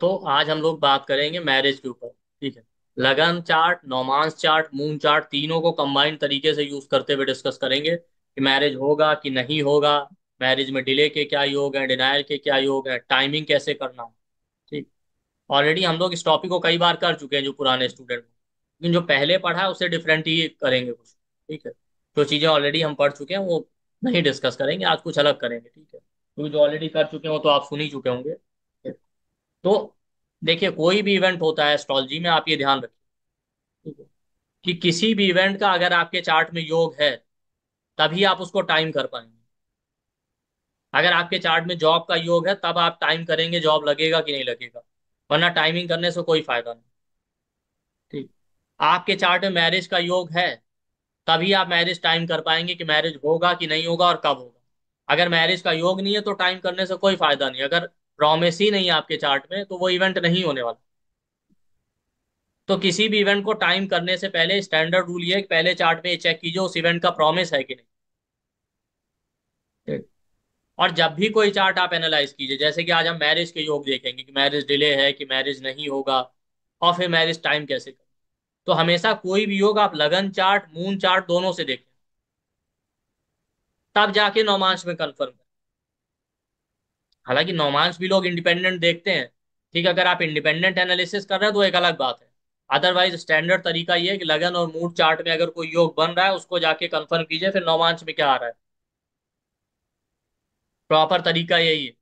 तो आज हम लोग बात करेंगे मैरिज के ऊपर। ठीक है। लगन चार्ट, नौमांस चार्ट, मून चार्ट, तीनों को कंबाइंड तरीके से यूज करते हुए डिस्कस करेंगे कि मैरिज होगा कि नहीं होगा, मैरिज में डिले के क्या योग हैं, डिनायल के क्या योग हैं, टाइमिंग कैसे करना है। ठीक। ऑलरेडी हम लोग इस टॉपिक को कई बार कर चुके हैं जो पुराने स्टूडेंट, लेकिन जो पहले पढ़ा है उससे डिफरेंट ही करेंगे कुछ। ठीक है। जो चीजें ऑलरेडी हम पढ़ चुके हैं वो नहीं डिस्कस करेंगे, आज कुछ अलग करेंगे। ठीक है, क्योंकि जो ऑलरेडी कर चुके हैं वो तो आप सुन ही चुके होंगे। तो देखिए, कोई भी इवेंट होता है एस्ट्रोलॉजी में, आप ये ध्यान रखिए। ठीक है, कि किसी भी इवेंट का अगर आपके चार्ट में योग है तभी आप उसको टाइम कर पाएंगे। अगर आपके चार्ट में जॉब का योग है तब आप टाइम करेंगे जॉब लगेगा कि नहीं लगेगा, वरना टाइमिंग करने से कोई फायदा नहीं। ठीक। आपके चार्ट में मैरिज का योग है तभी आप मैरिज टाइम कर पाएंगे कि मैरिज होगा कि नहीं होगा और कब होगा। अगर मैरिज का योग नहीं है तो टाइम करने से कोई फायदा नहीं। अगर प्रॉमिस ही नहीं है आपके चार्ट में तो वो इवेंट नहीं होने वाला। तो किसी भी इवेंट को टाइम करने से पहले स्टैंडर्ड रूल ये है कि पहले चार्ट में चेक कीजिए उस इवेंट का प्रॉमिस है कि नहीं। और जब भी कोई चार्ट आप एनालाइज कीजिए, जैसे कि आज हम मैरिज के योग देखेंगे कि मैरिज डिले है कि मैरिज नहीं होगा, और फिर मैरिज टाइम कैसे करें, तो हमेशा कोई भी योग आप लगन चार्ट, मून चार्ट दोनों से देखें, तब जाके नौमांश में कंफर्म करें। हालांकि नौमांश भी लोग इंडिपेंडेंट देखते हैं। ठीक है, अगर आप इंडिपेंडेंट एनालिसिस कर रहे हैं तो एक अलग बात है। अदरवाइज स्टैंडर्ड तरीका ये है कि लगन और मूड चार्ट में अगर कोई योग बन रहा है उसको जाके कंफर्म कीजिए फिर नौमांश में क्या आ रहा है। प्रॉपर तरीका यही है।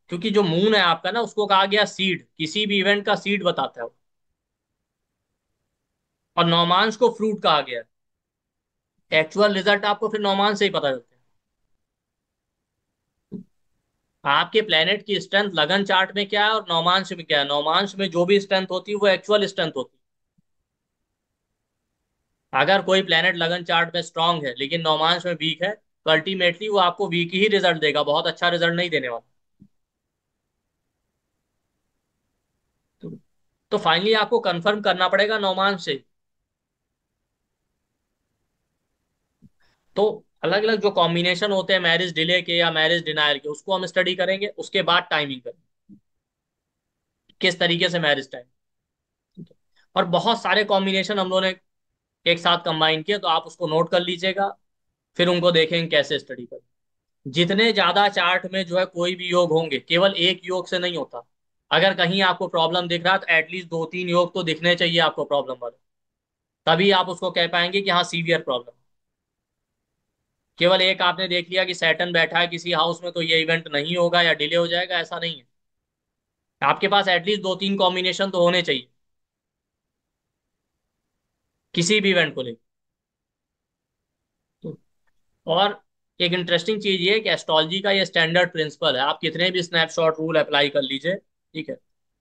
क्योंकि जो मून है आपका ना, उसको कहा गया सीड, किसी भी इवेंट का सीड बताता है वो। और नौमांश को फ्रूट कहा गया है। एक्चुअल रिजल्ट आपको फिर नौमांश से ही पता चलते हैं। आपके प्लेनेट की स्ट्रेंथ लगन चार्ट में क्या है और नौमांश में क्या है। नौमांश में जो भी स्ट्रेंथ होती है वो एक्चुअल स्ट्रेंथ होती है। अगर कोई प्लेनेट लगन चार्ट में स्ट्रांग है लेकिन नौमांश में वीक है तो अल्टीमेटली वो आपको वीक ही रिजल्ट देगा, बहुत अच्छा रिजल्ट नहीं देने वाला। तो, तो फाइनली आपको कंफर्म करना पड़ेगा नौमांश से। तो अलग अलग जो कॉम्बिनेशन होते हैं मैरिज डिले के या मैरिज डिनायर के, उसको हम स्टडी करेंगे, उसके बाद टाइमिंग करेंगे किस तरीके से मैरिज टाइम। ठीक है। और बहुत सारे कॉम्बिनेशन हम लोगों ने एक साथ कंबाइन किए, तो आप उसको नोट कर लीजिएगा, फिर उनको देखेंगे कैसे स्टडी करें। जितने ज्यादा चार्ट में जो है कोई भी योग होंगे, केवल एक योग से नहीं होता। अगर कहीं आपको प्रॉब्लम दिख रहा है तो एटलीस्ट दो तीन योग तो दिखने चाहिए आपको प्रॉब्लम वाले, तभी आप उसको कह पाएंगे कि हाँ सीवियर प्रॉब्लम। केवल एक आपने देख लिया कि सैटर्न बैठा है किसी हाउस में तो ये इवेंट नहीं होगा या डिले हो जाएगा, ऐसा नहीं है। आपके पास एटलीस्ट दो तीन कॉम्बिनेशन तो होने चाहिए किसी भी इवेंट को लेकर। और एक इंटरेस्टिंग चीज ये है कि एस्ट्रोलॉजी का ये स्टैंडर्ड प्रिंसिपल है, आप कितने भी स्नैपशॉट रूल अप्लाई कर लीजिए। ठीक है।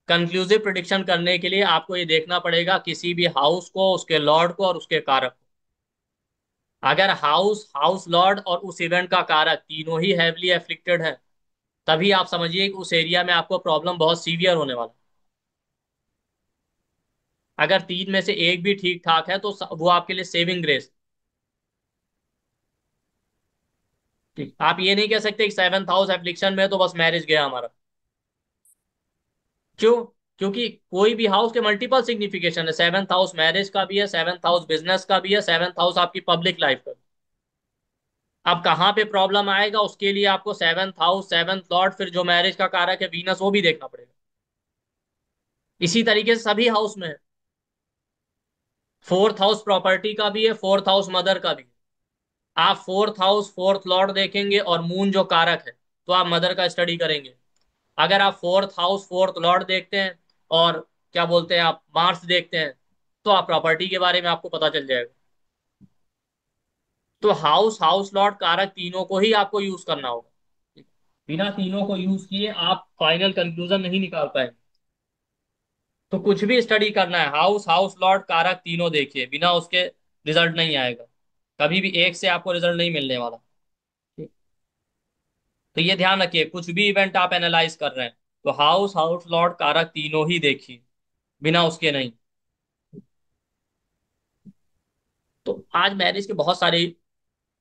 कंक्लूसिव प्रिडिक्शन करने के लिए आपको ये देखना पड़ेगा किसी भी हाउस को, उसके लॉर्ड को और उसके कारक को। अगर हाउस, हाउस लॉर्ड और उस इवेंट का कारक तीनों ही हैवली एफ्लिक्टेड है, तभी आप समझिए कि उस एरिया में आपको प्रॉब्लम बहुत सीवियर होने वाला है। अगर तीन में से एक भी ठीक ठाक है तो वो आपके लिए सेविंग ग्रेस। ठीक, आप ये नहीं कह सकते कि सेवंथ हाउस एफ्लिक्शन में है तो बस मैरिज गया हमारा। क्यों? क्योंकि कोई भी हाउस के मल्टीपल सिग्निफिकेशन है। सेवंथ हाउस मैरिज का भी है, सेवंथ हाउस बिजनेस का भी है, सेवंथ हाउस आपकी पब्लिक लाइफ का भी। अब कहाँ पे प्रॉब्लम आएगा उसके लिए आपको सेवंथ हाउस, सेवंथ लॉर्ड, फिर जो मैरिज का कारक है वीनस, वो भी देखना पड़ेगा। इसी तरीके से सभी हाउस में है। फोर्थ हाउस प्रॉपर्टी का भी है, फोर्थ हाउस मदर का भी है। आप फोर्थ हाउस, फोर्थ लॉर्ड देखेंगे और मून जो कारक है तो आप मदर का स्टडी करेंगे। अगर आप फोर्थ हाउस, फोर्थ लॉर्ड देखते हैं और क्या बोलते हैं आप मार्स देखते हैं, तो आप प्रॉपर्टी के बारे में आपको पता चल जाएगा। तो हाउस, हाउस लॉर्ड, कारक तीनों को ही आपको यूज करना होगा। बिना तीनों को यूज किए आप फाइनल कंक्लूजन नहीं निकाल पाएंगे। तो कुछ भी स्टडी करना है, हाउस, हाउस लॉर्ड, कारक तीनों देखिए, बिना उसके रिजल्ट नहीं आएगा। कभी भी एक से आपको रिजल्ट नहीं मिलने वाला। ठीक। तो ये ध्यान रखिए, कुछ भी इवेंट आप एनालाइज कर रहे हैं तो हाउस, हाउस लॉर्ड, कारक तीनों ही देखिए, बिना उसके नहीं। तो आज मैरिज के बहुत सारे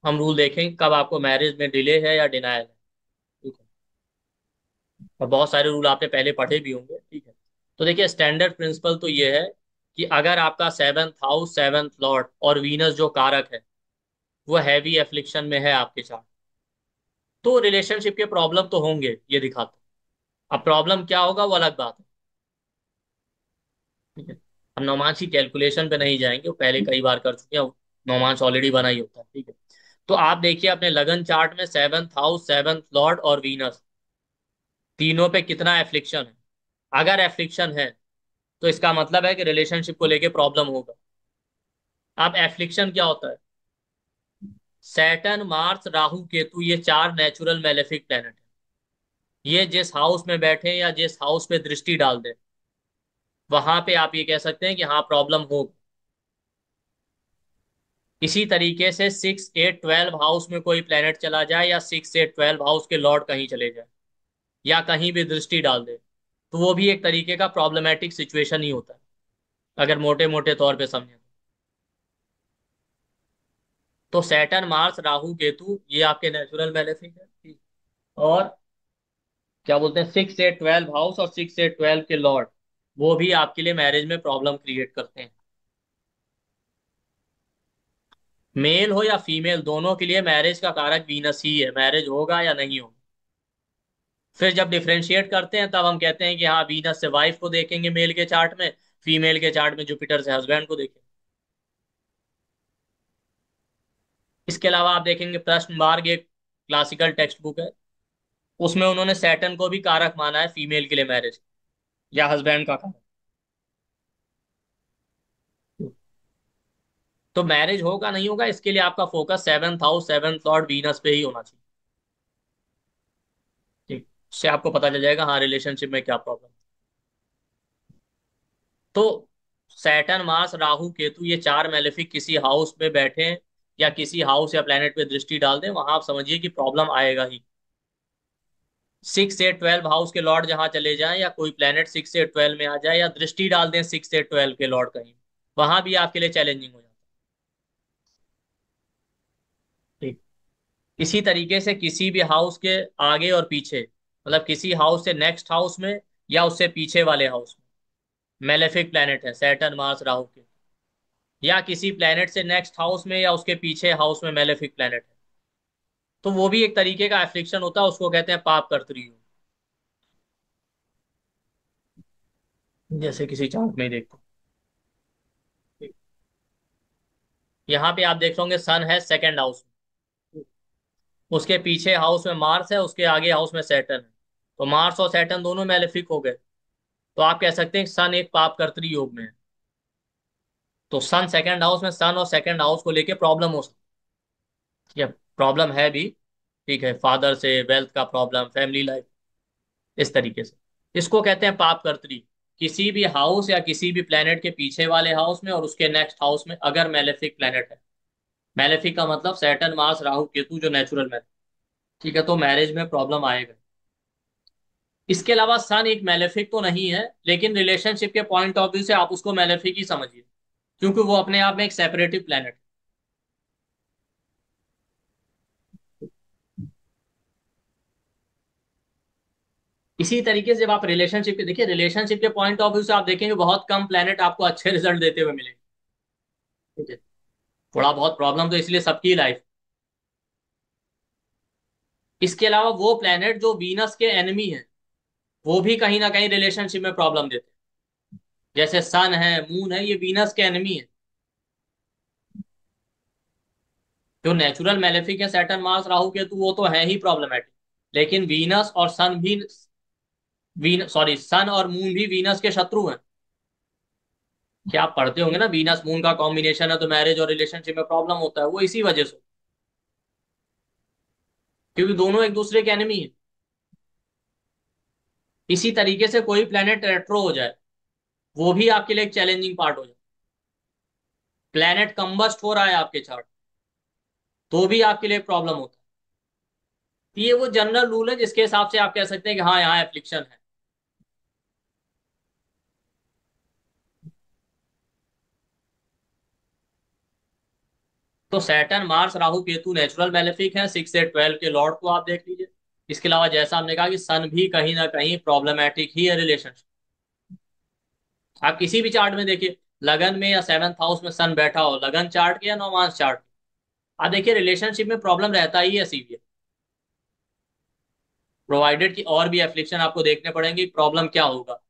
हम रूल देखेंगे, कब आपको मैरिज में डिले है या डिनायल है। ठीक है। और बहुत सारे रूल आपने पहले पढ़े भी होंगे, ठीक है। तो देखिए स्टैंडर्ड प्रिंसिपल तो ये है कि अगर आपका सेवन्थ हाउस, सेवन्थ लॉर्ड और वीनस जो कारक है वो हैवी एफ्लिक्शन में है आपके साथ, तो रिलेशनशिप के प्रॉब्लम तो होंगे, ये दिखाता। अब प्रॉब्लम क्या होगा वो अलग बात है, ठीक है। हम नौमांश की कैलकुलेशन पे नहीं जाएंगे, वो पहले कई बार कर चुके हैं, नौमांश ऑलरेडी बना ही होता है, ठीक है। तो आप देखिए अपने लगन चार्ट में सेवन्थ हाउस, सेवन्थ लॉर्ड और वीनस तीनों पे कितना एफ्लिक्शन है। अगर एफ्लिक्शन है तो इसका मतलब है कि रिलेशनशिप को लेके प्रॉब्लम होगा। अब एफ्लिक्शन क्या होता है? सैटर्न, मार्स, राहु, केतु, ये चार नेचुरल मैलेफिक प्लेनेट है। ये जिस हाउस में बैठे या जिस हाउस पे दृष्टि डाल दें, वहां पे आप ये कह सकते हैं कि हाँ प्रॉब्लम होगा। इसी तरीके से 6, 8, 12 हाउस में कोई प्लेनेट चला जाए, या 6, 8, 12 हाउस के लॉर्ड कहीं चले जाए, या कहीं भी दृष्टि डाल दे, तो वो भी एक तरीके का प्रॉब्लमेटिक सिचुएशन ही होता है, अगर मोटे मोटे तौर पे समझें। तो सैटर्न, मार्स, राहु, केतु ये आपके नेचुरल बेनिफिट है। और क्या बोलते हैं, 6, 8, 12 हाउस और 6, 8, 12 के लॉर्ड, वो भी आपके लिए मैरिज में प्रॉब्लम क्रिएट करते हैं। मेल हो या फीमेल, दोनों के लिए मैरिज का कारक वीनस ही है, मैरिज होगा या नहीं होगा। फिर जब डिफरेंशिएट करते हैं तब हम कहते हैं कि हाँ वीनस से वाइफ को देखेंगे मेल के चार्ट में, फीमेल के चार्ट में जुपिटर से हस्बैंड को देखेंगे। इसके अलावा आप देखेंगे प्रश्न मार्ग, एक क्लासिकल टेक्स्ट बुक है, उसमें उन्होंने सैटर्न को भी कारक माना है फीमेल के लिए मैरिज, या हस्बैंड का कारक। तो मैरिज होगा नहीं होगा, इसके लिए आपका focus seventh house, seventh Lord, Venus पे ही होना चाहिए, ठीक। इससे आपको पता चल जाएगा हाँ रिलेशनशिप में क्या प्रॉब्लम। तो सैटर्न, मार्स, राहु, केतु ये चार मैलेफिक किसी हाउस में बैठे या किसी हाउस या प्लेनेट पे दृष्टि डाल दें, वहां आप समझिए कि प्रॉब्लम आएगा ही। 6, 8, 12 हाउस के लॉर्ड जहां चले जाएं, या कोई प्लेनेट 6, 8, 12 में आ जाए, या दृष्टि डाल दें 6, 8, 12 के लॉर्ड कहीं, वहां भी आपके लिए चैलेंजिंग हो जाता है, ठीक। इसी तरीके से किसी भी हाउस के आगे और पीछे, मतलब किसी हाउस से नेक्स्ट हाउस में या उससे पीछे वाले हाउस में मेलेफिक प्लेनेट है सैटर्न, मार्स, राहु के, या किसी प्लेनेट से नेक्स्ट हाउस में या उसके पीछे हाउस में मेलेफिक प्लेनेट है, तो वो भी एक तरीके का एफ्लिक्शन होता है, उसको कहते हैं पाप कर्तरी योग। जैसे किसी चार्ट में ही देखते हैं। यहाँ पे आप देख लोगे सन है सेकंड हाउस में, उसके पीछे हाउस में मार्स है, उसके आगे हाउस में सैटर्न है, तो मार्स और सैटर्न दोनों मेलेफिक हो गए। तो आप कह सकते हैं सन एक पाप कर्तरी योग में है। तो सन सेकंड हाउस में, सन और सेकंड हाउस को लेके प्रॉब्लम हो सकती है, प्रॉब्लम है भी, ठीक है। फादर से वेल्थ का प्रॉब्लम, फैमिली लाइफ, इस तरीके से इसको कहते हैं पाप कर्तरी। किसी भी हाउस या किसी भी प्लेनेट के पीछे वाले हाउस में और उसके नेक्स्ट हाउस में अगर मेलेफिक प्लेनेट है, मेलेफिक का मतलब सैटर्न, मार्स, राहु, केतु जो नेचुरल में, ठीक है, तो मैरिज में प्रॉब्लम आएगा। इसके अलावा सन एक मेलेफिक तो नहीं है, लेकिन रिलेशनशिप के पॉइंट ऑफ व्यू से आप उसको मेलेफिक ही समझिए, क्योंकि वो अपने आप में एक सेपरेटिव प्लेनेट। इसी तरीके से जब आप रिलेशनशिप के देखिए, रिलेशनशिप के पॉइंट ऑफ व्यू से आप देखेंगे बहुत कम प्लेनेट आपको अच्छे रिजल्ट देते हुए मिलेंगे, ठीक है। थोड़ा बहुत प्रॉब्लम तो इसलिए सबकी लाइफ। इसके अलावा वो प्लेनेट जो वीनस के एनिमी है, वो भी कहीं ना कहीं रिलेशनशिप में प्रॉब्लम देते हैं। जैसे सन है, मून है, ये वीनस के एनिमी है। जो नेचुरल मैलेफिक है सैटर्न, मार्स, राहु, केतु, वो तो है ही प्रॉब्लमेटिक, लेकिन वीनस और सन भी, वीन सॉरी सन और मून भी वीनस के शत्रु हैं। क्या आप पढ़ते होंगे ना, वीनस मून का कॉम्बिनेशन है तो मैरिज और रिलेशनशिप में प्रॉब्लम होता है, वो इसी वजह से, क्योंकि दोनों एक दूसरे के एनिमी है। इसी तरीके से कोई प्लेनेट रेट्रो हो जाए, वो भी आपके लिए एक चैलेंजिंग पार्ट हो जाए। प्लेनेट कंबस्ट हो रहा है आपके चार्ट, तो भी आपके लिए प्रॉब्लम होता है। तो ये वो जनरल रूल है जिसके हिसाब से आप कह सकते हैं कि हाँ यहाँ एप्लिक्शन है। तो Saturn, Mars, Rahu, Ketu natural benefic हैं, 6, 8, 12 के लॉर्ड को आप देख लीजिए। इसके अलावा जैसा हमने कहा कि सन भी कहीं ना कहीं प्रॉब्लमेटिक ही है रिलेशनशिप। आप किसी भी चार्ट में देखिए, लगन में या सेवंथ हाउस में सन बैठा हो, लगन चार्ट के या नौमांस चार्ट के, आप देखिए रिलेशनशिप में प्रॉब्लम रहता ही है सीवियर। प्रोवाइडेड कि और भी एफ्लिक्शन आपको देखने पड़ेंगे, प्रॉब्लम क्या होगा,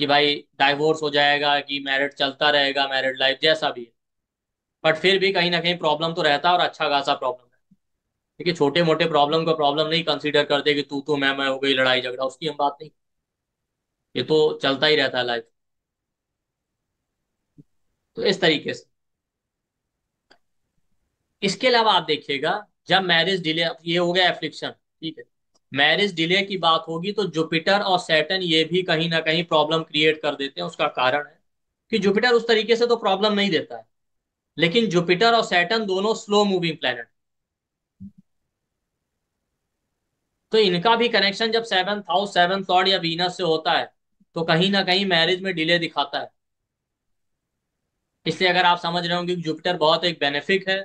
कि भाई डाइवोर्स हो जाएगा, कि मैरिड चलता रहेगा, मैरिड लाइफ जैसा भी है, बट फिर भी कहीं ना कहीं प्रॉब्लम तो रहता है, और अच्छा खासा प्रॉब्लम है। देखिए छोटे मोटे प्रॉब्लम को प्रॉब्लम नहीं कंसीडर करते कि तू तो मैं हो गई लड़ाई झगड़ा, उसकी हम बात नहीं। ये तो चलता ही रहता है लाइफ। तो इस तरीके से। इसके अलावा आप देखिएगा, जब मैरिज डिले, ये हो गया एफ्लिक्शन, ठीक है। मैरिज डिले की बात होगी तो जुपिटर और सैटर्न ये भी कहीं ना कहीं प्रॉब्लम क्रिएट कर देते हैं। उसका कारण है कि जुपिटर उस तरीके से तो प्रॉब्लम नहीं देता है, लेकिन जुपिटर और सैटर्न दोनों स्लो मूविंग प्लैनेट, तो इनका भी कनेक्शन जब सेवंथ हाउस, सेवंथ लॉर्ड या वीनस से होता है, तो कहीं ना कहीं मैरिज में डिले दिखाता है। इसलिए अगर आप समझ रहे होंगे कि जुपिटर बहुत एक बेनिफिक है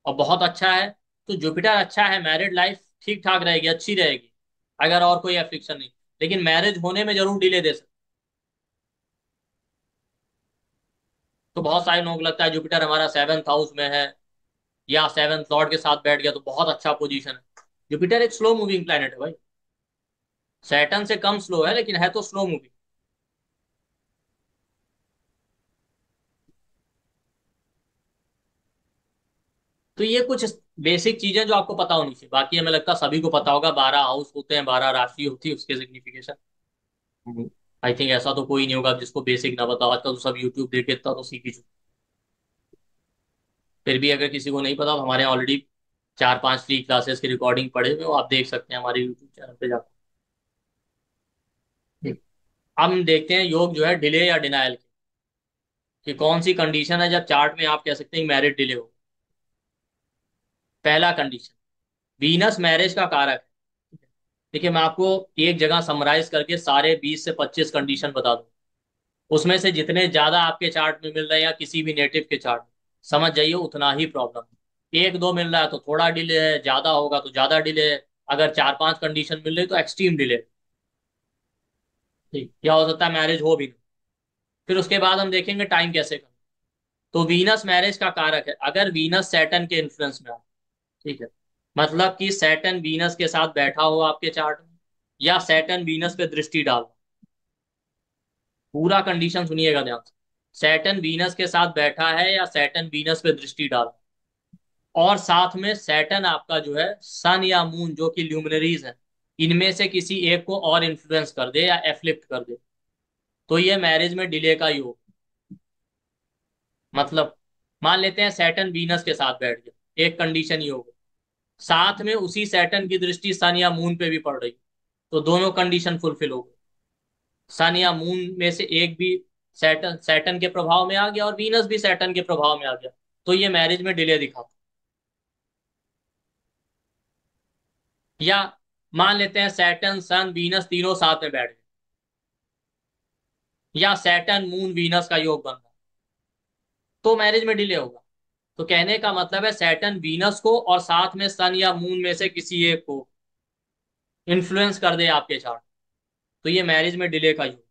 और बहुत अच्छा है, तो जुपिटर अच्छा है, मैरिड लाइफ ठीक ठाक रहेगी, अच्छी रहेगी, अगर और कोई एफ्लिक्शन नहीं। लेकिन मैरिज होने में जरूर डिले दे सकते। तो बहुत सारे लोगों को लगता है जुपिटर हमारा सेवंथ हाउस में है या सेवंथ लॉर्ड के साथ बैठ गया तो बहुत अच्छा पोजीशन है। जुपिटर एक स्लो मूविंग प्लेनेट है भाई, सैटर्न से कम स्लो है लेकिन है तो स्लो मूविंग। तो ये कुछ बेसिक चीजें जो आपको पता होनी चाहिए, बाकी हमें लगता है सभी को पता होगा, 12 हाउस होते हैं, 12 राशि होती है, उसके सिग्निफिकेशन। आई थिंक ऐसा तो कोई नहीं होगा जिसको बेसिक ना पता हो, आजकल तो सब यूट्यूब देख के इतना तो सीख ही चुके। फिर भी अगर किसी को नहीं पता तो हमारे यहाँ ऑलरेडी 4-5 फ्री क्लासेस की रिकॉर्डिंग पड़े हुए हो, आप देख सकते हैं हमारे यूट्यूब चैनल पे जाकर। अब हम देखते हैं योग जो है डिले या डिनायल की, कि कौन सी कंडीशन है जब चार्ट में आप कह सकते हैं मैरिज डिले हो। पहला कंडीशन, वीनस मैरिज का कारक है। देखिए मैं आपको एक जगह समराइज करके सारे 20 से 25 कंडीशन बता दूं, उसमें से जितने ज्यादा आपके चार्ट में मिल रहे हैं या किसी भी नेटिव के चार्ट में, समझ जाइए उतना ही प्रॉब्लम है। एक दो मिल रहा है तो थोड़ा डिले है, ज्यादा होगा तो ज्यादा डिले है, अगर 4-5 कंडीशन मिल रही तो एक्सट्रीम डिले। ठीक, या हो सकता है मैरिज हो भी नहीं। फिर उसके बाद हम देखेंगे टाइम कैसे करना। तो वीनस मैरिज का कारक है, अगर वीनस सैटर्न के इन्फ्लुएंस में आ, ठीक है, मतलब कि सैटर्न वीनस के साथ बैठा हो आपके चार्ट में, या सैटर्न वीनस पे दृष्टि डाल, पूरा कंडीशन सुनिएगा ध्यान से। सैटर्न वीनस के साथ बैठा है या सैटर्न वीनस पे दृष्टि डाल, और साथ में सैटर्न आपका जो है सन या मून जो कि ल्यूमिनरीज है, इनमें से किसी एक को और इन्फ्लुएंस कर दे या एफ्लिक्ट कर दे, तो ये मैरिज में डिले का योग। मतलब मान लेते हैं सैटर्न वीनस के साथ बैठ गया, एक कंडीशन ये होगी, साथ में उसी सैटर्न की दृष्टि सन या मून पे भी पड़ रही, तो दोनों कंडीशन फुलफिल हो गई। सन या मून में से एक भी सैटर्न सैटर्न के प्रभाव में आ गया और वीनस भी सैटर्न के प्रभाव में आ गया, तो ये मैरिज में डिले दिखाता। या मान लेते हैं सैटर्न सन वीनस तीनों साथ में बैठ गए, या सैटर्न मून वीनस का योग बन रहा, तो मैरिज में डिले होगा। तो कहने का मतलब है सैटर्न वीनस को और साथ में सन या मून में से किसी एक को इन्फ्लुएंस कर दे आपके चार्ट, तो ये मैरिज में डिले का योग।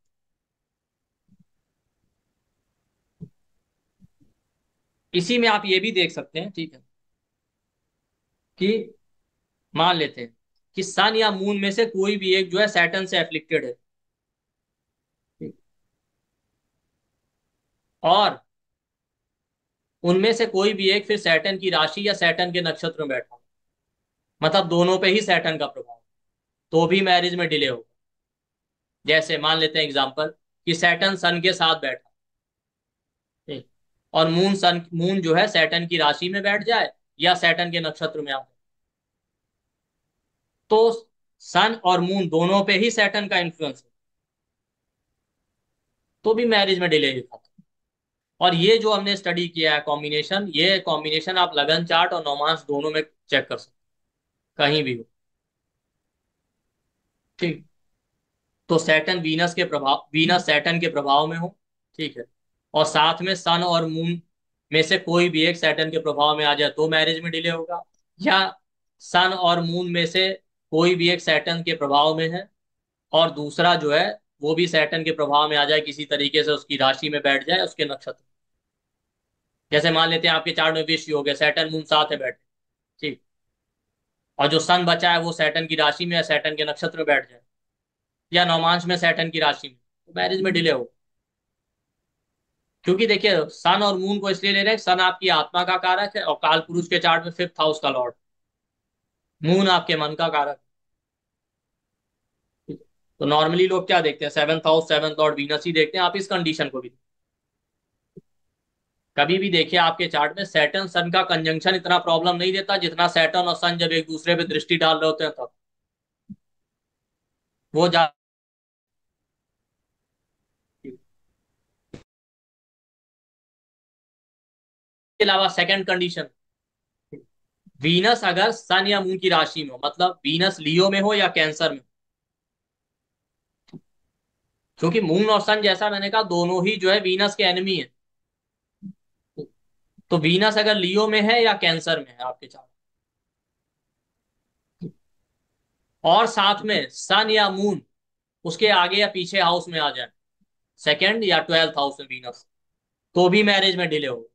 इसी में आप ये भी देख सकते हैं, ठीक है, कि मान लेते हैं कि सन या मून में से कोई भी एक जो है सैटर्न से एफ्लिक्टेड है, ठीक? और उनमें से कोई भी एक फिर सैटर्न की राशि या सैटर्न के नक्षत्र में बैठा हो, मतलब दोनों पे ही सैटर्न का प्रभाव, तो भी मैरिज में डिले होगा। जैसे मान लेते हैं एग्जांपल, कि सैटर्न सन के साथ बैठा, ठीक, और मून जो है सैटर्न की राशि में बैठ जाए या सैटर्न के नक्षत्र में आ जाए, तो सन और मून दोनों पे ही सैटर्न का इन्फ्लुएंस है, तो भी मैरिज में डिले दिखाता है। और ये जो हमने स्टडी किया है कॉम्बिनेशन, ये कॉम्बिनेशन आप लगन चार्ट और नौमांस दोनों में चेक कर सकते हैं, कहीं भी हो। ठीक, तो सैटर्न वीनस के प्रभाव, वीनस सैटर्न के प्रभाव में हो, ठीक है, और साथ में सन और मून में से कोई भी एक सैटर्न के प्रभाव में आ जाए तो मैरिज में डिले होगा। या सन और मून में से कोई भी एक सैटर्न के प्रभाव में है, और दूसरा जो है वो भी सैटर्न के प्रभाव में आ जाए, किसी तरीके से उसकी राशि में बैठ जाए, उसके नक्षत्र। जैसे मान लेते हैं आपके चार्ट में विषय हो गया, सैटर्न मून साथ है बैठे, ठीक, और जो सन बचा है वो सैटर्न की राशि में या सैटर्न के नक्षत्र में बैठ जाए, या नौमांश में सैटर्न की राशि में, तो मैरिज में डिले हो। क्योंकि देखिए सन और मून को इसलिए ले रहे हैं, सन आपकी आत्मा का कारक है और काल पुरुष के चार्ट में फिफ्थ हाउस का लॉर्ड, मून आपके मन का कारक है। तो नॉर्मली लोग क्या देखते हैं, seventh house seventh lord Venus ही देखते हैं, आप इस कंडीशन को भी कभी भी देखिए आपके चार्ट में सैटर्न सन का कंजंक्शन इतना प्रॉब्लम नहीं देता, जितना सैटर्न और सन जब एक दूसरे पे दृष्टि डाल रहे होते हैं तब वो जा। के अलावा सेकंड कंडीशन, वीनस अगर सन या मून की राशि में हो, मतलब वीनस लियो में हो या कैंसर में, क्योंकि मून और सन जैसा मैंने कहा दोनों ही जो है वीनस के एनिमी है। तो वीनस अगर लियो में है या कैंसर में है आपके चार्ट, और साथ में सन या मून उसके आगे या पीछे हाउस में आ जाए, सेकंड या ट्वेल्थ हाउस में वीनस, तो भी मैरिज में डिले हो।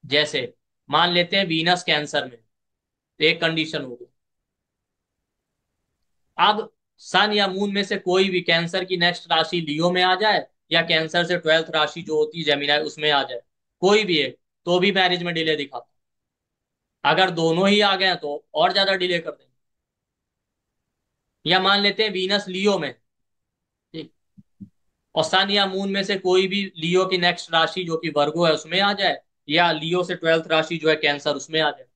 जैसे मान लेते हैं वीनस कैंसर में, तो एक कंडीशन होगी। अब सन या मून में से कोई भी कैंसर की नेक्स्ट राशि लियो में आ जाए, या कैंसर से ट्वेल्थ राशि जो होती है जेमिनाई उसमें आ जाए, कोई भी एक, तो भी मैरिज में डिले दिखाता। अगर दोनों ही आ गए तो और ज्यादा डिले कर देंगे। या मान लेते हैं वीनस लियो में, ठीक, और सन या मून में से कोई भी लियो की नेक्स्ट राशि जो कि वर्गो है उसमें आ जाए, या लियो से ट्वेल्थ राशि जो है कैंसर उसमें आ जाए,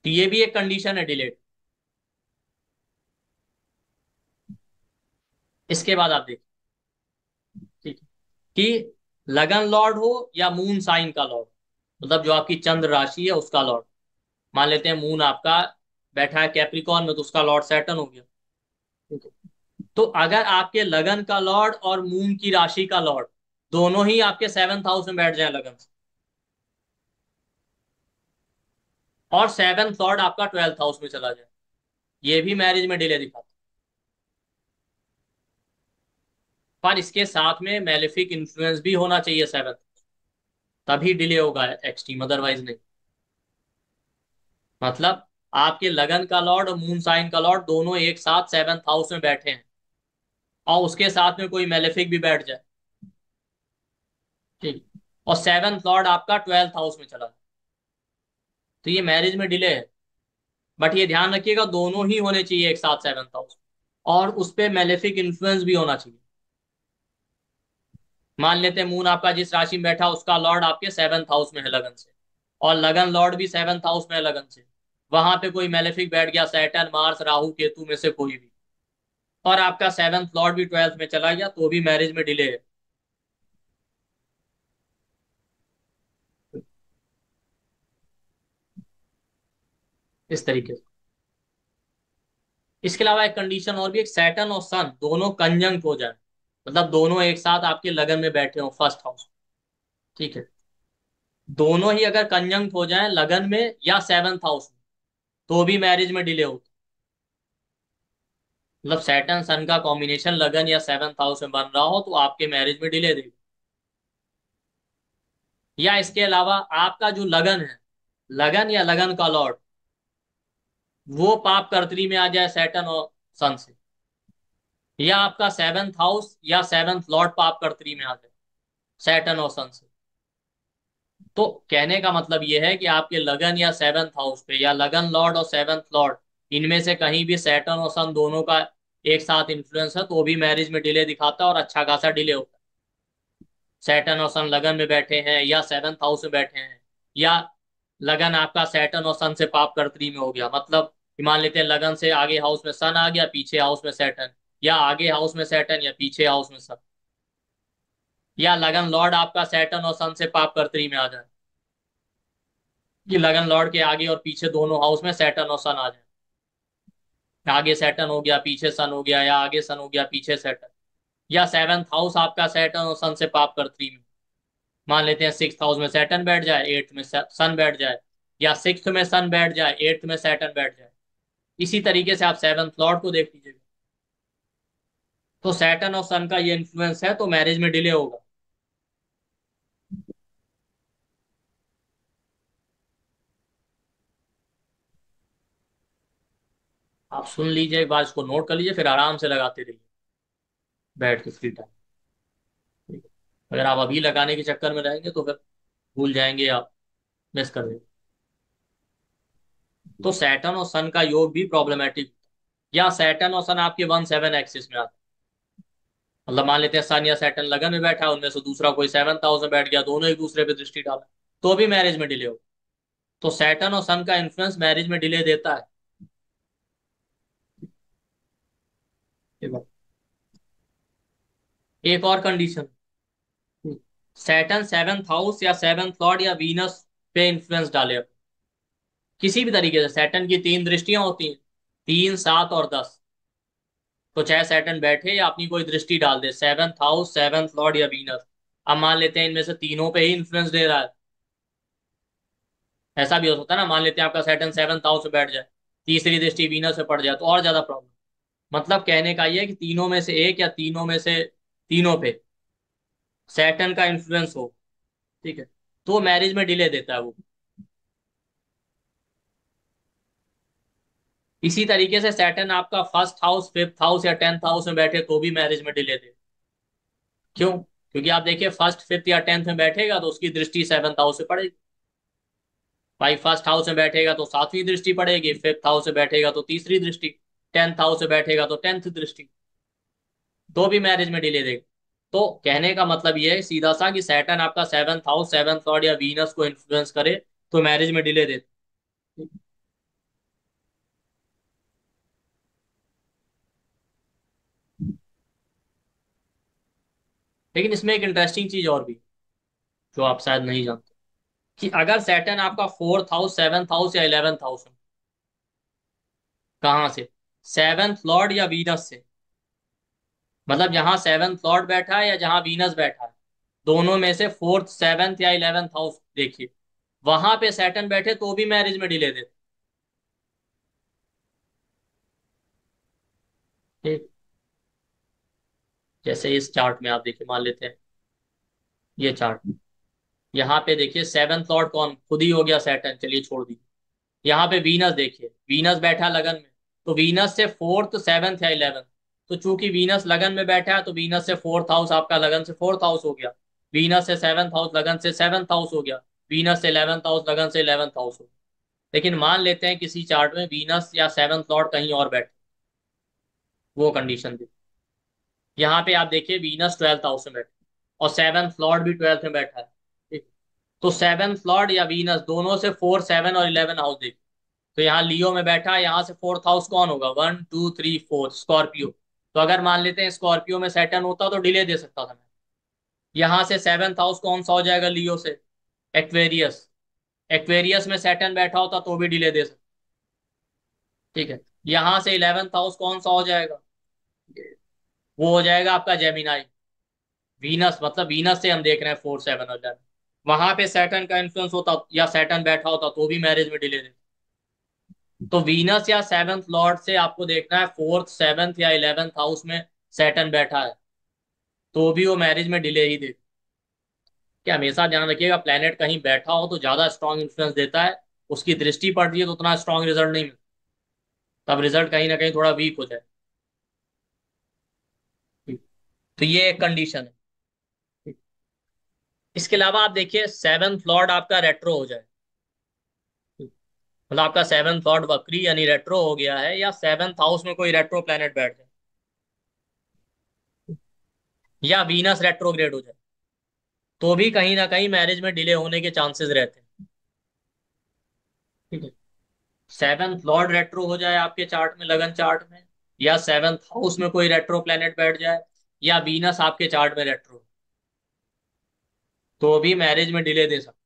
तो ये भी एक कंडीशन है डिलेड। इसके बाद आप देखिए, ठीक है, कि लगन लॉर्ड हो या मून साइन का लॉर्ड, मतलब जो आपकी चंद्र राशि है उसका लॉर्ड। मान लेते हैं मून आपका बैठा है कैप्रिकॉन में, तो उसका लॉर्ड सैटर्न हो गया, ठीक है। तो अगर आपके लगन का लॉर्ड और मून की राशि का लॉर्ड दोनों ही आपके सेवंथ हाउस में बैठ जाए लगन से, और सेवंथ लॉर्ड आपका ट्वेल्थ हाउस में चला जाए, ये भी मैरिज में डिले दिखाता है। पर इसके साथ में मेलेफिक इन्फ्लुएंस भी होना चाहिए सेवंथ, तभी डिले होगा एक्सट्रीम, अदरवाइज नहीं। मतलब आपके लगन का लॉर्ड और मून साइन का लॉर्ड दोनों एक साथ सेवंथ हाउस में बैठे हैं, और उसके साथ में कोई मेलेफिक भी बैठ जाए, ठीक, और सेवंथ लॉर्ड आपका ट्वेल्थ हाउस में चला जाए, तो ये मैरिज में डिले है। बट ये ध्यान रखिएगा दोनों ही होने चाहिए एक साथ सेवंथ हाउस, और उस पे मेलेफिक इन्फ्लुएंस भी होना चाहिए। मान लेते हैं मून आपका जिस राशि में बैठा उसका लॉर्ड आपके सेवंथ हाउस में है लगन से, और लगन लॉर्ड भी सेवंथ हाउस में है लगन से, वहां पे कोई मेलेफिक बैठ गया, सैटर्न मार्स राहु केतु में से कोई भी, और आपका सेवंथ लॉर्ड भी ट्वेल्थ में चला गया, तो भी मैरिज में डिले है। इस तरीके से। इसके अलावा एक कंडीशन और भी, एक सैटर्न और सन दोनों कंजंक्ट हो जाए, मतलब दोनों एक साथ आपके लगन में बैठे हो फर्स्ट हाउस, ठीक है, दोनों ही अगर कंजंक्ट हो जाए लगन में या सेवंथ हाउस में, तो भी मैरिज में डिले होता। मतलब सैटर्न सन का कॉम्बिनेशन लगन या सेवंथ हाउस में बन रहा हो तो आपके मैरिज में डिले देगा। या इसके अलावा आपका जो लगन है, लगन या लगन का लॉर्ड, वो पाप कर्तरी में आ जाए सैटर्न और सन से, या आपका सेवंथ हाउस या सेवंथ लॉर्ड पाप कर्तरी में आ जाए सैटर्न और सन से। तो कहने का मतलब यह है कि आपके लगन या सेवंथ हाउस पे, या लगन लॉर्ड और सेवंथ लॉर्ड, इनमें से कहीं भी सैटर्न और सन दोनों का एक साथ इन्फ्लुएंस है, तो भी मैरिज में डिले दिखाता है, और अच्छा खासा डिले होता है। सैटर्न और सन लगन में बैठे हैं या सेवंथ हाउस में बैठे हैं, या लगन आपका सैटर्न और सन से पाप कर्तरी में हो गया, मतलब कि मान लेते हैं लगन से आगे हाउस में सन आ गया, पीछे हाउस में सैटर्न, या आगे हाउस में सैटर्न या पीछे हाउस में सन, या लगन लॉर्ड आपका सैटर्न और सन से पाप कर्तरी में आ जाए, कि लगन लॉर्ड के आगे और पीछे दोनों हाउस में सैटर्न और सन आ जाए, आगे सैटर्न हो गया पीछे सन हो गया, या आगे सन हो गया पीछे सैटर्न, या सेवंथ हाउस आपका सैटर्न और सन से पाप कर्तरी में, मान लेते हैं सिक्स हाउस में सैटर्न बैठ जाए, एट्थ में सन बैठ जाए, या सिक्स में सन बैठ जाए, एट्थ में सैटर्न बैठ जाए, इसी तरीके से आप सेवंथ लॉर्ड को देख लीजिएगा। तो सैटर्न और सन का ये इन्फ्लुएंस है, तो मैरिज में डिले होगा। आप सुन लीजिए एक बार, इसको नोट कर लीजिए, फिर आराम से लगाते रहिए बैठ के फ्री टाइम। ठीक है। अगर आप अभी लगाने के चक्कर में रहेंगे तो फिर भूल जाएंगे या मिस कर देंगे। तो सैटर्न और सन का योग भी प्रॉब्लमेटिक, या सैटर्न और सन आपके 1 7 एक्सिस में आते हैं। मतलब मान लेते हैं सन या सैटर्न लगन में बैठा है, उनमें से दूसरा कोई 7th हाउस में बैठ गया, दोनों एक दूसरे पे दृष्टि डाला, तो भी मैरिज में डिले हो। तो सैटर्न और सन का इन्फ्लुएंस मैरिज में डिले देता है। ये बात। एक और कंडीशन, सैटर्न 7th हाउस या 7th लॉर्ड या वीनस पे इंफ्लुएंस डाले, किसी भी तरीके से। सैटर्न की 3 दृष्टियां होती हैं, 3 7 और 10। तो चाहे सैटर्न बैठे या अपनी कोई दृष्टि डाल दे, 7th हाउस, 7th लॉर्ड या वीनस, अब मान लेते हैं इनमें से तीनों पे ही इन्फ्लुएंस दे रहा है। ऐसा भी हो सकता है ना, मान लेते हैं आपका सैटर्न 7th हाउस में बैठ जाए, तीसरी दृष्टि वीनस पे पड़ जाए, तो और ज्यादा प्रॉब्लम। मतलब कहने का ये है कि तीनों में से एक या तीनों में से तीनों पे सैटर्न का इन्फ्लुएंस हो, ठीक है, तो मैरिज में डिले देता है वो। इसी तरीके से सैटर्न आपका 1st हाउस, 5th हाउस या 10th हाउस में बैठे तो भी मैरिज में डिले दे। क्यों? क्योंकि आप देखिए, 1st 5th या 10th में बैठेगा तो उसकी दृष्टि 7th हाउस से पड़ेगी। भाई 1st हाउस में बैठेगा तो 7वीं दृष्टि पड़ेगी, 5th हाउस से बैठेगा तो तीसरी दृष्टि, 10th हाउस से बैठेगा तो 10th दृष्टि, तो भी मैरिज में डिले देगा। तो कहने का मतलब ये है सीधा सा, कि सैटर्न आपका 7th हाउस, 7th लॉर्ड या वीनस को इन्फ्लुएंस करे तो मैरिज में डिले देता है। लेकिन इसमें एक इंटरेस्टिंग चीज और भी, जो आप शायद नहीं जानते, कि अगर सैटर्न आपका 4th हाउस, 7th हाउस या 11th हाउस में, कहाँ से? 7th लॉर्ड या वीनस से। मतलब जहां 7th लॉर्ड बैठा है या जहां वीनस बैठा है, दोनों में से 4th 7th या 11th हाउस देखिए, वहां पे सैटर्न बैठे तो भी मैरिज में डिले देते। ठीक। जैसे इस चार्ट में आप देखिए, मान लेते हैं ये चार्ट, यहाँ पे देखिए 7th लॉर्ड कौन, खुद ही हो गया सैटर्न, चलिए छोड़ दी। यहाँ पे वीनस देखिए, वीनस बैठा लगन में, तो वीनस से 4th 7th या 11th, तो चूंकि वीनस लगन में बैठा है तो वीनस से 4th हाउस आपका लगन से 4th हाउस हो गया, वीनस से 7th हाउस लगन से 7th हाउस हो गया, वीनस से 11th हाउस लगन से 11th हाउस हो गया। लेकिन मान लेते हैं किसी चार्ट में वीनस या 7th लॉर्ड कहीं और बैठे, वो कंडीशन थी। यहाँ पे आप देखिए वीनस 12th हाउस में बैठे और 7th लॉर्ड भी 12th में बैठा है, ठीक। तो 7th लॉर्ड या वीनस दोनों से 4 7 और 11 हाउस देखिए, तो यहाँ लियो में बैठा है, यहाँ से 4th हाउस कौन होगा, 1 2 3 4, स्कॉर्पियो। तो अगर मान लेते हैं स्कॉर्पियो में सैटर्न होता तो डिले दे सकता था मैं। यहाँ से 7th हाउस कौन सा हो जाएगा लियो से, एक्वेरियस। एक्वेरियस में सैटर्न बैठा होता तो भी डिले दे सकता। ठीक है। यहाँ से 11th हाउस कौन सा हो जाएगा, वो हो जाएगा आपका जेमिनाई। वीनस, मतलब वीनस से हम देख रहे हैं 4 7 और 11, वहां पे सैटर्न का इन्फ्लुएंस होता या सैटर्न बैठा होता तो भी मैरिज में डिले दे। तो वीनस या 7th लॉर्ड से आपको देखना है 4th 7th या 11th हाउस में सैटर्न बैठा है, तो भी वो मैरिज में डिले ही दे। क्या, हमेशा ध्यान रखिएगा, प्लेनेट कहीं बैठा हो तो ज्यादा स्ट्रांग इन्फ्लुएंस देता है, उसकी दृष्टि पड़ती है तो उतना स्ट्रांग रिजल्ट नहीं मिलता, तब रिजल्ट कहीं ना कहीं थोड़ा वीक हो जाए। तो ये एक कंडीशन है। इसके अलावा आप देखिए 7th लॉर्ड आपका रेट्रो हो जाए, मतलब आपका 7th लॉर्ड वक्री यानी रेट्रो हो गया है, या 7th हाउस में कोई रेट्रो प्लेनेट बैठ जाए, या वीनस रेट्रोग्रेड हो जाए, तो भी कहीं ना कहीं मैरिज में डिले होने के चांसेस रहते हैं। ठीक है। 7th लॉर्ड रेट्रो हो जाए आपके चार्ट में, लगन चार्ट में, या 7th हाउस में कोई रेट्रो प्लेनेट बैठ जाए, या वीनस आपके चार्ट में रेट्रो, तो भी मैरिज में डिले दे सकते।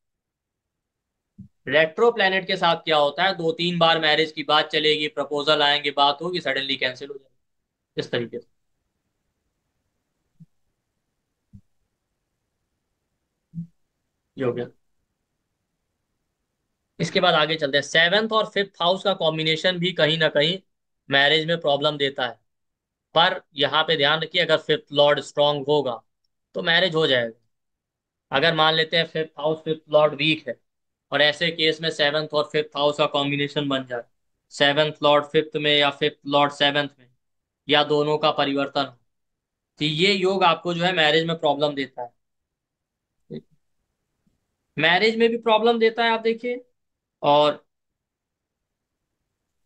रेट्रो प्लेनेट के साथ क्या होता है, 2 3 बार मैरिज की बात चलेगी, प्रपोजल आएंगे, बात होगी, सडनली कैंसिल हो जाएगी, इस तरीके से। ये हो गया। इसके बाद आगे चलते हैं। सेवेंथ और फिफ्थ हाउस का कॉम्बिनेशन भी कहीं ना कहीं मैरिज में प्रॉब्लम देता है। पर यहाँ पे ध्यान रखिए, अगर फिफ्थ लॉर्ड स्ट्रांग होगा तो मैरिज हो जाएगा। अगर मान लेते हैं fifth house fifth lord weak है, और ऐसे केस में सेवन्थ और फिफ्थ हाउस का कॉम्बिनेशन बन जाए, सेवन्थ लॉर्ड फिफ्थ में या फिफ्थ लॉर्ड सेवन्थ में, या दोनों का परिवर्तन हो, तो ये योग आपको जो है मैरिज में प्रॉब्लम देता है। मैरिज में भी प्रॉब्लम देता है आप देखिए। और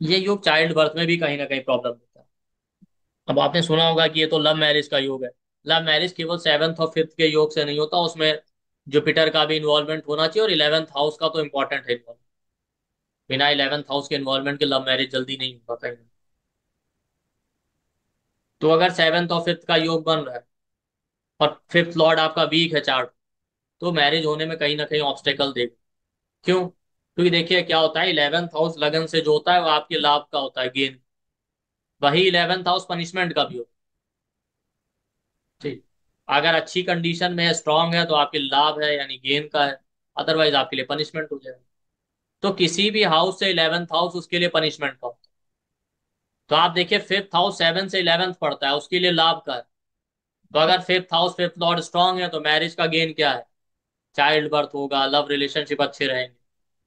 ये योग चाइल्ड बर्थ में भी कहीं ना कहीं प्रॉब्लम देता है। अब आपने सुना होगा कि ये तो लव मैरिज का योग है। लव मैरिज केवल सेवन्थ और फिफ्थ के योग से नहीं होता, उसमें जुपिटर का भी इन्वॉल्वमेंट होना चाहिए, और इलेवेंथ हाउस का तो इंपॉर्टेंट है involvement। बिना इलेवेंथ हाउस के इन्वॉल्वमेंट के लव मैरिज जल्दी नहीं होगा कहीं। तो अगर सेवन्थ और फिफ्थ का योग बन रहा है, और फिफ्थ लॉर्ड आपका वीक है चार्ट, तो मैरिज होने में कहीं ना कहीं ऑब्स्टेकल देगा। क्यों? क्योंकि देखिए क्या होता है, इलेवेंथ हाउस लगन से जो होता है वो आपके लाभ का होता है, गेन। वही इलेवेंथ हाउस पनिशमेंट का भी होता है। ठीक। अगर अच्छी कंडीशन में है, स्ट्रांग है, तो आपके लाभ है यानी गेन का है। अदरवाइज आपके लिए पनिशमेंट हो जाएगा। तो किसी भी हाउस से इलेवेंथ हाउस उसके लिए पनिशमेंट का होता है। तो आप देखिए फिफ्थ हाउस सेवन से इलेवेंथ पड़ता है, उसके लिए लाभ का है। तो अगर fifth house fifth Lord strong है तो मैरिज का गेन क्या है? चाइल्ड बर्थ होगा, लव रिलेशनशिप अच्छे रहेंगे।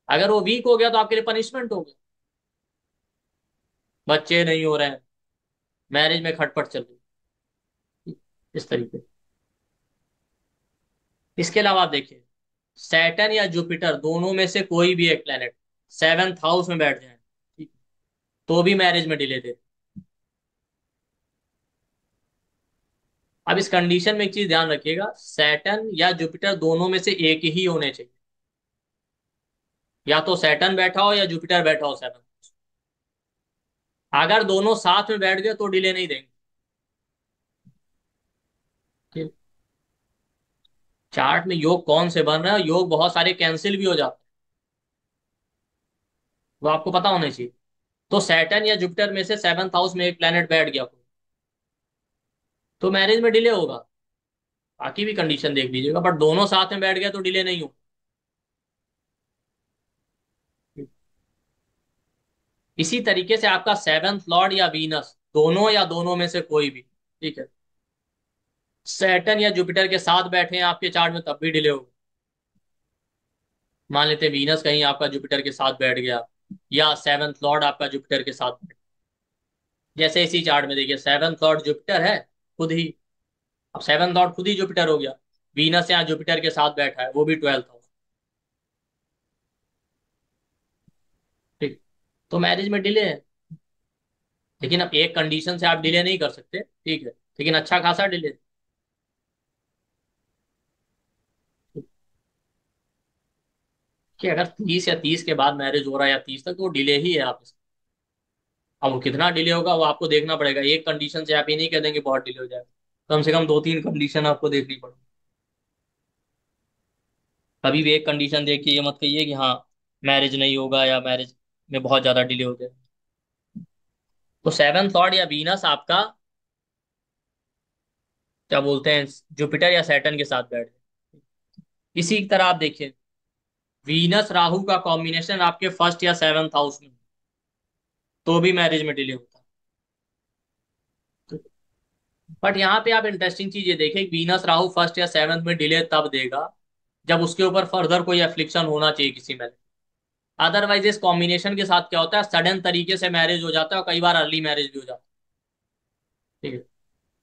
अगर वो वीक हो गया तो आपके लिए पनिशमेंट हो गया, बच्चे नहीं हो रहे हैं, मैरिज में खटपट चल रही, इस तरीके। इसके अलावा आप देखिए, सैटर्न या जुपिटर दोनों में से कोई भी एक प्लेनेट सेवेंथ हाउस में बैठ जाए, ठीक, तो भी मैरिज में डिले दे। अब इस कंडीशन में एक चीज ध्यान रखिएगा, सैटर्न या जुपिटर दोनों में से एक ही होने चाहिए। या तो सैटर्न बैठा हो या जुपिटर बैठा हो सेवन। अगर दोनों साथ में बैठ गए तो डिले नहीं देंगे। ठीक। चार्ट में योग कौन से बन रहे हैं, योग बहुत सारे कैंसिल भी हो जाते हैं, वो आपको पता होना चाहिए। तो सैटर्न या जुपिटर में से सेवंथ हाउस में एक प्लेनेट बैठ गया तो मैरिज में डिले होगा। बाकी भी कंडीशन देख लीजिएगा, बट दोनों साथ में बैठ गया तो डिले नहीं हो। इसी तरीके से आपका सेवंथ लॉर्ड या वीनस दोनों या दोनों में से कोई भी, ठीक है, सैटर्न या जुपिटर के साथ बैठे हैं आपके चार्ट में, तब भी डिले होगा। मान लेते हैं वीनस कहीं आपका जुपिटर के साथ बैठ गया, या सेवंथ लॉर्ड आपका जुपिटर के साथ बैठ गया। जैसे इसी चार्ट में देखिए, सेवंथ लॉर्ड जुपिटर है खुद ही। अब सेवंथ लॉर्ड खुद ही जुपिटर हो गया, वीनस यहाँ जुपिटर के साथ बैठा है, वो भी ट्वेल्थ हाउस। ठीक। तो मैरिज में डिले है। लेकिन अब एक कंडीशन से आप डिले नहीं कर सकते, ठीक है, लेकिन अच्छा खासा डिले। कि अगर 30 या 30 के बाद मैरिज हो रहा है या 30 तक, तो वो डिले ही है आप इसका। अब वो कितना डिले होगा वो आपको देखना पड़ेगा, एक कंडीशन से आप ये नहीं कह देंगे बहुत डिले हो जाएगा। कम से कम दो तीन कंडीशन आपको देखनी पड़ेगी। कभी भी एक कंडीशन देखिए, ये मत कहिए कि हाँ मैरिज नहीं होगा या मैरिज में बहुत ज्यादा डिले हो जाए। तो सेवंथ लॉर्ड या वीनस आपका क्या बोलते हैं, जुपिटर या सैटर्न के साथ बैठ गए। इसी की तरह आप देखिए, वीनस राहु का कॉम्बिनेशन आपके फर्स्ट या सेवंथ हाउस में, तो भी मैरिज में डिले होता है। बट यहाँ पे आप इंटरेस्टिंग चीज ये देखें, वीनस राहु फर्स्ट या सेवंथ में डिले तब देगा जब उसके ऊपर फर्दर कोई एफ्लिक्शन होना चाहिए किसी में। अदरवाइज इस कॉम्बिनेशन के साथ क्या होता है, सडन तरीके से मैरिज हो जाता है, और कई बार अर्ली मैरिज भी हो जाता है। ठीक है।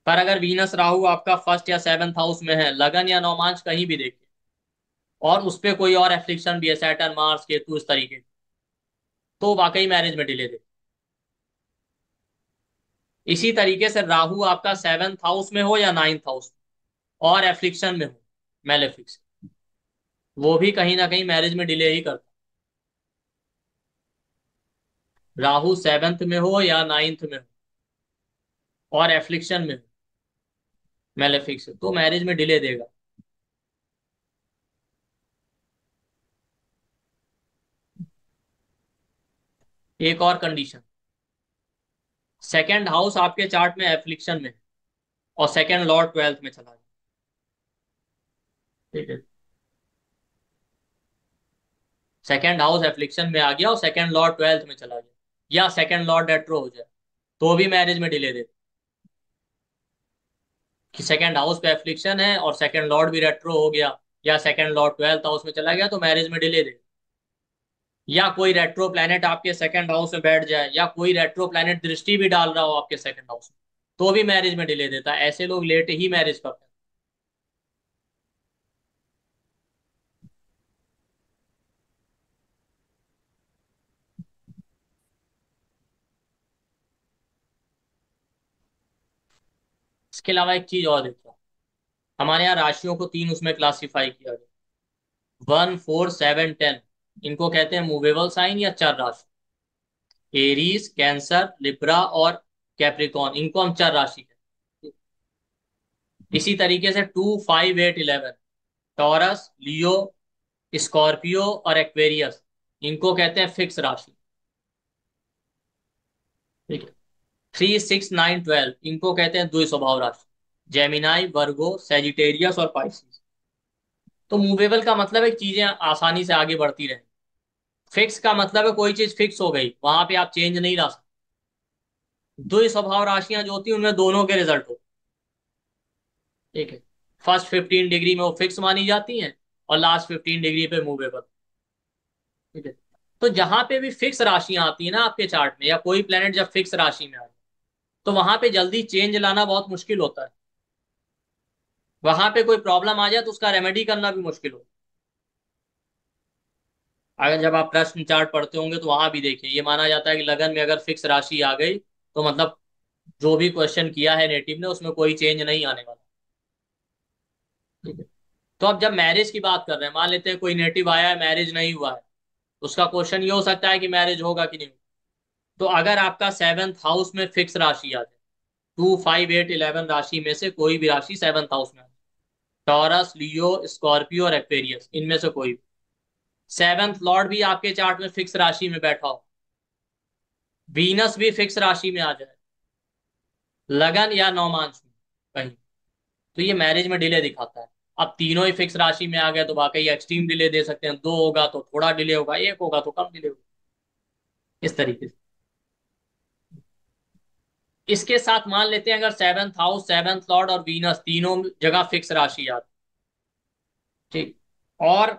पर अगर वीनस राहु आपका फर्स्ट या सेवंथ हाउस में है, लगन या नौमांश कहीं भी देखिए, और उस पे कोई और एफ्लिक्शन भी है, सैटर्न मार्स केतु इस तरीके के, तो वाकई मैरिज में डिले दे। इसी तरीके से राहु आपका सेवंथ हाउस में हो या नाइन्थ हाउस में, और एफ्लिक्शन में हो, मेलेफिक्स, वो भी कहीं ना कहीं मैरिज में डिले ही करता है। राहु सेवंथ में हो या नाइन्थ में हो, और एफ्लिक्शन में हो, मेलेफिक्स, तो मैरिज में डिले देगा। एक और कंडीशन, सेकंड हाउस आपके चार्ट में एफ्लिक्शन में है, और सेकंड लॉर्ड ट्वेल्थ में चला गया। ठीक है। सेकंड हाउस एफ्लिक्शन में आ गया और सेकंड लॉर्ड ट्वेल्थ में चला गया, या सेकंड लॉर्ड रेट्रो हो जाए, तो भी मैरिज में डिले दे, कि सेकंड हाउस पे एफ्लिक्शन है और सेकंड लॉर्ड भी रेट्रो हो गया, या सेकंड लॉर्ड ट्वेल्थ हाउस में चला गया, तो मैरिज में डिले दे। या कोई रेट्रो प्लैनेट आपके सेकंड हाउस में बैठ जाए, या कोई रेट्रो प्लैनेट दृष्टि भी डाल रहा हो आपके सेकंड हाउस में, तो भी मैरिज में डिले देता है। ऐसे लोग लेट ही मैरिज करते हैं। इसके अलावा एक चीज और देखो, हमारे यहाँ राशियों को तीन उसमें क्लासिफाई किया गया, 1 4 7 10। इनको कहते हैं मूवेबल साइन या चर राशि। एरीज, कैंसर, लिब्रा और कैप्रिकॉन, इनको हम चर राशि कहते हैं। इसी तरीके से 2 5 8 11, टॉरस, लियो, स्कॉर्पियो और एक्वेरियस, इनको कहते हैं फिक्स राशि। ठीक है। 3 6 9 12, इनको कहते हैं द्वि स्वभाव राशि। जेमिनाई, वर्गो, सेजिटेरियस और पाइसिस। तो मूवेबल का मतलब है कि चीजें आसानी से आगे बढ़ती रहे। फिक्स का मतलब है कोई चीज फिक्स हो गई, वहां पे आप चेंज नहीं ला सकते। द्वि स्वभाव राशियां जो होती हैं उनमें दोनों के रिजल्ट हो। ठीक है। फर्स्ट 15 डिग्री में वो फिक्स मानी जाती हैं, और लास्ट 15 डिग्री पे मूवेबल। ठीक है। तो जहां पे भी फिक्स राशियां आती है ना आपके चार्ट में, या कोई प्लेनेट जब फिक्स राशि में आ जाए, तो वहां पे जल्दी चेंज लाना बहुत मुश्किल होता है। वहां पे कोई प्रॉब्लम आ जाए तो उसका रेमेडी करना भी मुश्किल हो। अगर जब आप प्रश्न चार्ट पढ़ते होंगे तो वहां भी देखिए, ये माना जाता है कि लगन में अगर फिक्स राशि आ गई, तो मतलब जो भी क्वेश्चन किया है नेटिव ने उसमें कोई चेंज नहीं आने वाला। ठीक है। तो अब जब मैरिज की बात कर रहे हैं, मान लेते हैं कोई नेटिव आया है, मैरिज नहीं हुआ है, उसका क्वेश्चन ये हो सकता है कि मैरिज होगा कि नहीं। तो अगर आपका सेवंथ हाउस में फिक्स राशि आ जाए, 2 5 8 11 राशि में से कोई भी राशि सेवंथ हाउस में आ जाए, टॉरस, लियो, स्कॉर्पियो और एक्वेरियस, इनमें से कोई भी, सेवंथ लॉर्ड भी आपके चार्ट में फिक्स राशि में बैठा हो, वीनस भी फिक्स राशि में आ जाए, लगन या नौमांश में कहीं, तो ये मैरिज में डिले दिखाता है। अब तीनों ही फिक्स राशि में आ गए तो वाकई एक्सट्रीम डिले दे सकते हैं, दो होगा तो थोड़ा डिले होगा, एक होगा तो कम डिले होगा, इस तरीके से। इसके साथ मान लेते हैं अगर सेवंथ हाउस, सेवंथ लॉर्ड और वीनस तीनों जगह फिक्स राशि आती। ठीक। और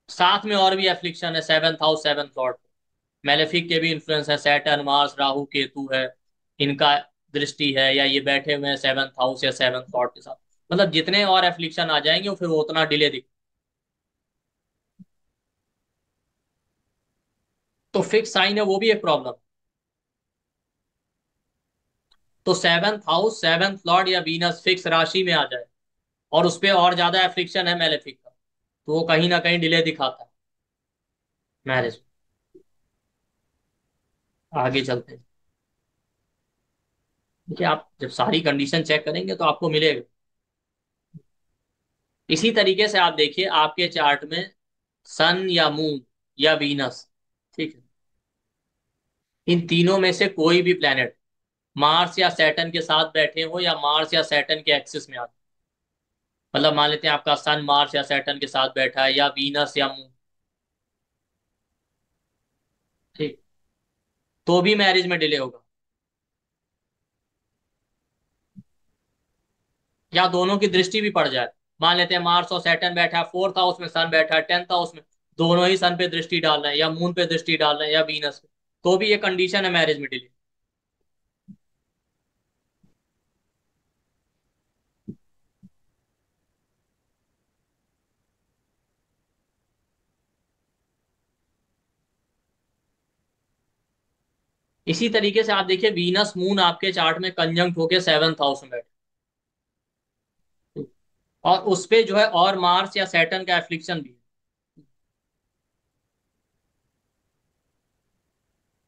साथ में और भी एफ्लिक्शन है seventh house seventh Lord, malefic के भी इन्फ्लुएंस है, सैटर्न, मार्स, राहु, केतु है, इनका दृष्टि है, या ये बैठे हुए हैं सेवंथ हाउस या सेवंथ लॉर्ड के साथ। मतलब जितने और एफ्लिक्शन आ जाएंगे वो फिर वो उतना डिले दिख। तो फिक्स साइन है वो भी एक प्रॉब्लम। तो सेवंथ हाउस, सेवंथ लॉर्ड या वीनस फिक्स राशि में आ जाए, और उस पर और ज्यादा एफ्लिक्शन है मेलेफिक का, तो वो कहीं ना कहीं डिले दिखाता है मैरिज। आगे चलते हैं। देखिए, आप जब सारी कंडीशन चेक करेंगे तो आपको मिलेगा। इसी तरीके से आप देखिए आपके चार्ट में सन या मून या वीनस, ठीक है, इन तीनों में से कोई भी प्लेनेट मार्स या सैटर्न के साथ बैठे हो, या मार्स या सैटर्न के एक्सिस में आते, मतलब मान लेते हैं आपका सन मार्स या सैटर्न के साथ बैठा है, या वीनस या मून, ठीक, तो भी मैरिज में डिले होगा। या दोनों की दृष्टि भी पड़ जाए, मान लेते हैं मार्स और सैटर्न बैठा है, फोर्थ हाउस में सन बैठा है, टेंथ हाउस में, दोनों ही सन पे दृष्टि डाल रहे हैं, या मून पे दृष्टि डाल रहे हैं, या वीनस पे, तो भी ये कंडीशन है मैरिज में डिले। इसी तरीके से आप देखिए वीनस मून आपके चार्ट में कंजंक्ट होके सेवंथ हाउस में बैठे, और उस पे जो है और मार्स या सैटर्न का एफ्लिक्शन भी है,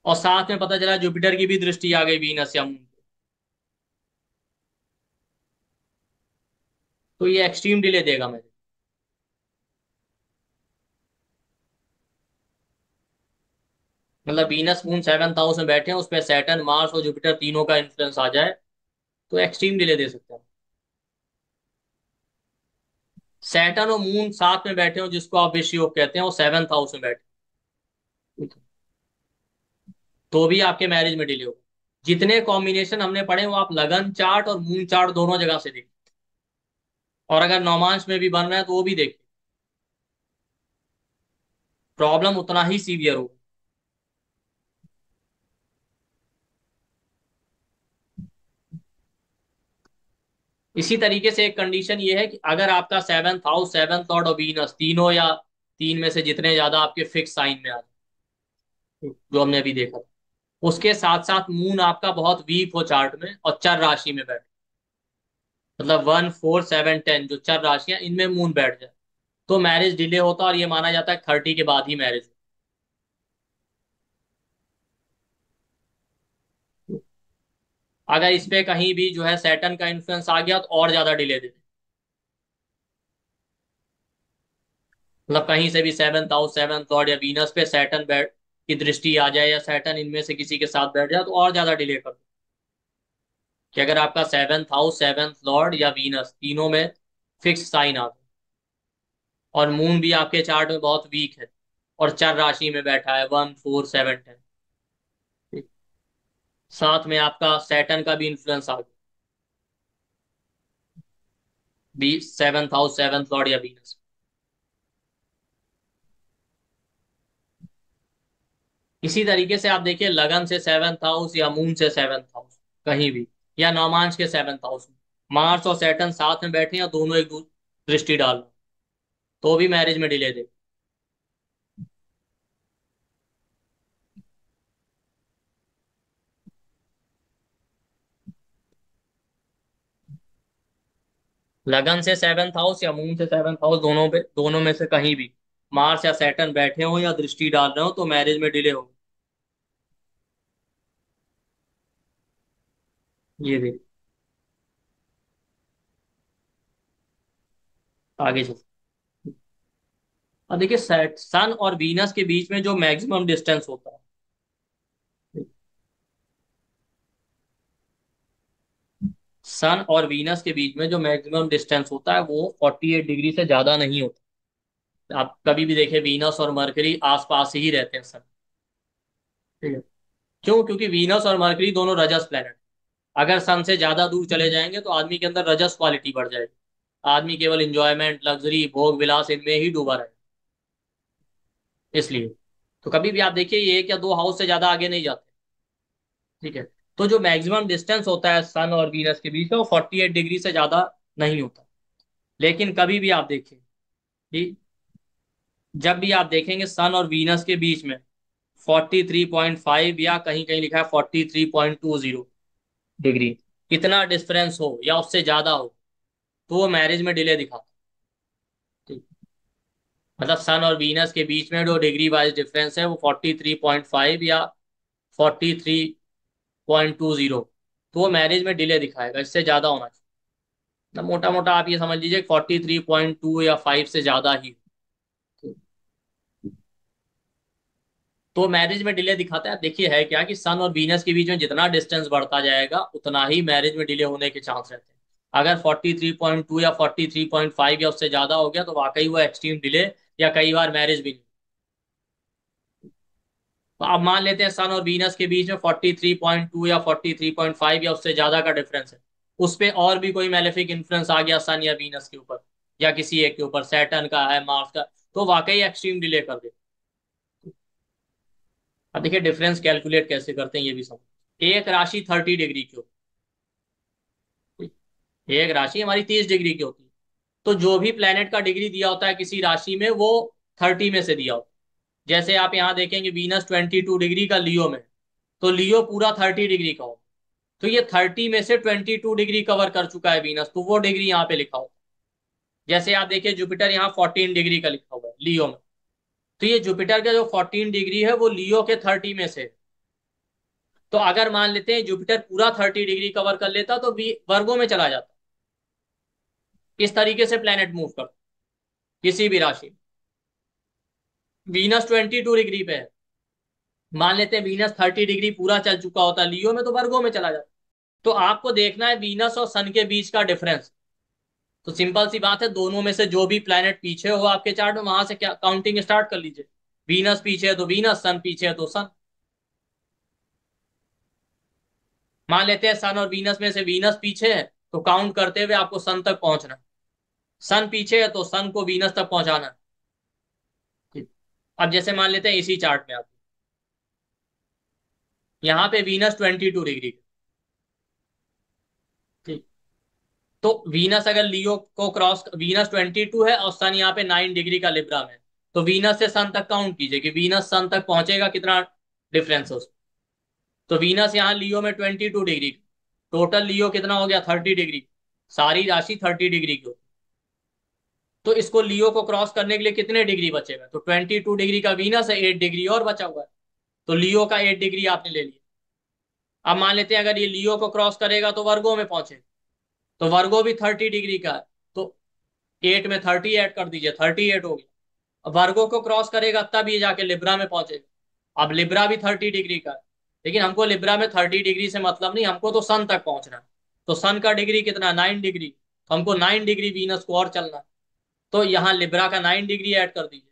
और साथ में पता चला जुपिटर की भी दृष्टि आ गई वीनस या मून पे, तो ये एक्सट्रीम डिले देगा मेरे। मतलब वीनस मून सेवंथ हाउस में बैठे हैं, उस पर सैटर्न, मार्स और जुपिटर तीनों का इन्फ्लुएंस आ जाए, तो एक्सट्रीम डिले दे सकते हैं। सैटर्न और मून साथ में बैठे हो, जिसको आप विष योग कहते हैं, वो सेवंथ हाउस में बैठे, ठीक है, तो भी आपके मैरिज में डिले हो। जितने कॉम्बिनेशन हमने पढ़े वो आप लगन चार्ट और मून चार्ट दोनों जगह से देखिए, और अगर नौमांश में भी बन रहा है तो वो भी देखिए, प्रॉब्लम उतना ही सीवियर होगा। इसी तरीके से एक कंडीशन ये है कि अगर आपका सेवंथ हाउस, सेवंथ लॉर्ड और वीनस तीनों या तीन में से जितने ज्यादा आपके फिक्स साइन में आ जाए, जो हमने अभी देखा, उसके साथ साथ मून आपका बहुत वीक हो चार्ट में और चर राशि में बैठे, मतलब 1 4 7 10 जो चर राशियां इनमें मून बैठ जाए, तो मैरिज डिले होता है, और ये माना जाता है 30 के बाद ही मैरिज। अगर इस पे कहीं भी जो है सैटर्न का इन्फ्लुएंस आ गया तो और ज्यादा डिले दे दे, मतलब कहीं से भी सेवंथ हाउस, सेवंथ लॉर्ड या वीनस पे सैटर्न बैठ की दृष्टि आ जाए, या सैटर्न इनमें से किसी के साथ बैठ जाए, तो और ज्यादा डिले कर दे। कि अगर आपका सेवंथ हाउस, सेवंथ लॉर्ड या वीनस तीनों में फिक्स साइन आ गए, और मून भी आपके चार्ट में बहुत वीक है, और चर राशि में बैठा है 1 4 7 10, साथ में आपका सैटर्न का भी इन्फ्लुएंस आ गया, be seventh house, seventh lord या वीनस। इसी तरीके से आप देखिए लगन से सेवंथ हाउस या मून से सेवंथ हाउस, कहीं भी, या नौमांश के सेवंथ हाउस में मार्स और सैटर्न साथ में बैठे या दोनों एक दूसरी दृष्टि डाल रहे हैं, तो भी मैरिज में डिले दे। लगन से सेवंथ हाउस या मून से सेवंथ हाउस, दोनों में से कहीं भी मार्स या सैटर्न बैठे हो या दृष्टि डाल रहे हो, तो मैरिज में डिले हो। ये देख, आगे चल। अब देखिए सन और वीनस के बीच में जो मैक्सिमम डिस्टेंस होता है, सन और वीनस के बीच में जो मैक्सिमम डिस्टेंस होता है वो 48 डिग्री से ज्यादा नहीं होता। आप कभी भी देखें वीनस और मरकरी आसपास ही रहते हैं सन, ठीक है, क्यों? क्योंकि वीनस और मरकरी दोनों रजस प्लेनेट, अगर सन से ज्यादा दूर चले जाएंगे तो आदमी के अंदर रजस क्वालिटी बढ़ जाएगी, आदमी केवल इंजॉयमेंट, लग्जरी, भोग विलास इनमें ही डूबा रहे, इसलिए तो कभी भी आप देखिए ये एक या दो हाउस से ज्यादा आगे नहीं जाते, ठीक है। तो जो मैक्सिमम डिस्टेंस होता है सन और वीनस के बीच में वो 48 डिग्री से ज्यादा नहीं होता। लेकिन कभी भी आप देखें कि जब भी आप देखेंगे सन और वीनस के बीच में 43.5 या कहीं कहीं लिखा है 43.20 डिग्री, इतना डिफरेंस हो या उससे ज्यादा हो, तो वो मैरिज में डिले दिखाता है, ठीक। मतलब सन और वीनस के बीच में जो डिग्री वाइज डिफरेंस है वो 43.5 या 43.20, तो वो मैरिज में डिले दिखाएगा, इससे ज्यादा होना चाहिए। मतलब मोटा मोटा आप ये समझ लीजिए 43.2 या 5 से ज्यादा ही, तो मैरिज में डिले दिखाता है। देखिए है क्या कि सन और वीनस के बीच में जितना डिस्टेंस बढ़ता जाएगा उतना ही मैरिज में डिले होने के चांस रहते हैं। अगर 43.2 या 43.5 या उससे ज्यादा हो गया तो वाकई वो एक्सट्रीम डिले, या कई बार मैरिज भी नहीं। तो अब मान लेते हैं सन और वीनस के बीच में 43.2 या 43.5 या उससे ज्यादा का डिफरेंस है, उस पे और भी कोई मेलेफिक इन्फ्लुएंस आ गया सन या वीनस के ऊपर, या किसी एक के ऊपर, सैटर्न का है, मार्स का, तो वाकई एक्सट्रीम डिले कर दे। अब देखिए डिफरेंस कैलकुलेट कैसे करते हैं ये भी समझ। एक राशि 30 डिग्री की होती है, एक राशि हमारी 30 डिग्री की होती है, तो जो भी प्लेनेट का डिग्री दिया होता है किसी राशि में वो 30 में से दिया होता है। जैसे आप यहाँ देखेंगे वीनस 22 डिग्री का लियो में, तो लियो पूरा 30 डिग्री का हो, तो ये 30 में से 22 डिग्री कवर कर चुका है वीनस, तो वो डिग्री यहाँ पे लिखा हो। जैसे आप देखिए जुपिटर यहाँ 14 डिग्री का लिखा हुआ है लियो में, तो ये जुपिटर का जो 14 डिग्री है वो लियो के 30 में से है। तो अगर मान लेते हैं जुपिटर पूरा 30 डिग्री कवर कर लेता तो भी वर्गों में चला जाता। इस तरीके से प्लेनेट मूव करता किसी भी राशि में। वीनस 22 डिग्री पे है, मान लेते हैं वीनस 30 डिग्री पूरा चल चुका होता लियो में, तो वर्गों में चला जाता। तो आपको देखना है वीनस और सन के बीच का डिफरेंस, तो सिंपल सी बात है, दोनों में से जो भी प्लेनेट पीछे हो आपके चार्ट में, वहां से क्या काउंटिंग स्टार्ट कर लीजिए। वीनस पीछे है तो वीनस, सन पीछे है तो सन। मान लेते हैं सन और वीनस में से वीनस पीछे है, तो काउंट करते हुए आपको सन तक पहुंचना है। सन पीछे है तो सन को वीनस तक पहुंचाना है। ठीक। अब जैसे मान लेते हैं इसी चार्ट में आप, यहाँ पे वीनस 22 डिग्री। ठीक। तो वीनस अगर लियो को क्रॉस, वीनस 22 है और सन यहाँ पे 9 डिग्री का लिब्रा में, तो वीनस से सन तक काउंट कीजिए कि वीनस सन तक पहुंचेगा कितना डिफरेंस है उसमें। तो वीनस यहाँ लियो में 22 डिग्री, टोटल लियो कितना हो गया 30 डिग्री। सारी राशि 30 डिग्री की होती। तो इसको लियो को क्रॉस करने के लिए कितने डिग्री बचेगा, तो 22 डिग्री का वीनस है, 8 डिग्री और बचा हुआ है। तो लियो का 8 डिग्री आपने ले लिया। अब मान लेते हैं अगर ये लियो को क्रॉस करेगा तो वर्गो में पहुंचे, तो वर्गो भी 30 डिग्री का है। तो 8 में 30 ऐड कर दीजिए, 38 हो गया। अब वर्गो को क्रॉस करेगा तब ये जाके लिब्रा में पहुंचेगा। अब लिब्रा भी 30 डिग्री का है, लेकिन हमको लिब्रा में 30 डिग्री से मतलब नहीं, हमको तो सन तक पहुंचना है। तो सन का डिग्री कितना, 9 डिग्री, तो हमको 9 डिग्री वीनस को और चलना है। तो यहाँ लिब्रा का 9 डिग्री ऐड कर दीजिए।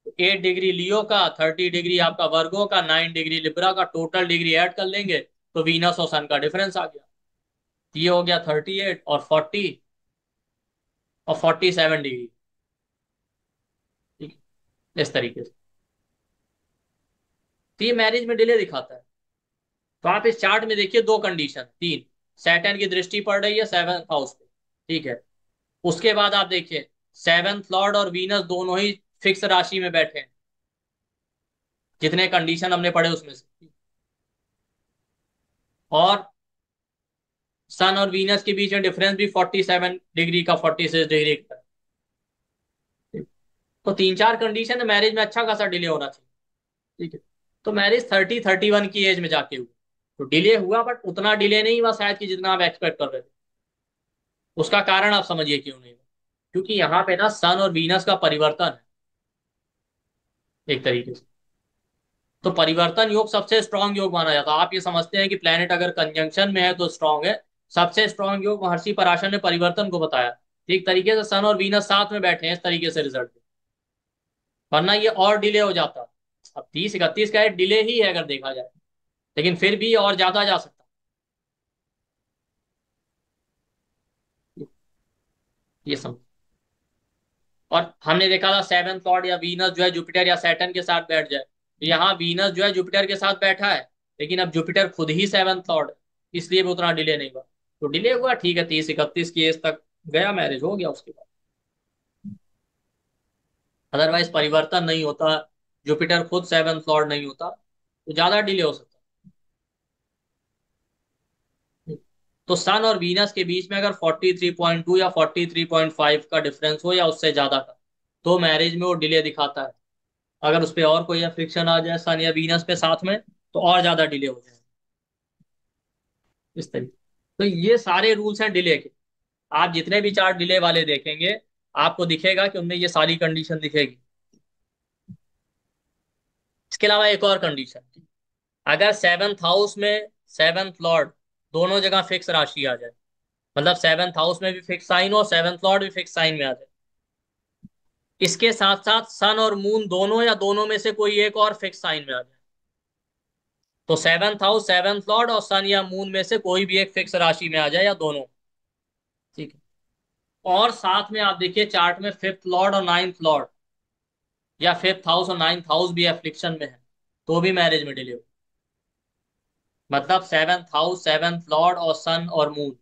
तो 8 डिग्री लियो का, 30 डिग्री आपका वर्गो का, 9 डिग्री लिब्रा का, टोटल डिग्री ऐड कर लेंगे तो वीनस और सन का डिफरेंस आ गया। ये हो गया 38 और 40 और 47 डिग्री। ठीक है? इस तरीके से। तो ये मैरिज में डिले दिखाता है। तो आप इस चार्ट में देखिए दो कंडीशन, तीन। सैटर्न की दृष्टि पड़ रही है सेवंथ हाउस पे। ठीक है। उसके बाद आप देखिए सेवंथ लॉर्ड और वीनस दोनों ही फिक्स राशि में बैठे हैं, जितने कंडीशन हमने पढ़े उसमें से। और सन और वीनस के बीच में डिफरेंस भी 47 डिग्री का, 46 डिग्री का। तो तीन चार कंडीशन है, मैरिज में अच्छा खासा डिले होना चाहिए। ठीक है। तो मैरिज 30-31 की एज में जाके हुई। तो डिले हुआ, बट उतना डिले नहीं हुआ शायद कि जितना आप एक्सपेक्ट कर रहे थे। उसका कारण आप समझिए क्यों नहीं हुआ। क्योंकि यहाँ पे ना सन और वीनस का परिवर्तन है एक तरीके से। तो परिवर्तन योग सबसे स्ट्रांग योग माना जाता है। आप ये समझते हैं कि प्लेनेट अगर कंजंक्शन में है तो स्ट्रांग है। सबसे स्ट्रांग योग महर्षि पराशर ने परिवर्तन को बताया। ठीक तरीके से सन और वीनस साथ में बैठे हैं, इस तरीके से रिजल्ट। वरना ये और डिले हो जाता। अब 30-31 का डिले ही है अगर देखा जाए, लेकिन फिर भी और ज्यादा जा सकता। ये समझ। और हमने देखा था सेवंथ लॉर्ड या वीनस जो है जुपिटर या सैटर्न के साथ बैठ जाए, तो यहाँ वीनस जो है जुपिटर के साथ बैठा है, लेकिन अब जुपिटर खुद ही सेवंथ लॉर्ड है, इसलिए भी उतना डिले नहीं हुआ। तो डिले हुआ ठीक है, 30-31 की एज तक गया, मैरिज हो गया उसके बाद। अदरवाइज परिवर्तन नहीं होता, जुपिटर खुद सेवंथ लॉर्ड नहीं होता, तो ज्यादा डिले हो सकता है। तो सन और वीनस के बीच में अगर 43.2 या 43.5 का डिफरेंस हो या उससे ज्यादा का, तो मैरिज में वो डिले दिखाता है। अगर उस पर और कोई फ्रिक्शन आ जाए सन या वीनस पे साथ में, तो और ज्यादा डिले हो जाए। इस तरीके। तो ये सारे रूल्स हैं डिले के। आप जितने भी चार्ट डिले वाले देखेंगे, आपको दिखेगा कि उनमें ये सारी कंडीशन दिखेगी। इसके अलावा एक और कंडीशन, अगर सेवंथ हाउस में सेवंथ लॉर्ड दोनों जगह फिक्स राशि आ जाए, मतलब सेवंथ हाउस में भी फिक्स साइन हो, सेवंथ लॉर्ड भी फिक्स साइन में आ जाए, इसके साथ साथ सन और मून दोनों या दोनों में से कोई एक और फिक्स साइन में आ जाए, तो सेवंथ हाउस सेवंथ लॉर्ड और सन या मून में से कोई भी एक फिक्स राशि में आ जाए या दोनों। ठीक है। और साथ में आप देखिए चार्ट में फिफ्थ लॉर्ड और नाइन्थ लॉर्ड, या फिफ्थ हाउस और नाइन्थ हाउस भी एफ्लिक्शन में है, तो भी मैरिज में डिले हो। मतलब सेवंथ हाउस सेवंथ लॉर्ड और सन और मून,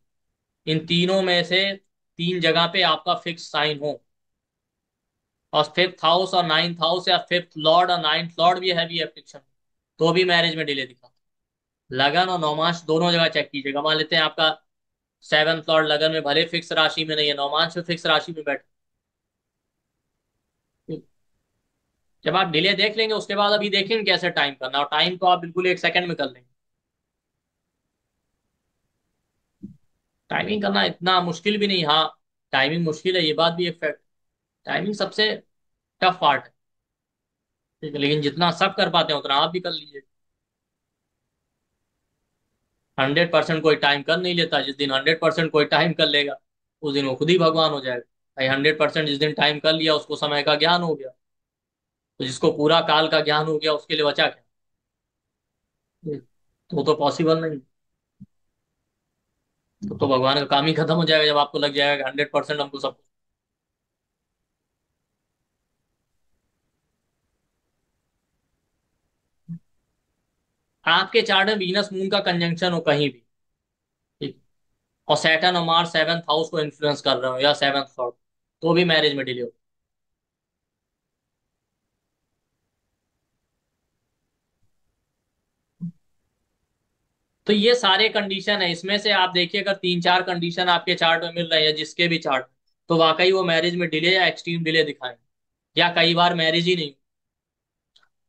इन तीनों में से तीन जगह पे आपका फिक्स साइन हो, और फिफ्थ हाउस और नाइन्थ हाउस या फिफ्थ लॉर्ड और नाइन्थ लॉर्ड भी हैवी एफ्लिक्शन, तो भी मैरिज में डिले दिखा। लगन और नौमांश दोनों जगह चेक कीजिएगा। मान लेते हैं आपका सेवंथ लॉर्ड लगन में भले फिक्स राशि में नहीं है, नौमांश में फिक्स राशि में बैठे। जब आप डिले देख लेंगे उसके बाद अभी देखेंगे कैसे टाइम करना, और टाइम तो आप बिल्कुल 1 सेकंड में कर लेंगे। टाइमिंग करना इतना मुश्किल भी नहीं। हाँ, टाइमिंग मुश्किल है, ये बात भी एक फैक्ट। टाइमिंग सबसे टफ पार्ट है। ठीक है, लेकिन जितना सब कर पाते हैं उतना आप भी कर लीजिए। 100% कोई टाइम कर नहीं लेता, जिस दिन 100% कोई टाइम कर लेगा, उस दिन वो खुद ही भगवान हो जाएगा। भाई 100% जिस दिन टाइम कर लिया उसको समय का ज्ञान हो गया। तो जिसको पूरा काल का ज्ञान हो गया उसके लिए बचा क्या? तो वो तो पॉसिबल नहीं। तो भगवान का काम ही खत्म हो जाएगा जब आपको लग जाएगा 100% हमको सब। आपके चार्ट में वीनस मून का कंजंक्शन हो कहीं भी, ठीक, और सैटर्न और मार्स सेवंथ हाउस को इन्फ्लुएंस कर रहे हो या सेवंथ लॉर्ड, तो भी मैरिज में डिले हो। तो ये सारे कंडीशन है, इसमें से आप देखिए अगर तीन चार कंडीशन आपके चार्ट में मिल रहे हैं जिसके भी चार्ट, तो वाकई वो मैरिज में डिले या एक्सट्रीम डिले दिखाएंगे, या कई बार मैरिज ही नहीं।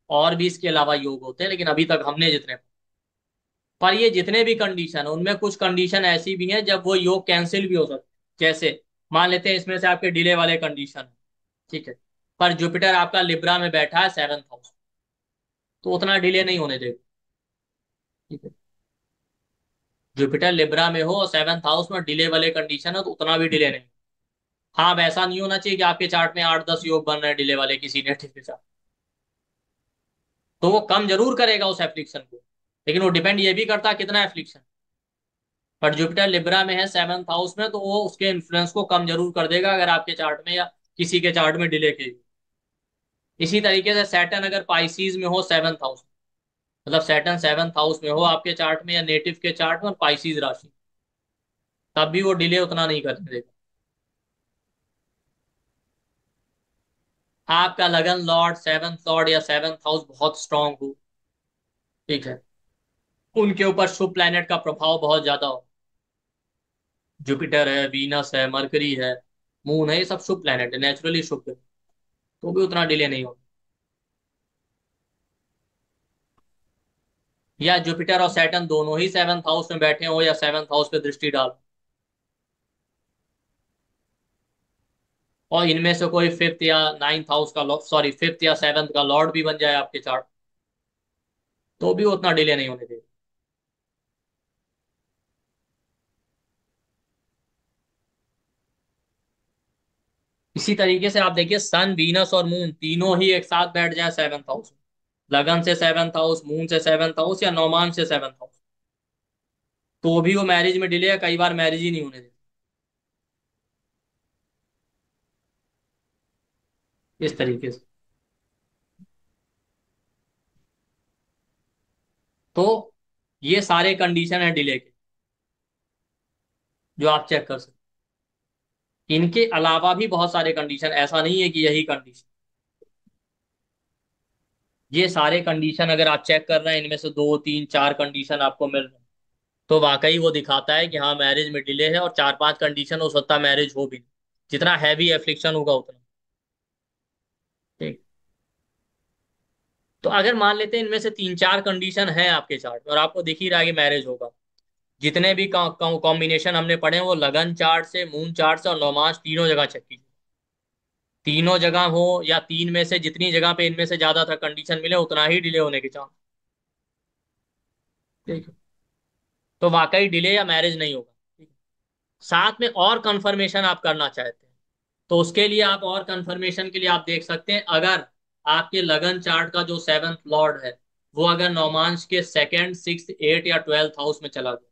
और भी इसके अलावा योग होते हैं लेकिन अभी तक हमने जितने, पर ये जितने भी कंडीशन है उनमें कुछ कंडीशन ऐसी भी हैं जब वो योग कैंसिल भी हो सकते, जैसे मान लेते हैं इसमें से आपके डिले वाले कंडीशन है, ठीक है, पर जुपिटर आपका लिब्रा में बैठा है सेवंथ हाउस, तो उतना डिले नहीं होने देगा, ठीक है। जुपिटर लिब्रा में हो और सेवंथ हाउस में डिले वाले कंडीशन है तो उतना भी डिले नहीं। हाँ, अब ऐसा नहीं होना चाहिए कि आपके चार्ट में 8-10 योग बन रहे हैं डिले वाले किसी नेटिव के साथ, तो वो कम जरूर करेगा उस एफ्लिक्शन को, लेकिन वो डिपेंड ये भी करता है कितना एफ्लिक्शन। बट जुपिटर लिब्रा में है सेवंथ हाउस में, तो वो उसके इन्फ्लुएंस को कम जरूर कर देगा अगर आपके चार्ट में या किसी के चार्ट में डिले की। इसी तरीके से सैटर्न अगर पाइसीज में हो सेवंथ हाउस, मतलब सैटर्न सेवंथ हाउस में हो आपके चार्ट में या नेटिव के चार्ट में और पाइसीज राशि, तब भी वो डिले उतना नहीं करने देगा। आपका लगन लॉर्ड सेवंथ लॉर्ड या सेवंथ हाउस बहुत स्ट्रांग हो, ठीक है, उनके ऊपर शुभ प्लैनेट का प्रभाव बहुत ज्यादा हो, जुपिटर है, वीनस है, मरकरी है, मून है, ये सब शुभ प्लैनेट है, नेचुरली शुभ है, तो भी उतना डिले नहीं होगा। या जुपिटर और सैटर्न दोनों ही सेवंथ हाउस में बैठे हो या सेवंथ हाउस पे दृष्टि डाल, और इनमें से कोई फिफ्थ या नाइन्थ हाउस का, सॉरी फिफ्थ या सेवंथ का लॉर्ड भी बन जाए आपके चार्ट, तो भी उतना डिले नहीं होने देगा। इसी तरीके से आप देखिए सन वीनस और मून तीनों ही एक साथ बैठ जाए सेवंथ हाउस में, लगन से सेवंथ हाउस, मून से सेवंथ हाउस या नौमान से सेवंथ हाउस, तो भी वो मैरिज में डिले है, कई बार मैरिज ही नहीं होने देते, इस तरीके से। तो ये सारे कंडीशन है डिले के, जो आप चेक कर सकते हैं। इनके अलावा भी बहुत सारे कंडीशन, ऐसा नहीं है कि यही कंडीशन, ये सारे कंडीशन अगर आप चेक कर रहे हैं इनमें से दो तीन चार कंडीशन आपको मिल रहे हैं, तो वाकई वो दिखाता है कि हाँ मैरिज में डिले है, और चार पांच कंडीशन हो सकता है मैरिज हो भी नहीं। जितना हैवी एफ्लिक्शन होगा उतना, ठीक। तो अगर मान लेते हैं इनमें से तीन चार कंडीशन है आपके चार्ट में और आपको दिख ही रहा है कि मैरिज होगा, जितने भी कॉम्बिनेशन हमने पढ़े हैं वो लगन चार्ट से, मून चार्ट से और नौमास तीनों जगह चेक कीजिए। तीनों जगह हो या तीन में से जितनी जगह पे इनमें से ज्यादा था कंडीशन मिले उतना ही डिले होने के चांस, ठीक है। तो वाकई डिले या मैरिज नहीं होगा, ठीक है। साथ में और कंफर्मेशन आप करना चाहते हैं, तो उसके लिए आप और कंफर्मेशन के लिए आप देख सकते हैं, अगर आपके लगन चार्ट का जो सेवंथ लॉर्ड है वो अगर नौमांश के सेकंड सिक्स एट या ट्वेल्थ हाउस में चला गया,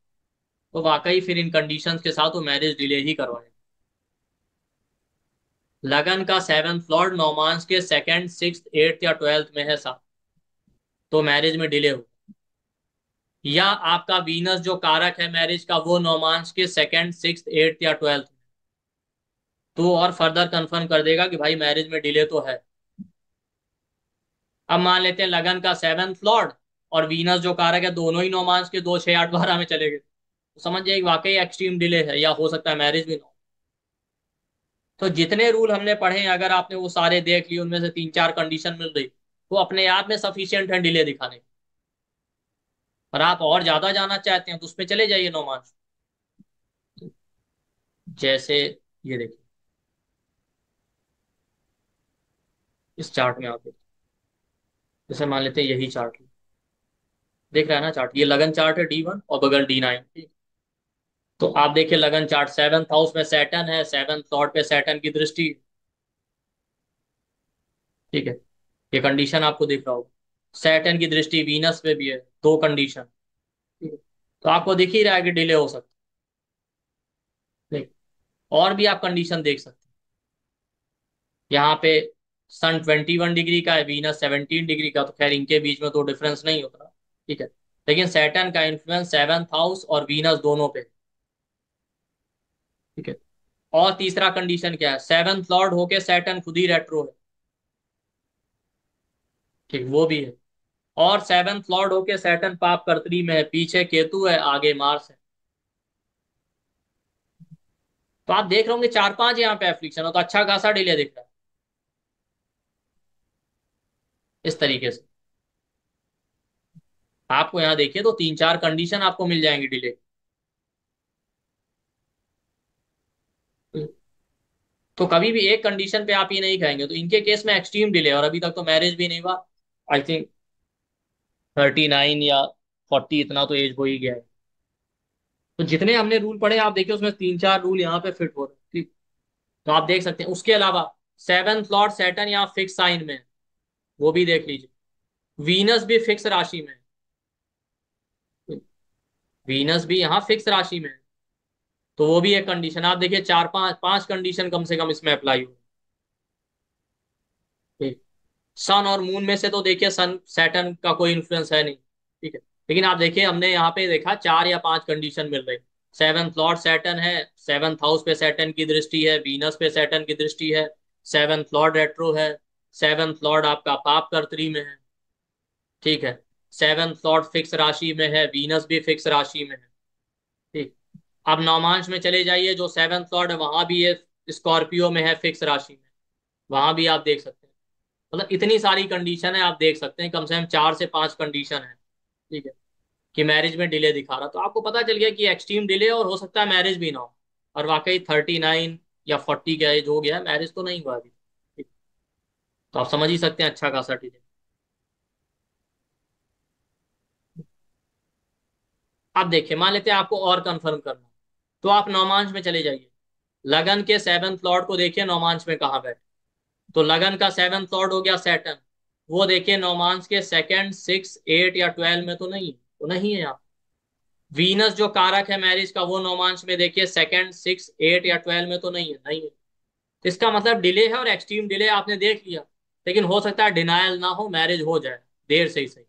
तो वाकई फिर इन कंडीशंस के साथ वो मैरिज डिले ही करवाएगा। लगन का सेवंथ लॉर्ड नौमांश के सेकंड सिक्स एट या ट्वेल्थ में है साथ, तो मैरिज में डिले हो। या आपका वीनस जो कारक है मैरिज का वो नौमांश के सेकंड सिक्स एट या ट्वेल्थ, तो और फर्दर कंफर्म कर देगा कि भाई मैरिज में डिले तो है। अब मान लेते हैं लगन का सेवंथ लॉर्ड और वीनस जो कारक है दोनों ही नौमांश के 2 6 8 12 में चले गए, तो समझ जाइए वाकई एक्सट्रीम डिले है या हो सकता है मैरिज भी ना हो। तो जितने रूल हमने पढ़े हैं अगर आपने वो सारे देख लिए उनमें से तीन चार कंडीशन मिल रही, तो अपने आप में सफिशियंट है डिले दिखाने। और आप और ज्यादा जाना चाहते हैं तो उसमें चले जाइए नौमांश, जैसे ये देखिए इस चार्ट में आप देखिए, जैसे मान लेते हैं यही चार्ट, देख रहे हैं ना चार्ट, ये लगन चार्ट है D1 और बगल D9, ठीक। तो आप देखिए लगन चार्ट, सेवंथ हाउस में सैटर्न है, सेवंथ लॉर्ड पे सैटर्न की दृष्टि। ठीक है, ये कंडीशन आपको दिख रहा होगा। सैटर्न की दृष्टि वीनस पे भी है, दो कंडीशन। ठीक है, तो आपको दिख ही रहा है कि डिले हो सकता है। नहीं, और भी आप कंडीशन देख सकते हैं। यहाँ पे सन 21 डिग्री का है, वीनस 17 डिग्री का, तो खैर इनके बीच में तो डिफरेंस नहीं होता। ठीक है, लेकिन सैटर्न का इन्फ्लुएंस सेवंथ हाउस और वीनस दोनों पे। ठीक है, और तीसरा कंडीशन क्या है, सेवंथ लॉर्ड होके सैटर्न खुद ही रेट्रो है। ठीक, वो भी है। और सेवंथ लॉर्ड होके सैटर्न पाप कर्तरी में है, पीछे केतु है, आगे मार्स है। तो आप देख रहे होंगे चार पांच यहाँ पे एफ्लिक्शन हो, तो अच्छा खासा डिले दिख रहा है इस तरीके से। आपको यहाँ देखिए तो तीन चार कंडीशन आपको मिल जाएंगी डिले। तो कभी भी एक कंडीशन पे आप ये नहीं कहेंगे, तो इनके केस में एक्सट्रीम डिले, और अभी तक तो मैरिज भी नहीं हुआ। आई थिंक 39 या 40, इतना तो एज हो ही गया है। तो जितने हमने रूल पढ़े आप देखिए, उसमें तीन चार रूल यहाँ पे फिट हो रहे हैं। ठीक, तो आप देख सकते हैं। उसके अलावा सेवंथ लॉर्ड सैटर्न यहाँ फिक्स साइन में है, वो भी देख लीजिए। वीनस भी फिक्स राशि में है, वीनस भी यहाँ फिक्स राशि में है। तो वो भी एक कंडीशन। आप देखिए चार पांच पांच कंडीशन कम से कम इसमें अप्लाई हो। ठीक, सन और मून में से तो देखिए सन सैटर्न का कोई इन्फ्लुएंस है नहीं। ठीक है, लेकिन आप देखिए हमने यहाँ पे देखा चार या पांच कंडीशन मिल रही। सेवंथ लॉर्ड सैटर्न है, सेवंथ हाउस पे सैटर्न की दृष्टि है, वीनस पे सैटर्न की दृष्टि है, सेवंथ लॉर्ड रेट्रो है, सेवंथ लॉर्ड आपका पाप कर्तरी में है। ठीक है, सेवंथ लॉर्ड फिक्स राशि में है, वीनस भी फिक्स राशि में है। ठीक, अब नौमांश में चले जाइए, जो सेवंथ लॉर्ड है वहां भी है, स्कॉर्पियो में है फिक्स राशि में, वहां भी आप देख सकते हैं। मतलब इतनी सारी कंडीशन है, आप देख सकते हैं कम से कम चार से पांच कंडीशन है। ठीक है, कि मैरिज में डिले दिखा रहा, तो आपको पता चल गया कि एक्सट्रीम डिले, और हो सकता है मैरिज भी ना हो। और वाकई 39 या 40 का एज हो गया, मैरिज तो नहीं हुआ अभी। ठीक, तो आप समझ ही सकते हैं अच्छा खासा डिले। आप देखिए, मान लेते हैं आपको और कंफर्म करना, तो आप नौमांश में चले जाइए। लगन के सेवंथ लॉर्ड को देखिए नौमांश में कहाँ बैठे। तो लगन का सेवंथ लॉर्ड हो गया सैटर्न, वो देखिए नौमांश के सेकंड, सिक्स, एट या 12 में तो नहीं है, तो नहीं है यहाँ। वीनस जो कारक है मैरिज का, वो नौमांश में देखिए सेकंड, सिक्स, एट या 12 में तो नहीं है, नहीं है। तो इसका मतलब डिले है, और एक्सट्रीम डिले आपने देख लिया। लेकिन हो सकता है डिनायल ना हो, मैरिज हो जाए देर से ही सही।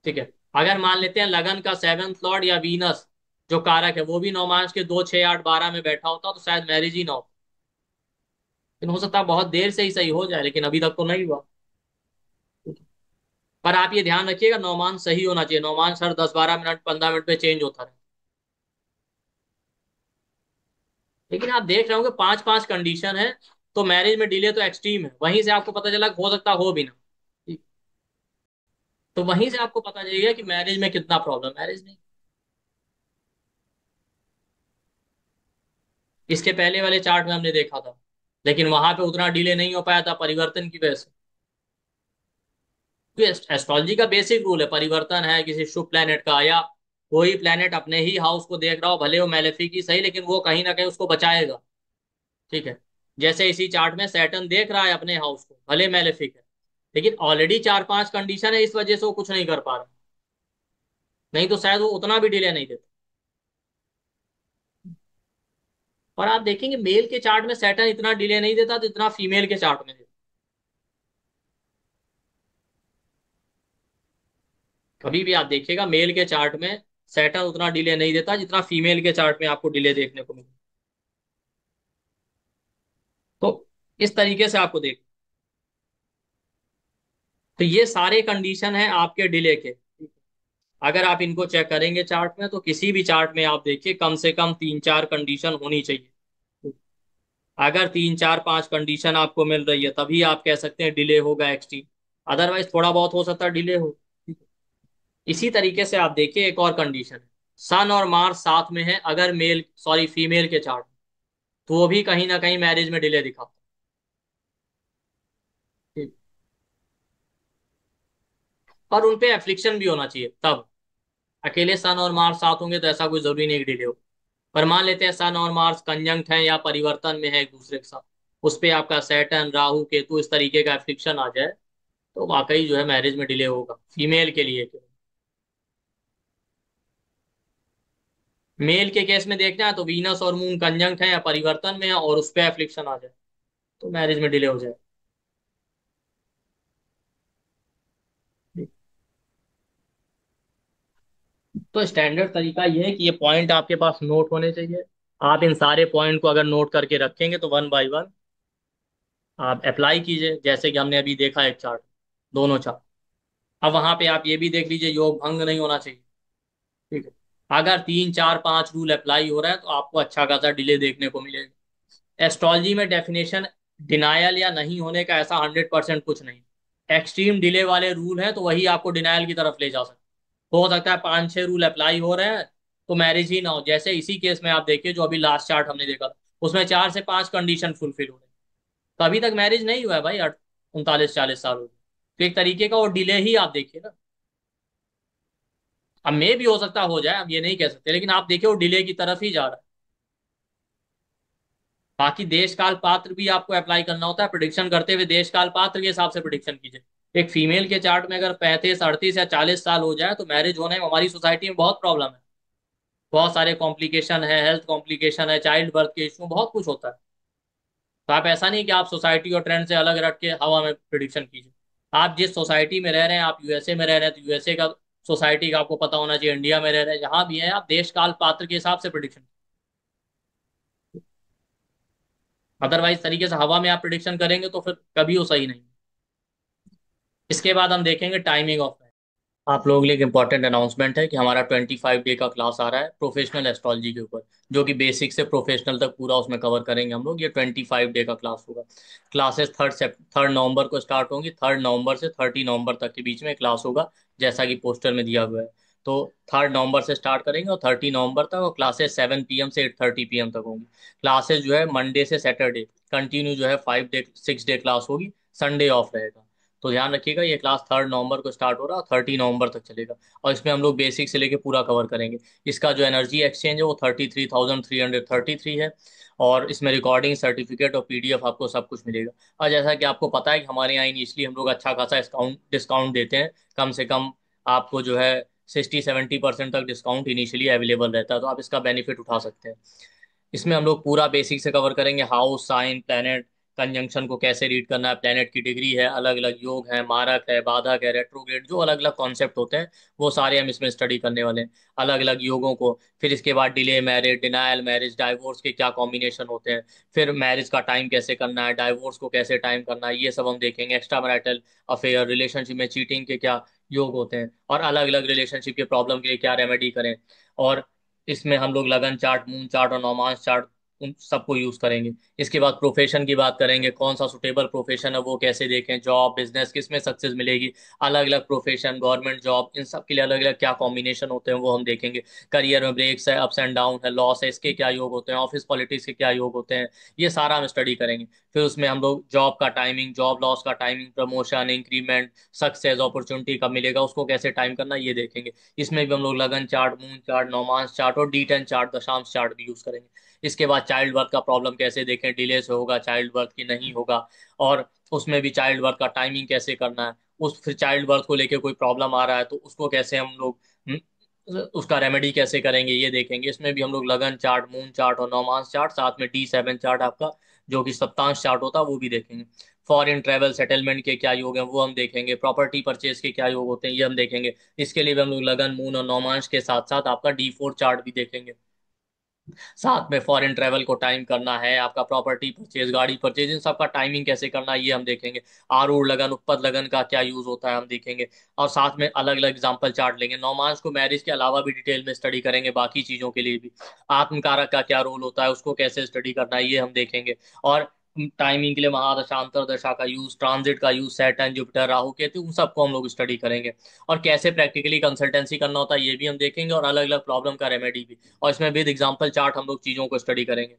ठीक है, अगर मान लेते हैं लगन का सेवंथ लॉर्ड या वीनस जो कारक है वो भी नौमांश के 2, 6, 8, 12 में बैठा होता, तो शायद मैरिज ही ना हो। लेकिन हो सकता है बहुत देर से ही सही हो जाए, लेकिन अभी तक तो नहीं हुआ। पर आप ये ध्यान रखिएगा, नौमान सही होना चाहिए। नौमान हर 10-12 मिनट, 15 मिनट पे चेंज होता रहे। लेकिन आप देख रहे होंगे पांच पांच कंडीशन है, तो मैरिज में डिले तो एक्सट्रीम है। वहीं से आपको पता चला कि हो सकता हो भी ना। ठीक, तो वहीं से आपको पता चलेगा कि मैरिज में कितना प्रॉब्लम, मैरिज नहीं। इसके पहले वाले चार्ट में हमने देखा था, लेकिन वहां पे उतना डिले नहीं हो पाया था परिवर्तन की वजह से। एस्ट्रोलॉजी का बेसिक रूल है, परिवर्तन है किसी शुभ प्लेनेट का, या कोई प्लेनेट अपने ही हाउस को देख रहा हो, भले वो मैलेफिक ही सही, लेकिन वो कहीं ना कहीं उसको बचाएगा। ठीक है, जैसे इसी चार्ट में सैटर्न देख रहा है अपने हाउस को, भले मैलेफिक है, लेकिन ऑलरेडी चार पांच कंडीशन है, इस वजह से वो कुछ नहीं कर पा रहा। नहीं तो शायद वो उतना भी डिले नहीं देता। और आप देखेंगे मेल के चार्ट में सैटर्न इतना डिले नहीं देता, तो इतना फीमेल के चार्ट में देता। कभी भी आप देखिएगा मेल के चार्ट में सैटर्न उतना डिले नहीं देता जितना फीमेल के चार्ट में आपको डिले देखने को मिले। तो इस तरीके से आपको देख, तो ये सारे कंडीशन है आपके डिले के। अगर आप इनको चेक करेंगे चार्ट में, तो किसी भी चार्ट में आप देखिए कम से कम तीन चार कंडीशन होनी चाहिए। अगर तीन चार पांच कंडीशन आपको मिल रही है, तभी आप कह सकते हैं डिले होगा एक्सट्रीम। अदरवाइज थोड़ा बहुत हो सकता है डिले हो। इसी तरीके से आप देखिए एक और कंडीशन है, सन और मार्स साथ में है अगर मेल सॉरी फीमेल के चार्ट, तो वो भी कहीं ना कहीं मैरिज में डिले दिखाता है। और उनपे एफ्लिक्शन भी होना चाहिए तब। अकेले सन और मार्स साथ होंगे तो ऐसा कोई जरूरी नहीं कि डिले हो। पर मान लेते हैं सन और मार्स कंजंक्ट हैं या परिवर्तन में है एक दूसरे के साथ, उस पे आपका सैटर्न राहु केतु इस तरीके का एफ्लिक्शन आ जाए, तो वाकई जो है मैरिज में डिले होगा, फीमेल के लिए। मेल के केस में देखना है तो वीनस और मून कंजंक्ट है या परिवर्तन में है और उस पर एफ्लिक्शन आ जाए, तो मैरिज में डिले हो जाए। तो स्टैंडर्ड तरीका ये है कि ये पॉइंट आपके पास नोट होने चाहिए। आप इन सारे पॉइंट को अगर नोट करके रखेंगे तो वन बाय वन आप अप्लाई कीजिए, जैसे कि हमने अभी देखा एक चार्ट, दोनों चार्ट। अब वहां पे आप ये भी देख लीजिए योग भंग नहीं होना चाहिए। ठीक है, अगर 3 4 5 रूल अप्लाई हो रहा है तो आपको अच्छा खासा डिले देखने को मिलेगा। एस्ट्रोलॉजी में डेफिनेशन डिनायल या नहीं होने का ऐसा 100% कुछ नहीं। एक्सट्रीम डिले वाले रूल हैं तो वही आपको डिनायल की तरफ ले जा सकते। हो सकता है 5 6 रूल अप्लाई हो रहे हैं तो मैरिज ही ना हो, जैसे इसी केस में आप देखिए जो अभी लास्ट चार्ट हमने देखा था, उसमें 4 से 5 कंडीशन फुलफिल हो रहे हैं, तो अभी तक मैरिज नहीं हुआ है भाई। 39 40 साल हो गए, तो एक तरीके का वो डिले ही आप देखिए ना। अब मे भी हो सकता हो जाए, अब ये नहीं कह सकते, लेकिन आप देखिए वो डिले की तरफ ही जा रहा है। बाकी देश काल पात्र भी आपको अप्लाई करना होता है, प्रिडिक्शन करते हुए देश काल पात्र के हिसाब से प्रिडिक्शन कीजिए। एक फीमेल के चार्ट में अगर 35 38 या 40 साल हो जाए तो मैरिज होने में हमारी सोसाइटी में बहुत प्रॉब्लम है। बहुत सारे कॉम्प्लिकेशन है, हेल्थ कॉम्प्लिकेशन है, चाइल्ड बर्थ के इशू, बहुत कुछ होता है। तो आप ऐसा नहीं कि आप सोसाइटी और ट्रेंड से अलग रख के हवा में प्रिडिक्शन कीजिए। आप जिस सोसाइटी में रह रहे हैं, आप यूएसए में रह रहे हैं तो यूएसए का सोसाइटी का आपको पता होना चाहिए, इंडिया में रह रहे हैं जहां भी है आप देश काल पात्र के हिसाब से प्रिडिक्शन। अदरवाइज तरीके से हवा में आप प्रिडिक्शन करेंगे तो फिर कभी वो सही नहीं। इसके बाद हम देखेंगे टाइमिंग ऑफ। आप लोगों के लिए एक इंपॉर्टेंट अनाउंसमेंट है कि हमारा 25 डे का क्लास आ रहा है प्रोफेशनल एस्ट्रोलॉजी के ऊपर, जो कि बेसिक से प्रोफेशनल तक पूरा उसमें कवर करेंगे हम लोग। ये 25 डे का क्लास होगा। क्लासेस 3 नवंबर को स्टार्ट होंगी, 3 नवंबर से 30 नवंबर तक के बीच में क्लास होगा, जैसा कि पोस्टर में दिया हुआ है। तो 3 नवंबर से स्टार्ट करेंगे और 30 नवंबर तक, और क्लासेस 7 PM से 8:30 PM तक होंगी। क्लासेस जो है मंडे से सैटरडे कंटिन्यू जो है 5 डे 6 डे क्लास होगी, संडे ऑफ रहेगा। तो ध्यान रखिएगा ये क्लास 3 नवंबर को स्टार्ट हो रहा है और 30 नवंबर तक चलेगा। और इसमें हम लोग बेसिक से लेके पूरा कवर करेंगे। इसका जो एनर्जी एक्सचेंज है वो 33,333 है। और इसमें रिकॉर्डिंग सर्टिफिकेट और पीडीएफ आपको सब कुछ मिलेगा। और जैसा कि आपको पता है कि हमारे यहाँ इनिशियली हम लोग अच्छा खासा डिस्काउंट डिस्काउंट देते हैं। कम से कम आपको जो है 60 70% तक डिस्काउंट इनिशियली अवेलेबल रहता है, तो आप इसका बेनिफिट उठा सकते हैं। इसमें हम लोग पूरा बेसिक से कवर करेंगे, हाउस साइन प्लैनेट कंजंक्शन को कैसे रीड करना है, प्लैनेट की डिग्री है, अलग अलग योग है, मारक है, बाधक है, रेट्रोग्रेड, जो अलग अलग कॉन्सेप्ट होते हैं वो सारे हम इसमें स्टडी करने वाले हैं, अलग अलग योगों को। फिर इसके बाद delay marriage, denial marriage, divorce के क्या कॉम्बिनेशन होते हैं, फिर मैरिज का टाइम कैसे करना है, डाइवोर्स को कैसे टाइम करना है, ये सब हम देखेंगे। एक्स्ट्रा मैरिटल अफेयर, रिलेशनशिप में चीटिंग के क्या योग होते हैं, और अलग अलग रिलेशनशिप के प्रॉब्लम के लिए क्या रेमेडी करें। और इसमें हम लोग लगन चार्ट, मून चार्ट और नौमांस चार्ट उन सबको यूज करेंगे। इसके बाद प्रोफेशन की बात करेंगे, कौन सा सुटेबल प्रोफेशन है वो कैसे देखें, जॉब बिजनेस किस में सक्सेस मिलेगी, अलग अलग प्रोफेशन, गवर्नमेंट जॉब, इन सब के लिए अलग अलग क्या कॉम्बिनेशन होते हैं वो हम देखेंगे। करियर में ब्रेक्स है, अप्स एंड डाउन है, लॉस है, इसके क्या योग होते हैं, ऑफिस पॉलिटिक्स के क्या योग होते हैं, ये सारा हम स्टडी करेंगे। फिर उसमें हम लोग जॉब का टाइमिंग, जॉब लॉस का timing, promotion, increment, success, opportunity कब मिलेगा उसको कैसे टाइम करना, ये देखेंगे। इसमें भी हम लोग लगन चार्ट, मून चार्ट, नौमांस चार्ट और D10 चार्ट, दशांश चार्ट भी यूज करेंगे। इसके बाद चाइल्ड बर्थ का प्रॉब्लम कैसे देखें, डिले से होगा चाइल्ड बर्थ की नहीं होगा, और उसमें भी चाइल्ड बर्थ का टाइमिंग कैसे करना है। उस फिर चाइल्ड बर्थ को लेके कोई प्रॉब्लम आ रहा है तो उसको कैसे हम लोग उसका रेमेडी कैसे करेंगे, ये देखेंगे। इसमें भी हम लोग लगन चार्ट, मून चार्ट और नौमांस चार्ट, साथ में D7 चार्ट आपका जो कि सप्तांश चार्ट होता है वो भी देखेंगे। फॉरेन ट्रेवल सेटलमेंट के क्या योग हैं वो हम देखेंगे, प्रॉपर्टी परचेज के क्या योग होते हैं ये हम देखेंगे। इसके लिए भी हम लोग लगन, मून और नौमांश के साथ साथ आपका D4 चार्ट भी देखेंगे। साथ में फॉरेन ट्रेवल को टाइम करना है, आपका प्रॉपर्टी परचेज, गाड़ी परचेज, इन सब का टाइमिंग कैसे करना है ये हम देखेंगे। आरूढ़ लगन, उत्पद लगन का क्या यूज होता है हम देखेंगे। और साथ में अलग अलग एग्जांपल चार्ट लेंगे। नौमांस को मैरिज के अलावा भी डिटेल में स्टडी करेंगे, बाकी चीजों के लिए भी। आत्मकारक का क्या रोल होता है उसको कैसे स्टडी करना है ये हम देखेंगे। और टाइमिंग के लिए महादशांतर दशा का यूज, ट्रांजिट का use, Saturn Jupiter Rahu Ketu, उन सबको हम लोग स्टडी करेंगे। और कैसे प्रैक्टिकली कंसल्टेंसी करना होता है ये भी हम देखेंगे, और अलग अलग प्रॉब्लम का रेमेडी भी। और इसमें विद एग्जांपल चार्ट हम लोग चीजों को स्टडी करेंगे।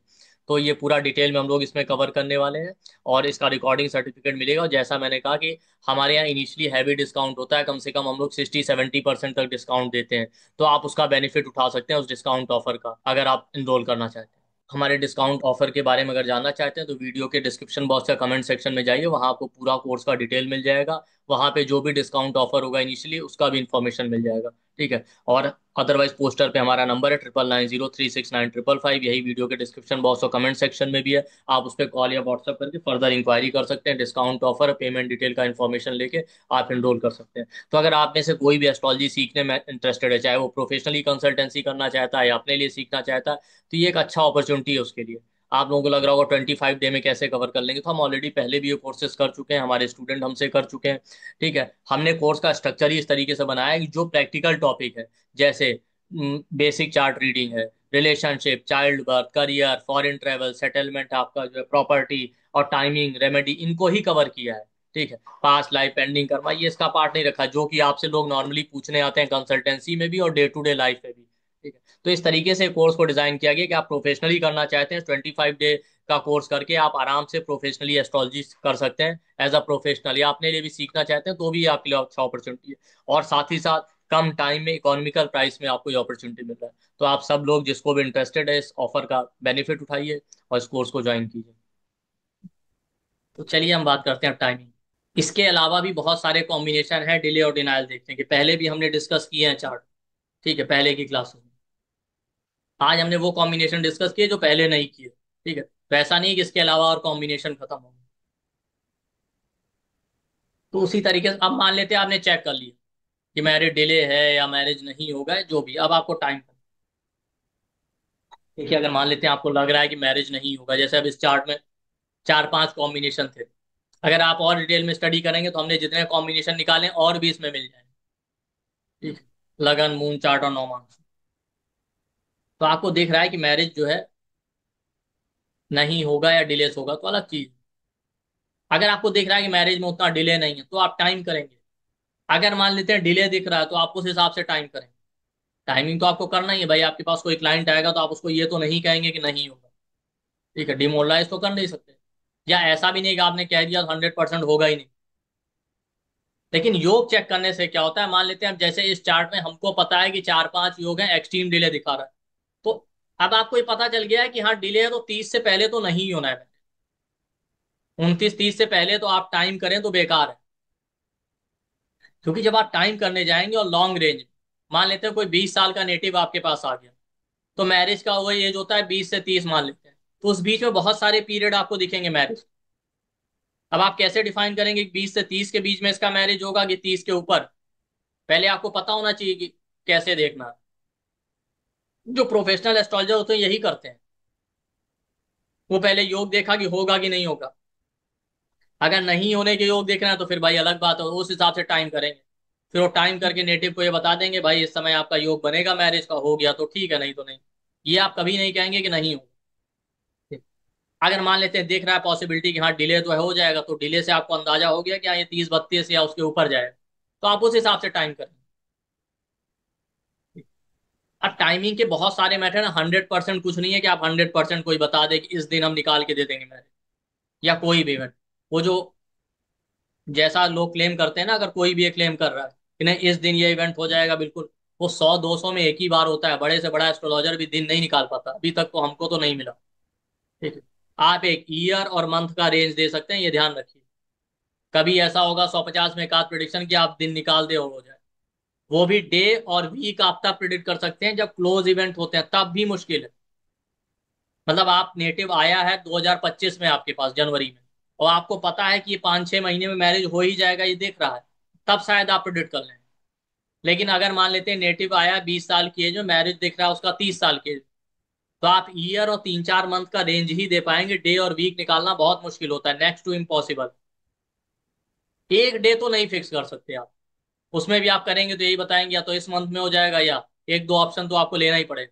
तो ये पूरा डिटेल में हम लोग इसमें कवर करने वाले हैं, और इसका रिकॉर्डिंग सर्टिफिकेट मिलेगा। और जैसा मैंने कहा कि हमारे यहाँ इनिशियली हैवी डिस्काउंट होता है, कम से कम हम लोग 60-70% तक डिस्काउंट देते हैं। तो आप उसका बेनिफिट उठा सकते हैं उस डिस्काउंट ऑफर का, अगर आप इनरोल करना चाहते हैं। हमारे डिस्काउंट ऑफर के बारे में अगर जानना चाहते हैं तो वीडियो के डिस्क्रिप्शन बॉक्स या कमेंट सेक्शन में जाइए, वहां आपको पूरा कोर्स का डिटेल मिल जाएगा। वहां पे जो भी डिस्काउंट ऑफर होगा इनिशियली, उसका भी इंफॉर्मेशन मिल जाएगा। ठीक है। और अदरवाइज पोस्टर पे हमारा नंबर है 9990369555, यही वीडियो के डिस्क्रिप्शन बॉक्स और कमेंट सेक्शन में भी है। आप उस पर कॉल या व्हाट्सअप करके फर्दर इंक्वायरी कर सकते हैं, डिस्काउंट ऑफर पेमेंट डिटेल का इन्फॉर्मेशन लेके आप एनरोल कर सकते हैं। तो अगर आप में से कोई भी एस्ट्रोलॉजी सीखने में इंटरेस्टेड है, चाहे वो प्रोफेशनली कंसल्टेंसी करना चाहता है या अपने लिए सीखना चाहता है, तो ये एक अच्छा अपॉर्चुनिटी है उसके लिए। आप लोगों को लग रहा होगा 25 डे में कैसे कवर कर लेंगे, तो हम ऑलरेडी पहले भी ये कोर्सेज कर चुके हैं, हमारे स्टूडेंट हमसे कर चुके हैं। ठीक है। हमने कोर्स का स्ट्रक्चर ही इस तरीके से बनाया है कि जो प्रैक्टिकल टॉपिक है, जैसे बेसिक चार्ट रीडिंग है, relationship, child birth, career, foreign travel, settlement, आपका जो है प्रॉपर्टी और टाइमिंग, रेमेडी, इनको ही कवर किया है। ठीक है। पास्ट लाइफ, पेंडिंग कर्मा, ये इसका पार्ट नहीं रखा, जो कि आपसे लोग नॉर्मली पूछने आते हैं कंसल्टेंसी में भी और डे टू डे लाइफ में भी। ठीक है। तो इस तरीके से कोर्स को डिजाइन किया गया कि आप प्रोफेशनली करना चाहते हैं, 25 डे का कोर्स करके आप आराम से प्रोफेशनली एस्ट्रोलॉजी कर सकते हैं एज अ प्रोफेशनल, या अपने लिए भी सीखना चाहते हैं तो भी आपके लिए अच्छा अपॉर्चुनिटी है। और साथ ही साथ कम टाइम में इकोनॉमिकल प्राइस में आपको ये अपॉर्चुनिटी मिल रहा है। तो आप सब लोग जिसको भी इंटरेस्टेड है इस ऑफर का बेनिफिट उठाइए और इस कोर्स को ज्वाइन कीजिए। तो चलिए हम बात करते हैं टाइमिंग। इसके अलावा भी बहुत सारे कॉम्बिनेशन है डिले और डिनायल, देखते हैं कि पहले भी हमने डिस्कस किए हैं चार्ट। ठीक है, पहले की क्लासेस में। आज हमने वो कॉम्बिनेशन डिस्कस किए जो पहले नहीं किए। ठीक है। तो ऐसा नहीं है कि इसके अलावा और कॉम्बिनेशन खत्म हो गए। तो उसी तरीके से अब मान लेते हैं आपने चेक कर लिया कि मैरिज डिले है या मैरिज नहीं होगा, जो भी, अब आपको टाइम। देखिए, अगर मान लेते हैं आपको लग रहा है कि मैरिज नहीं होगा, जैसे अब इस चार्ट में 4-5 कॉम्बिनेशन थे, अगर आप और डिटेल में स्टडी करेंगे तो हमने जितने कॉम्बिनेशन निकाले और भी इसमें मिल जाएंगे। ठीक है। लगन, मून चार्ट और नौमांस। तो आपको दिख रहा है कि मैरिज जो है नहीं होगा या डिलेस होगा तो अलग चीज। अगर आपको दिख रहा है कि मैरिज में उतना डिले नहीं है तो आप टाइम करेंगे। अगर मान लेते हैं डिले दिख रहा है तो आप उस हिसाब से टाइम करेंगे। टाइमिंग तो आपको करना ही है भाई, आपके पास कोई क्लाइंट आएगा तो आप उसको ये तो नहीं कहेंगे कि नहीं होगा। ठीक है। डिमोरलाइज तो कर नहीं सकते, या ऐसा भी नहीं कि आपने कह दिया 100% होगा ही नहीं। लेकिन योग चेक करने से क्या होता है, मान लेते हैं अब जैसे इस चार्ट में हमको पता है कि 4-5 योग हैं, एक्सट्रीम डिले दिखा रहा है। तो अब आपको ये पता चल गया है कि हाँ डिले है, तो 30 से पहले तो नहीं होना है। 29-30 से पहले तो आप टाइम करें तो बेकार है। क्योंकि जब आप टाइम करने जाएंगे और लॉन्ग रेंज, मान लेते हैं कोई 20 साल का नेटिव आपके पास आ गया, तो मैरिज का वही एज होता है 20 से 30 मान लेते हैं, तो उस बीच में बहुत सारे पीरियड आपको दिखेंगे मैरिज। अब आप कैसे डिफाइन करेंगे कि 20 से 30 के बीच में इसका मैरिज होगा कि 30 के ऊपर? पहले आपको पता होना चाहिए कि कैसे देखना है। जो प्रोफेशनल एस्ट्रोलॉजर होते हैं यही करते हैं, वो पहले योग देखा कि होगा कि नहीं होगा। अगर नहीं होने के योग देखना है तो फिर भाई अलग बात है, उस हिसाब से टाइम करेंगे। फिर वो टाइम करके नेटिव को ये बता देंगे भाई इस समय आपका योग बनेगा मैरिज का, हो गया तो ठीक है, नहीं तो नहीं। ये आप कभी नहीं कहेंगे कि नहीं होगा। अगर मान लेते हैं देख रहा है पॉसिबिलिटी कि हाँ डिले तो है, हो जाएगा, तो डिले से आपको अंदाजा हो गया कि हाँ ये 30-32 या उसके ऊपर जाएगा, तो आप उस हिसाब से टाइम करें। अब टाइमिंग के बहुत सारे मेथड हैं, 100% कुछ नहीं है कि आप 100% कोई बता दे कि इस दिन हम निकाल के दे देंगे मैरिज, या कोई भी इवेंट। वो जो जैसा लोग क्लेम करते हैं ना, अगर कोई भी ये क्लेम कर रहा है कि नहीं इस दिन ये इवेंट हो जाएगा बिल्कुल, वो 100-200 में एक ही बार होता है, बड़े से बड़ा एस्ट्रोलॉजर भी दिन नहीं निकाल पाता, अभी तक तो हमको तो नहीं मिला। ठीक है। आप एक ईयर और मंथ का रेंज दे सकते हैं, ये ध्यान रखिए। कभी ऐसा होगा 150 में एक आध प्रिडिक्शन कि आप दिन निकाल दे और हो जाए, वो भी डे और वीक आप तब प्रिडिक्ट कर सकते हैं जब क्लोज इवेंट होते हैं, तब भी मुश्किल है। मतलब आप नेटिव आया है 2025 में आपके पास जनवरी में, और आपको पता है कि ये 5-6 महीने में मैरिज हो ही जाएगा, ये देख रहा है, तब शायद आप प्रिडिक्ट कर लें। लेकिन अगर मान लेते हैं नेटिव आया 20 साल की एज में, मैरिज दिख रहा है उसका 30 साल की एज, तो आप ईयर और 3-4 मंथ का रेंज ही दे पाएंगे, डे और वीक निकालना बहुत मुश्किल होता है, नेक्स्ट टू इम्पॉसिबल। एक डे तो नहीं फिक्स कर सकते आप, उसमें भी आप करेंगे तो यही बताएंगे या तो इस मंथ में हो जाएगा, या एक दो ऑप्शन तो आपको लेना ही पड़ेगा।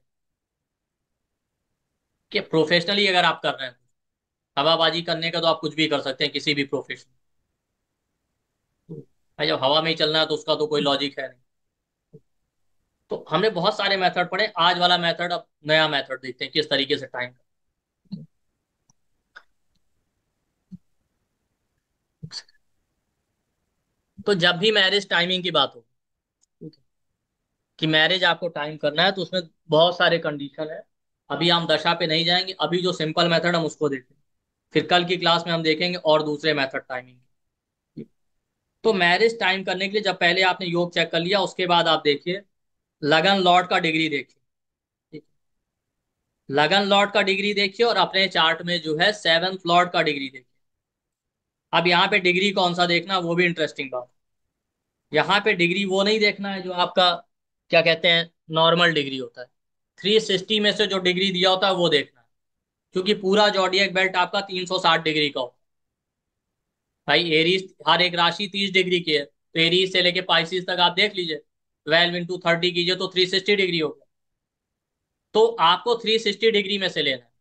कि प्रोफेशनली अगर आप कर रहे हैं, हवाबाजी करने का तो आप कुछ भी कर सकते हैं किसी भी प्रोफेशन। भाई जब हवा में ही चलना है तो उसका तो कोई लॉजिक है नहीं। तो हमने बहुत सारे मेथड पढ़े, आज वाला मेथड, अब नया मेथड देखते हैं किस तरीके से टाइम। तो जब भी मैरिज टाइमिंग की बात हो, ठीक है, कि मैरिज आपको टाइम करना है, तो उसमें बहुत सारे कंडीशन है। अभी हम दशा पे नहीं जाएंगे, अभी जो सिंपल मेथड हम उसको देखेंगे। फिर कल की क्लास में हम देखेंगे और दूसरे मेथड टाइमिंग। तो मैरिज टाइम करने के लिए जब पहले आपने योग चेक कर लिया, उसके बाद आप देखिए लगन लॉर्ड का डिग्री देखिए। ठीक है? लगन लॉर्ड का डिग्री देखिए और अपने चार्ट में जो है सेवंथ लॉर्ड का डिग्री देखिए। अब यहाँ पे डिग्री कौन सा देखना, वो भी इंटरेस्टिंग बात। यहाँ पे डिग्री वो नहीं देखना है जो आपका क्या कहते हैं नॉर्मल डिग्री होता है। 360 में से जो डिग्री दिया होता है वो देखना है। क्योंकि पूरा जॉडियक बेल्ट आपका 360 डिग्री का होता है। भाई एरीज हर एक राशि 30 डिग्री की है, तो एरीज से लेके पाइसिस तक आप देख लीजिए। 12 × 30 कीजिए तो 360 डिग्री हो गया। तो आपको 360 डिग्री में से लेना है।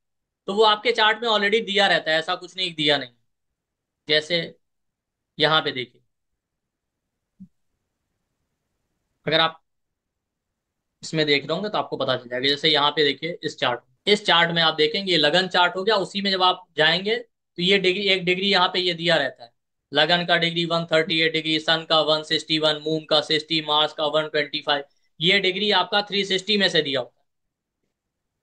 तो वो आपके चार्ट में ऑलरेडी दिया रहता है, ऐसा कुछ नहीं दिया नहीं। जैसे यहाँ पे देखिए, अगर आप इसमें देख रहे होंगे तो आपको पता चल जाएगा। जैसे यहाँ पे देखिए इस चार्ट में आप देखेंगे ये लगन चार्ट हो गया। उसी में जब आप जाएंगे तो ये डिग्री, एक डिग्री यहाँ पे ये दिया रहता है। लगन का डिग्री 138 डिग्री, सन का 161, मून का 60, मार्स का 125। ये डिग्री आपका 360 में से दिया होता है।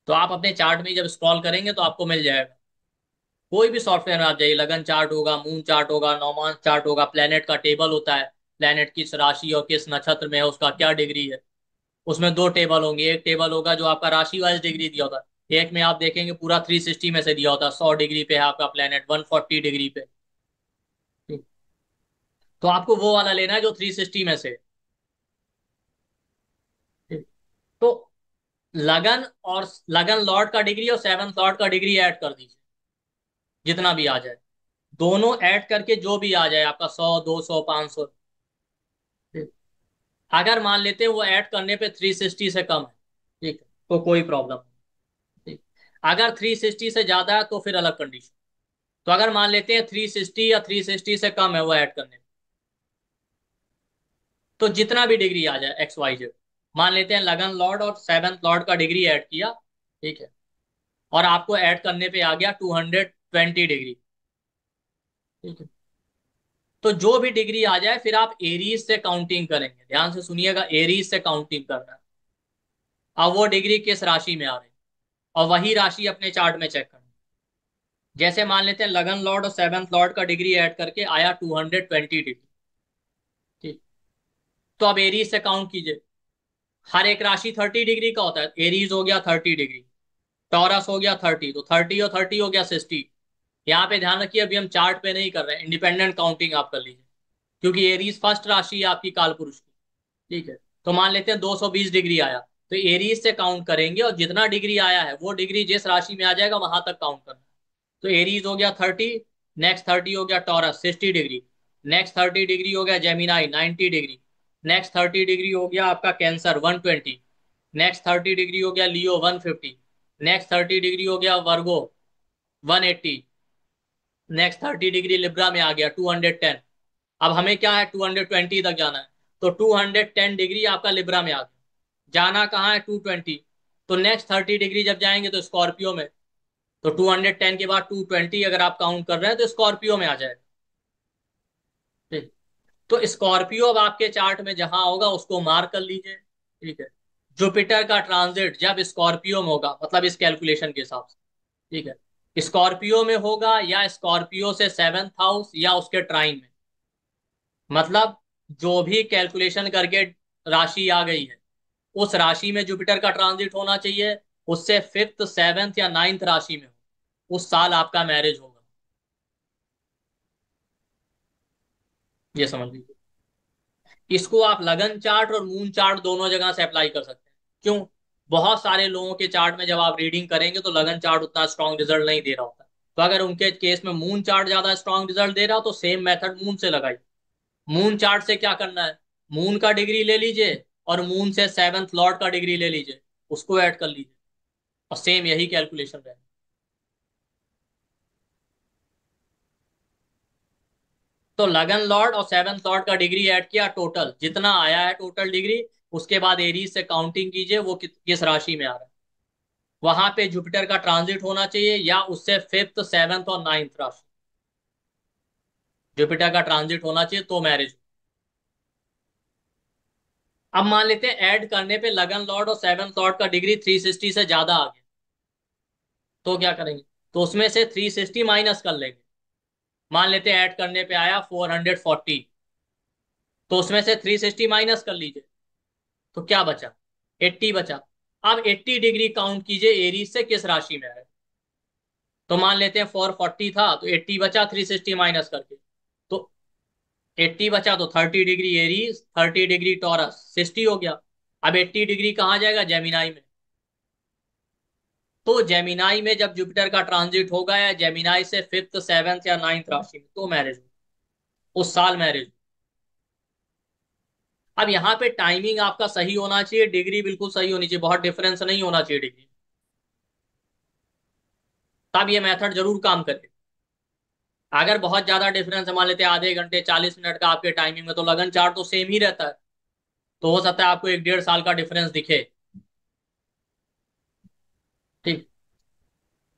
तो आप अपने चार्ट में जब स्क्रॉल करेंगे तो आपको मिल जाएगा। कोई भी सॉफ्टवेयर में आप जाइए, लगन चार्ट होगा, मून चार्ट होगा, नौमान चार्ट होगा, प्लेनेट का टेबल होता है। प्लेनेट किस राशि और किस नक्षत्र में है, उसका क्या डिग्री है। उसमें दो टेबल होंगे, एक टेबल होगा जो आपका राशि वाइज डिग्री दिया होता है, एक में आप देखेंगे पूरा 360 में से दिया होता है। 100 डिग्री पे है आपका प्लेनेट, 140 डिग्री पे। तो आपको वो वाला लेना है जो 360 में से। तो लगन और लगन लॉर्ड का डिग्री और सेवन लॉर्ड का डिग्री ऐड कर दीजिए, जितना भी आ जाए। दोनों ऐड करके जो भी आ जाए आपका 100, 200, 500। अगर मान लेते हैं वो ऐड करने पे 360 से कम है, ठीक है, तो कोई प्रॉब्लम नहीं। ठीक। अगर 360 से ज्यादा है तो फिर अलग कंडीशन। तो अगर मान लेते हैं 360 या 360 से कम है वो ऐड करने में, तो जितना भी डिग्री आ जाए एक्स वाई जेड, मान लेते हैं लगन लॉर्ड और सेवंथ लॉर्ड का डिग्री ऐड किया, ठीक है, और आपको ऐड करने पे आ गया 220 डिग्री, ठीक है। तो जो भी डिग्री आ जाए फिर आप एरीज से काउंटिंग करेंगे, ध्यान से सुनिएगा, एरीज से काउंटिंग करना है। अब वो डिग्री किस राशि में आ रही है और वही राशि अपने चार्ट में चेक करना है। जैसे मान लेते हैं लगन लॉर्ड और सेवंथ लॉर्ड का डिग्री ऐड करके आया 220 डिग्री, ठीक। तो अब एरीज से काउंट कीजिए। हर एक राशि 30 डिग्री का होता है, एरीज हो गया 30 डिग्री, टॉरस हो गया 30, तो 30 और 30 हो गया 60। यहाँ पे ध्यान रखिए अभी हम चार्ट पे नहीं कर रहे हैं, इंडिपेंडेंट काउंटिंग आप कर लीजिए। क्योंकि एरीज फर्स्ट राशि है आपकी काल पुरुष की, ठीक है। तो मान लेते हैं 220 डिग्री आया, तो एरीज से काउंट करेंगे और जितना डिग्री आया है वो डिग्री जिस राशि में आ जाएगा वहां तक काउंट करना है। तो एरीज हो गया 30, नेक्स्ट 30 हो गया टॉरस 60 डिग्री, नेक्स्ट 30 डिग्री हो गया जेमिनाई 90 डिग्री, नेक्स्ट 30 डिग्री हो गया आपका कैंसर 120, नेक्स्ट 30 डिग्री हो गया लियो 150, नेक्स्ट 30 डिग्री हो गया वर्गो 180, नेक्स्ट 30 डिग्री लिब्रा में आ गया 210। अब हमें क्या है 220 तक जाना है, तो 210 डिग्री आपका लिब्रा में आ गया। जाना कहाँ है 220, तो नेक्स्ट 30 डिग्री जब जाएंगे तो स्कॉर्पियो में। तो 210 के बाद 220 अगर आप काउंट कर रहे हैं तो स्कॉर्पियो में आ जाएगा, ठीक। तो स्कॉर्पियो अब आपके चार्ट में जहां होगा उसको मार्क कर लीजिए, ठीक है। जुपिटर का ट्रांजिट जब स्कॉर्पियो में होगा, मतलब इस कैलकुलेशन के हिसाब से, ठीक है, स्कॉर्पियो में होगा या स्कॉर्पियो से सेवेंथ हाउस या उसके ट्राइन में, मतलब जो भी कैलकुलेशन करके राशि आ गई है उस राशि में जुपिटर का ट्रांजिट होना चाहिए। उससे फिफ्थ, सेवेंथ या नाइन्थ राशि में हो, उस साल आपका मैरिज होगा। ये समझ लीजिए। इसको आप लगन चार्ट और मून चार्ट दोनों जगह से अप्लाई कर सकते हैं। क्यों? बहुत सारे लोगों के चार्ट में जब आप रीडिंग करेंगे तो लगन चार्ट उतना स्ट्रांग रिजल्ट नहीं दे रहा होता। तो अगर उनके केस में मून चार्ट ज्यादा स्ट्रांग रिजल्ट दे रहा हो तो सेम मेथड मून से लगाइए। मून चार्ट से क्या करना है, मून का डिग्री ले लीजिए और मून से सेवंथ लॉर्ड का डिग्री ले लीजिए, उसको ऐड कर लीजिए और सेम यही कैलकुलेशन रहेगा। तो लगन लॉर्ड और सेवंथ लॉर्ड का डिग्री ऐड किया, टोटल जितना आया है टोटल डिग्री, उसके बाद एरीज से काउंटिंग कीजिए वो किस राशि में आ रहा है। वहां पे जुपिटर का ट्रांजिट होना चाहिए या उससे फिफ्थ, सेवंथ और नाइन्थ राशि, जुपिटर का ट्रांजिट होना चाहिए तो मैरिज। अब मान लेते हैं ऐड करने पे लगन लॉर्ड और सेवन लॉर्ड का डिग्री 360 से ज्यादा आ गया, तो क्या करेंगे? तो उसमें से 360 माइनस कर लेंगे। मान लेते हैं ऐड करने पे आया 440, तो उसमें से 360 माइनस कर लीजिए, तो क्या बचा? 80 बचा। अब 80 डिग्री काउंट कीजिए एरीज से किस राशि में है। तो मान लेते हैं 440 था, तो 80 बचा 360 माइनस करके, तो 80 बचा तो 30 डिग्री एरीज, 30 डिग्री टॉरस, 60 हो गया। अब 80 डिग्री कहाँ जाएगा? जेमिनाई में। तो जेमिनाई में जब जुपिटर का ट्रांजिट होगा, या जेमिनाई से फिफ्थ सेवेंथ या नाइन्थ राशि में, तो मैरिज, उस साल मैरिज। अब यहाँ पे टाइमिंग आपका सही होना चाहिए, डिग्री बिल्कुल सही होनी चाहिए, बहुत डिफरेंस नहीं होना चाहिए डिग्री, तब ये मेथड जरूर काम करे। अगर बहुत ज्यादा डिफरेंस मान लेते हैं आधे घंटे 40 मिनट का आपके टाइमिंग में, तो लगन चार्ट तो सेम ही रहता है, तो हो सकता है आपको 1 डेढ़ साल का डिफरेंस दिखे। ठीक।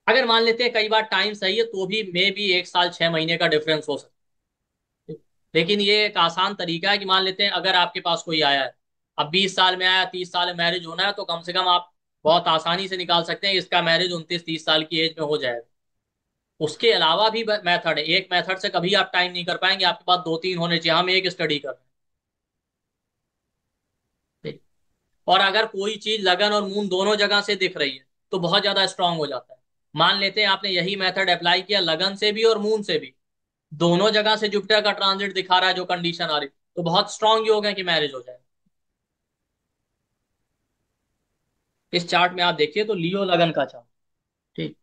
अगर मान लेते हैं कई बार टाइम सही है, तो भी मे भी 1 साल 6 महीने का डिफरेंस हो सकता है। लेकिन ये एक आसान तरीका है कि मान लेते हैं अगर आपके पास कोई आया है, अब 20 साल में आया, 30 साल में मैरिज होना है, तो कम से कम आप बहुत आसानी से निकाल सकते हैं कि इसका मैरिज 29 30 साल की एज में हो जाएगा। उसके अलावा भी मेथड है, एक मेथड से कभी आप टाइम नहीं कर पाएंगे, आपके पास दो तीन होने चाहिए। हम एक स्टडी कर रहे हैं, और अगर कोई चीज लगन और मून दोनों जगह से दिख रही है, तो बहुत ज्यादा स्ट्रांग हो जाता है। मान लेते हैं आपने यही मेथड अप्लाई किया लगन से भी और मून से भी, दोनों जगह से जुपिटर का ट्रांजिट दिखा रहा है, जो कंडीशन आ रही, तो बहुत स्ट्रांग योग है कि मैरिज हो जाए। इस चार्ट में आप देखिए तो लियो लगन का चार्ट। ठीक।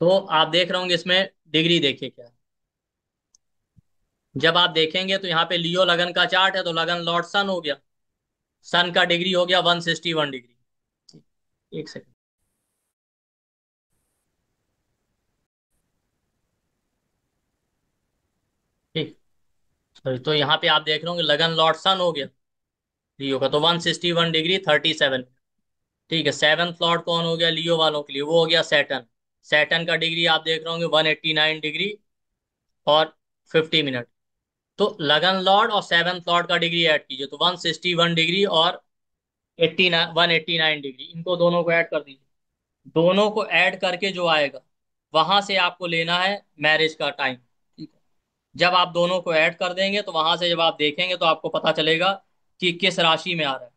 तो आप देख रहे होंगे इसमें डिग्री देखिए क्या है। जब आप देखेंगे तो यहाँ पे लियो लगन का चार्ट है, तो लगन लॉर्ड सन हो गया, सन का डिग्री हो गया 161 डिग्री। ठीक, एक सेकंड। ठीक। सॉरी, तो यहाँ पे आप देख रहे होंगे लगन लॉर्ड सन हो गया लियो का, तो 161 डिग्री 37। ठीक है, सेवन्थ लॉर्ड कौन हो गया लियो वालों के लिए? वो हो गया सैटर्न। सैटर्न का डिग्री आप देख रहे होंगे 189 डिग्री और 50 मिनट। तो लगन लॉर्ड और सेवन्थ लॉर्ड का डिग्री ऐड कीजिए, तो 161 डिग्री और 189 डिग्री, इनको दोनों को ऐड कर दीजिए। दोनों को ऐड करके जो आएगा, वहां से आपको लेना है मैरिज का टाइम। ठीक है। जब आप दोनों को ऐड कर देंगे, तो वहां से जब आप देखेंगे तो आपको पता चलेगा कि किस राशि में आ रहा है।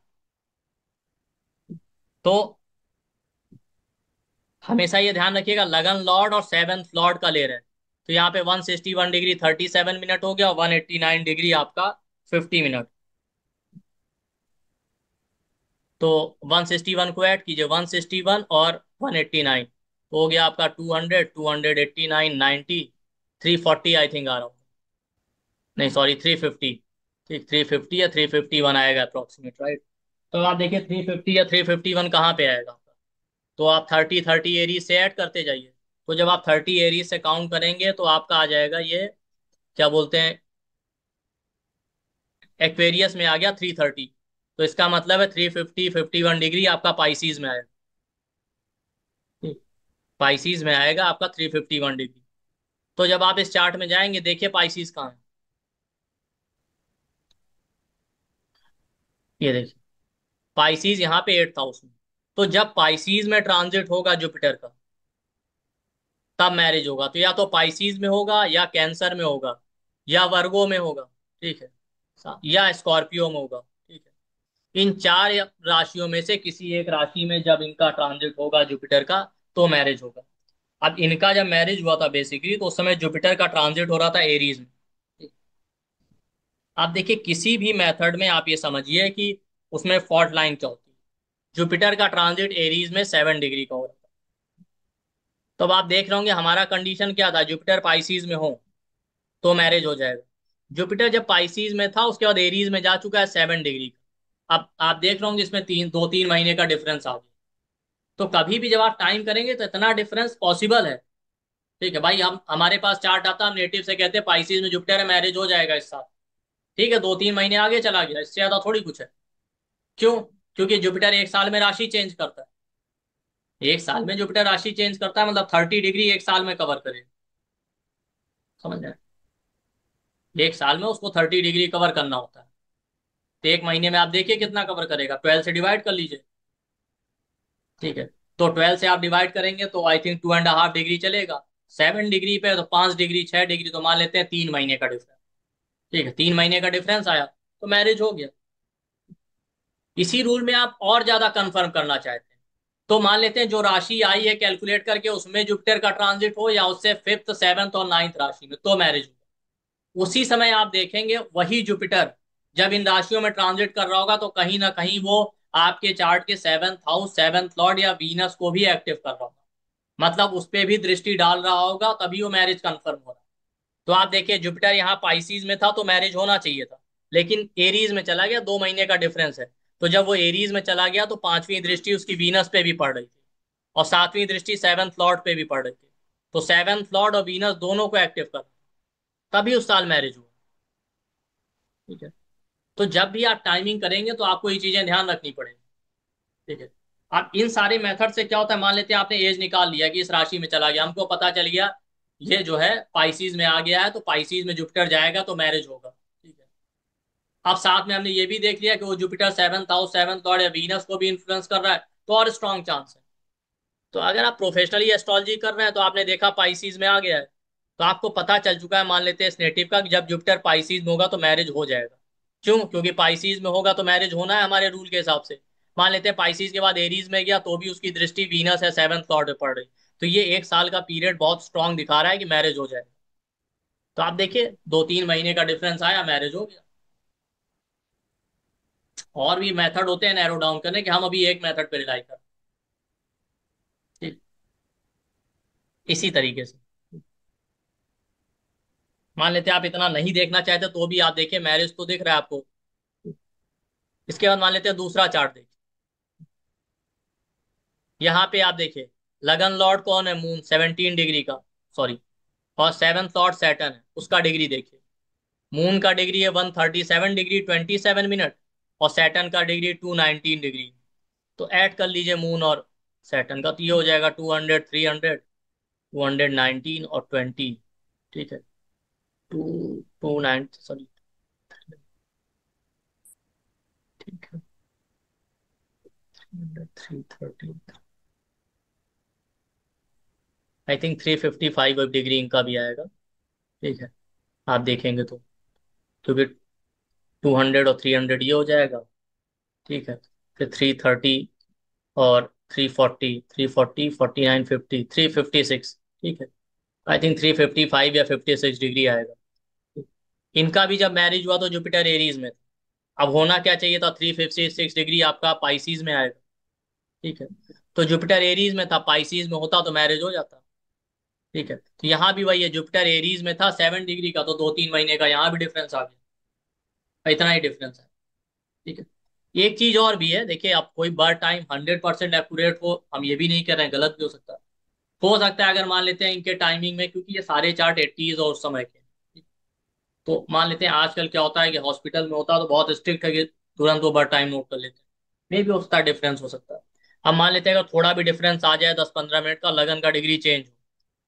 तो हमेशा ये ध्यान रखिएगा, लगन लॉर्ड और सेवेंथ लॉर्ड का ले रहे हैं, तो यहाँ पे 161 डिग्री 37 मिनट हो गया, 189 डिग्री आपका 50 मिनट। तो 161 को ऐड कीजिए, 161 और 189, तो हो गया आपका 200, 289, 90, 340 आई थिंक आ रहा हूँ, नहीं सॉरी 350। ठीक, 350 या 351 आएगा अप्रोक्सीमेट, राइट। तो आप देखिए 350 या 351 कहाँ पे आएगा आपका। तो आप 30 30 एरीज से ऐड करते जाइए। तो जब आप 30 एरीज से काउंट करेंगे, तो आपका आ जाएगा ये, क्या बोलते हैं, एक्वेरियस में आ गया 330। तो इसका मतलब है 350 51 डिग्री आपका पाइसीज में आएगा। ठीक, पाइसीज में आएगा आपका 351 डिग्री। तो जब आप इस चार्ट में जाएंगे, देखिए पाइसीज कहाँ है, ये देखिए पाइसीज यहाँ पे 8th हाउस में। तो जब पाइसीज में ट्रांजिट होगा जुपिटर का, तब मैरिज होगा। तो या तो पाइसीज में होगा, या कैंसर में होगा, या वर्गो में होगा। ठीक है, या स्कॉर्पियो में होगा। ठीक है, इन चार राशियों में से किसी एक राशि में जब इनका ट्रांजिट होगा जुपिटर का, तो मैरिज होगा। अब इनका जब मैरिज हुआ था बेसिकली, तो उस समय जुपिटर का ट्रांजिट हो रहा था एरीज में। आप देखिए किसी भी मेथड में आप ये समझिए कि उसमें फॉल्ट लाइन क्या होती है। जुपिटर का ट्रांजिट एरीज में 7 डिग्री का हो रहा था। तो अब आप देख रहे होंगे हमारा कंडीशन क्या था, जुपिटर पाइसीज में हो तो मैरिज हो जाएगा। जुपिटर जब पाइसीज में था, उसके बाद एरीज में जा चुका है 7 डिग्री का। अब आप देख रहे होंगे इसमें 2 3 महीने का डिफरेंस आ गया। तो कभी भी जब आप टाइम करेंगे, तो इतना डिफरेंस पॉसिबल है। ठीक है भाई, हम हमारे पास चार्ट आता, हम नेटिव से कहते हैं पाइसीज में जुपिटर है, मैरिज हो जाएगा इस साल। ठीक है, 2 3 महीने आगे चला गया, इससे ज्यादा थोड़ी कुछ है। क्यों? क्योंकि जुपिटर एक साल में राशि चेंज करता है। एक साल में जुपिटर राशि चेंज करता है, मतलब 30 डिग्री एक साल में कवर करे। समझ रहे हैं? एक साल में उसको 30 डिग्री कवर करना होता है। तो एक महीने में आप देखिए कितना कवर करेगा, 12 से डिवाइड कर लीजिए। ठीक है, तो 12 से आप डिवाइड करेंगे तो आई थिंक 2.5 डिग्री चलेगा। 7 डिग्री पे तो 5 डिग्री, 6 डिग्री, तो मान लेते हैं 3 महीने का डिफरेंस। ठीक है, 3 महीने का डिफरेंस आया तो मैरिज हो गया। इसी रूल में आप और ज्यादा कंफर्म करना चाहते हैं तो मान लेते हैं जो राशि आई है कैलकुलेट करके उसमें जुपिटर का ट्रांजिट हो या उससे फिफ्थ, सेवंथ और नाइन्थ राशि में, तो मैरिज हो। उसी समय आप देखेंगे वही जुपिटर जब इन राशियों में ट्रांजिट कर रहा होगा तो कहीं ना कहीं वो आपके चार्ट के सेवंथ हाउस, सेवंथ लॉर्ड या वीनस को भी एक्टिव कर रहा होगा, मतलब उस पर भी दृष्टि डाल रहा होगा, तभी वो मैरिज कंफर्म हो रहा है। तो आप देखिए जुपिटर यहाँ पाइसीज में था तो मैरिज होना चाहिए था, लेकिन एरीज में चला गया, 2 महीने का डिफरेंस है। तो जब वो एरीज में चला गया तो पांचवी दृष्टि उसकी वीनस पे भी पड़ रही थी और सातवीं दृष्टि सेवंथ लॉर्ड पे भी पड़ रही थी। तो सेवंथ लॉर्ड और वीनस दोनों को एक्टिव कर, तभी उस साल मैरिज हुआ। ठीक है, तो जब भी आप टाइमिंग करेंगे तो आपको ये चीजें ध्यान रखनी पड़ेगी। ठीक है, अब इन सारे मेथड से क्या होता है, मान लेते हैं आपने एज निकाल लिया कि इस राशि में चला गया, हमको पता चल गया ये जो है पाइसीज में आ गया है तो पाइसीज में जुपिटर जाएगा तो मैरिज होगा। ठीक है, अब साथ में हमने ये भी देख लिया कि वो Jupiter seventh house, seventh lord या वीनस को भी इन्फ्लुएंस कर रहा है, तो और स्ट्रॉन्ग चांस है। तो अगर आप प्रोफेशनली एस्ट्रोलॉजी कर रहे हैं तो आपने देखा पाइसीज में आ गया है, तो आपको पता चल चुका है, मान लेते हैं इस नेटिव का, कि जब जुपिटर पाइसीज में होगा तो मैरिज हो जाएगा। क्यों? क्योंकि पाइसीज में होगा तो मैरिज होना है हमारे रूल के हिसाब से। मान लेते हैं पाइसीज के बाद एरीज में गया तो भी उसकी दृष्टि वीनस है, सेवंथ लॉर्ड पे पड़ रही, तो ये एक साल का पीरियड बहुत स्ट्रांग दिखा रहा है कि मैरिज हो जाएगा। तो आप देखिए 2-3 महीने का डिफरेंस आया, मैरिज हो गया। और भी मेथड होते हैं नैरो डाउन करने के, हम अभी एक मेथड पे रिलाई कर, ठीक, इसी तरीके से। मान लेते हैं आप इतना नहीं देखना चाहते तो भी आप देखिए मैरिज तो दिख रहा है आपको। इसके बाद मान लेते हैं दूसरा चार्ट देखिए, यहाँ पे आप देखिए लगन लॉर्ड कौन है, मून 17 डिग्री का, सॉरी, और सेवंथ लॉर्ड सैटर्न है, उसका डिग्री देखिए। मून का डिग्री है 137 डिग्री 27 मिनट और सैटर्न का डिग्री 219 डिग्री। तो ऐड कर लीजिए मून और सैटर्न का, तो ये हो जाएगा 200, 300, 219 और 20। ठीक है, टू 29, सॉरी, ठीक है, 330, आई थिंक 355 डिग्री इनका भी आएगा। ठीक है, आप देखेंगे तो, क्योंकि 200 और 300 ये हो जाएगा। ठीक है, फिर 330 और 340, 340, 49, 50, 356। ठीक है, आई थिंक 355 या 56 डिग्री आएगा। इनका भी जब मैरिज हुआ तो जुपिटर एरीज में था, अब होना क्या चाहिए था, 356 डिग्री आपका पाइसीज में आएगा। ठीक है, तो जुपिटर एरीज में था, पाइसीज में होता तो मैरिज हो जाता। ठीक है, तो यहाँ भी वही है, जुपिटर एरीज में था 7 डिग्री का, तो 2-3 महीने का यहाँ भी डिफरेंस आ गया, इतना ही डिफरेंस है। ठीक है, एक चीज और भी है, देखिए आप कोई बार टाइम 100% एक्यूरेट हो, हम ये भी नहीं कह रहे हैं, गलत भी हो सकता है अगर मान लेते हैं इनके टाइमिंग में, क्योंकि ये सारे चार्ट 80s और उस समय के हैं। तो मान लेते हैं आजकल क्या होता है कि हॉस्पिटल में होता है तो बहुत स्ट्रिक्ट है कि तुरंत वो बर्थ टाइम नोट कर लेते हैं, मे भी उसका डिफरेंस हो सकता है। अब मान लेते हैं अगर थोड़ा भी डिफरेंस आ जाए 10-15 मिनट का, लगन का डिग्री चेंज हो,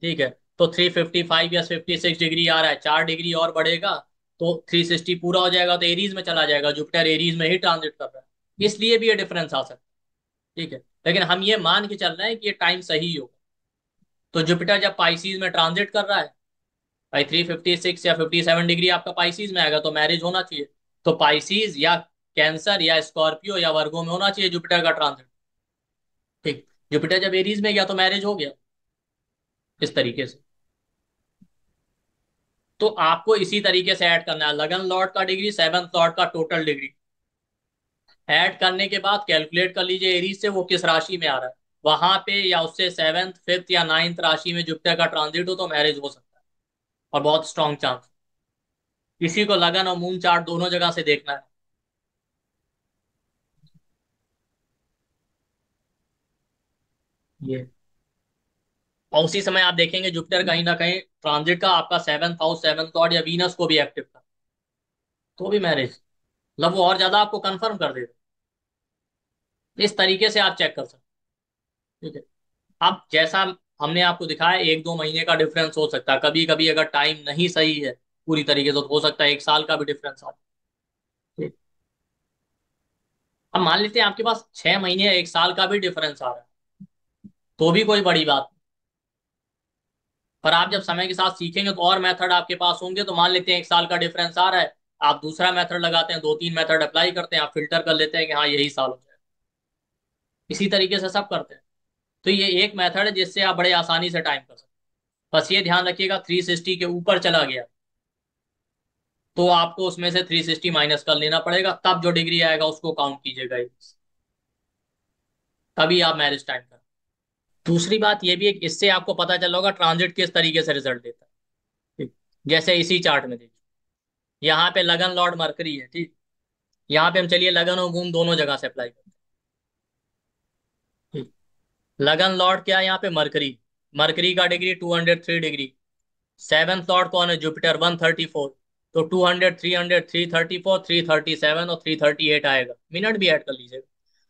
ठीक है, तो 355 या 56 डिग्री आ रहा है, 4 डिग्री और बढ़ेगा तो 360 पूरा हो जाएगा, तो एरीज में चला जाएगा, जुपिटर एरीज में ही ट्रांजिट कर रहा है, इसलिए भी ये डिफरेंस आ सकता है। ठीक है, लेकिन हम ये मान के चल रहे हैं कि ये टाइम सही होगा। तो जुपिटर जब पाइसीज में ट्रांजिट कर रहा है, भाई 356 या 57 डिग्री आपका पाइसीज में आएगा तो मैरिज होना चाहिए। तो पाइसीज या कैंसर या स्कॉर्पियो या वर्गो में होना चाहिए जुपिटर का ट्रांजिट। ठीक, जुपिटर जब एरीज में गया तो मैरिज हो गया, इस तरीके से। तो आपको इसी तरीके से ऐड करना है, लगन लॉर्ड का डिग्री, सेवंथ लॉर्ड का टोटल डिग्री ऐड करने के बाद कैलकुलेट कर लीजिए एरीज से वो किस राशि में आ रहा है, वहां पे या उससे सेवंथ, फिफ्थ या नाइन्थ राशि में जुपिटर का ट्रांजिट हो तो मैरिज हो सकता है, और बहुत स्ट्रॉन्ग चांस। इसी को लगन और मून चार्ट दोनों जगह से देखना है। ये, और उसी समय आप देखेंगे जुपिटर कहीं ना कहीं ट्रांजिट का आपका सेवंथ हाउस, सेवंथ लॉर्ड या वीनस को भी एक्टिव था, तो भी मैरिज, मतलब वो और ज्यादा आपको कंफर्म कर देगा। इस तरीके से आप चेक कर सकते हैं। ठीक है, अब जैसा हमने आपको दिखाया 1-2 महीने का डिफरेंस हो सकता है, कभी कभी अगर टाइम नहीं सही है पूरी तरीके से तो हो सकता है 1 साल का भी डिफरेंस आ जाए। ठीक, अब मान लेते हैं आपके पास 6 महीने या 1 साल का भी डिफरेंस आ रहा है, तो भी कोई बड़ी बात नहीं। पर आप जब समय के साथ सीखेंगे तो और मेथड आपके पास होंगे, तो मान लेते हैं 1 साल का डिफरेंस आ रहा है, आप दूसरा मेथड लगाते हैं, 2-3 मेथड अप्लाई करते हैं, आप फिल्टर कर लेते हैं कि हाँ यही साल हो जाए। इसी तरीके से सब करते हैं। तो ये एक मेथड है जिससे आप बड़े आसानी से टाइम कर सकते हैं। बस ये ध्यान रखिएगा 360 के ऊपर चला गया तो आपको उसमें से 360 माइनस कर लेना पड़ेगा, तब जो डिग्री आएगा उसको काउंट कीजिएगा, तभी आप मैरिज टाइम कर। दूसरी बात ये भी है कि इससे आपको पता चला होगा ट्रांजिट किस तरीके से रिजल्ट देता है। ठीक। जैसे इसी चार्ट में देखिए, यहाँ पे लगन लॉर्ड मरकरी है, ठीक। यहाँ पे हम चलिए लगन और मून दोनों जगह से अप्लाई करते हैं। ठीक। लगन लॉर्ड क्या है यहाँ पे? मरकरी। मरकरी का डिग्री 203 डिग्री। सेवंथ लॉर्ड कौन है? जुपिटर 134। तो 200, 300, 334, 337 और 338 आएगा। मिनट भी ऐड कर लीजिएगा।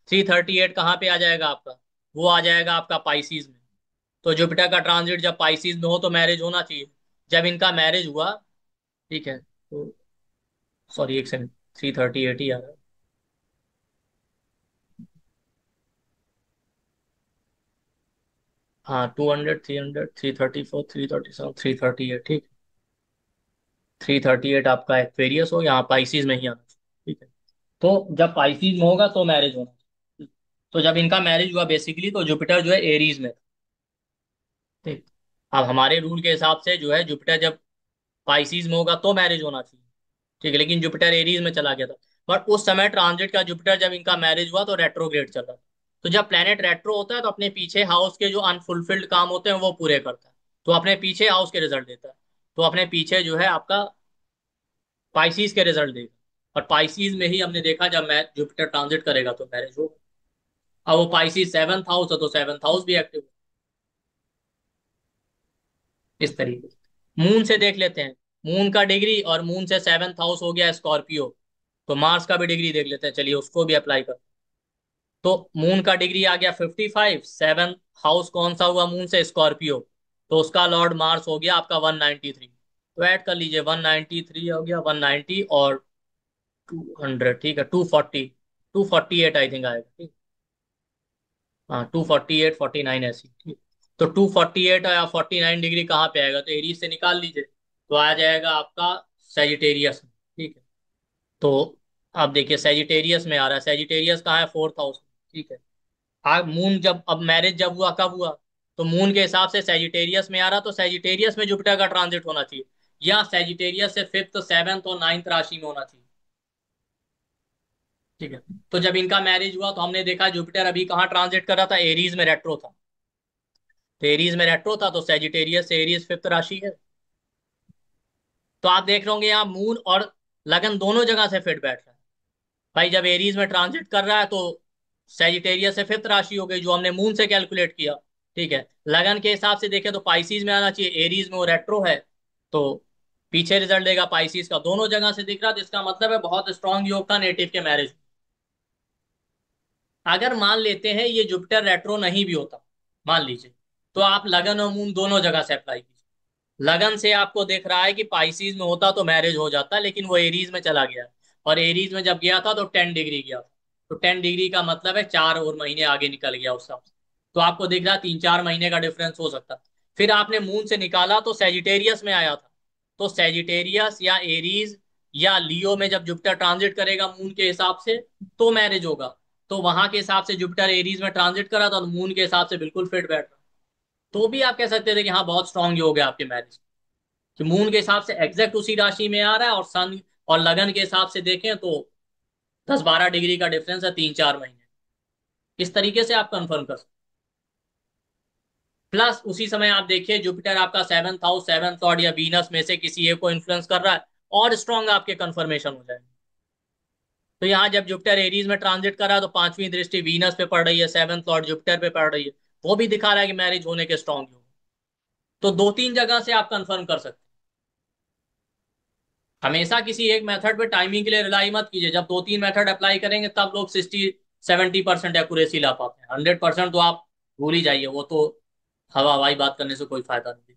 338 कहाँ पे आ जाएगा आपका? वो आ जाएगा आपका पाइसीज में। तो जुपिटर का ट्रांजिट जब पाइसीज में हो तो मैरिज होना चाहिए। जब इनका मैरिज हुआ, ठीक है, तो सॉरी एक सेकंड, 338 ही आ रहा है। हाँ, 200, 300, 334, 337, 338, ठीक। 338 आपका एक्वेरियस हो, यहाँ पाइसीज में ही आना चाहिए, ठीक है। तो जब पाइसीज में होगा तो मैरिज होना चाहिए। तो जब इनका मैरिज हुआ बेसिकली, तो जुपिटर जो है एरीज में था, ठीक। अब हमारे रूल के हिसाब से जो है जुपिटर जब पाइसीज में होगा तो मैरिज होना चाहिए, ठीक है, लेकिन जुपिटर एरीज में चला गया था। बट उस समय ट्रांजिट का जुपिटर जब इनका मैरिज हुआ तो रेट्रोग्रेड चल रहा था। तो जब प्लेनेट रेट्रो होता है तो अपने पीछे हाउस के जो अनफुलफिल्ड काम होते हैं वो पूरे करता है, तो अपने पीछे हाउस के रिजल्ट देता है। तो अपने पीछे जो है आपका पाइसीज के रिजल्ट देगा। और पाइसीज में ही हमने देखा जब मैं जुपिटर ट्रांजिट करेगा तो मैरिज होगा। अब वो पाइसीज 7th हाउस है तो 7th हाउस भी एक्टिव है। इस तरीके से मून से देख लेते हैं। मून का डिग्री, और मून से 7th हाउस हो गया स्कॉर्पियो। तो मार्स का भी डिग्री देख लेते हैं, चलिए उसको भी अप्लाई कर। तो मून का डिग्री आ गया 55, 7th हाउस कौन सा हुआ मून से? स्कॉर्पियो। तो उसका लॉर्ड मार्स हो गया आपका 193। तो ऐड कर लीजिए, 193 हो गया, 190 और 200, ठीक है, 240, 248 आई थिंक आएगा, ठीक। हाँ, 248, 49 ऐसी, ठीक। तो 248 या 49 डिग्री कहाँ पे आएगा? तो एरीज से निकाल लीजिए, तो आ जाएगा आपका सेजिटेरियस में, ठीक है। तो आप देखिए सेजिटेरियस में आ रहा है, सेजिटेरियस कहाँ है? 4th हाउस में, ठीक है। मून जब अब मैरिज जब हुआ कब हुआ? तो मून के हिसाब से सेजिटेरियस में आ रहा, तो सेजिटेरियस में जुपिटर का ट्रांजिट होना चाहिए, या सेजिटेरियस से 5th, 7th और 9th राशि में होना चाहिए, ठीक है। तो जब इनका मैरिज हुआ तो हमने देखा जुपिटर अभी कहाँ ट्रांजिट कर रहा था? एरीज में रेट्रो था। तो एरीज में रेट्रो था तो सेजिटेरियस से एरीज 5th राशि है। तो आप देख रहे होंगे यहाँ मून और लगन दोनों जगह से फिट बैठ रहा है। भाई जब एरीज में ट्रांजिट कर रहा है तो सेजिटेरियस से 5th राशि हो गई जो हमने मून से कैलकुलेट किया, ठीक है। लगन के हिसाब से देखें तो पाइसीज में आना चाहिए, एरीज में वो रेट्रो है, तो पीछे रिजल्ट देगा पाइसीज का। दोनों जगह से दिख रहा, तो इसका मतलब है बहुत स्ट्रांग योग था नेटिव के मैरिज। अगर मान लेते हैं ये जुपिटर रेट्रो नहीं भी होता, मान लीजिए, तो आप लगन और मून दोनों जगह से अप्लाई कीजिए। लगन से आपको देख रहा है कि पाइसीज में होता तो मैरिज हो जाता, लेकिन वो एरीज में चला गया। और एरीज में जब गया था तो 10 डिग्री गया था। तो 10 डिग्री का मतलब है 4 और महीने आगे निकल गया उस हिसाब से। तो आपको दिख रहा 3-4 महीने का डिफरेंस हो सकता। फिर आपने मून से निकाला तो सेजिटेरियस में आया था। तो सेजिटेरियस या एरीज या लियो में जब जुपिटर ट्रांजिट करेगा मून के हिसाब से तो मैरिज होगा। तो वहां के हिसाब से जुपिटर एरीज में ट्रांजिट करा था तो मून के हिसाब से बिल्कुल फिट बैठ रहा। तो भी आप कह सकते थे कि हाँ बहुत स्ट्रांग योग है आपके मैरिज, कि मून के हिसाब से एग्जैक्ट उसी राशि में आ रहा है, और सन और लगन के हिसाब से देखें तो 10-12 डिग्री का डिफरेंस है 3-4 महीने। इस तरीके से आप कंफर्म कर सकते। प्लस उसी समय आप देखिए जुपिटर आपका 7th हाउस, 7th लॉर्ड या वीनस में से किसी एक को इन्फ्लुएंस कर रहा है, और स्ट्रांग आपके कंफर्मेशन हो जाएंगे। तो यहाँ जब जुपिटर एरीज में ट्रांजिट कर रहा है तो पांचवी दृष्टि वीनस पे पड़ रही है, 7th लॉर्ड जुपिटर पे पड़ रही है, वो भी दिखा रहा है कि मैरिज होने के स्ट्रांग योग। तो 2-3 जगह से आप कंफर्म कर सकते हैं। हमेशा किसी एक मेथड पे टाइमिंग के लिए रिलाई मत कीजिए। जब 2-3 मेथड अप्लाई करेंगे तब लोग 60-70% एक्यूरेसी ला पाते हैं। 100% तो आप भूल ही जाइए, वो तो हवा हवाई बात करने से कोई फायदा नहीं।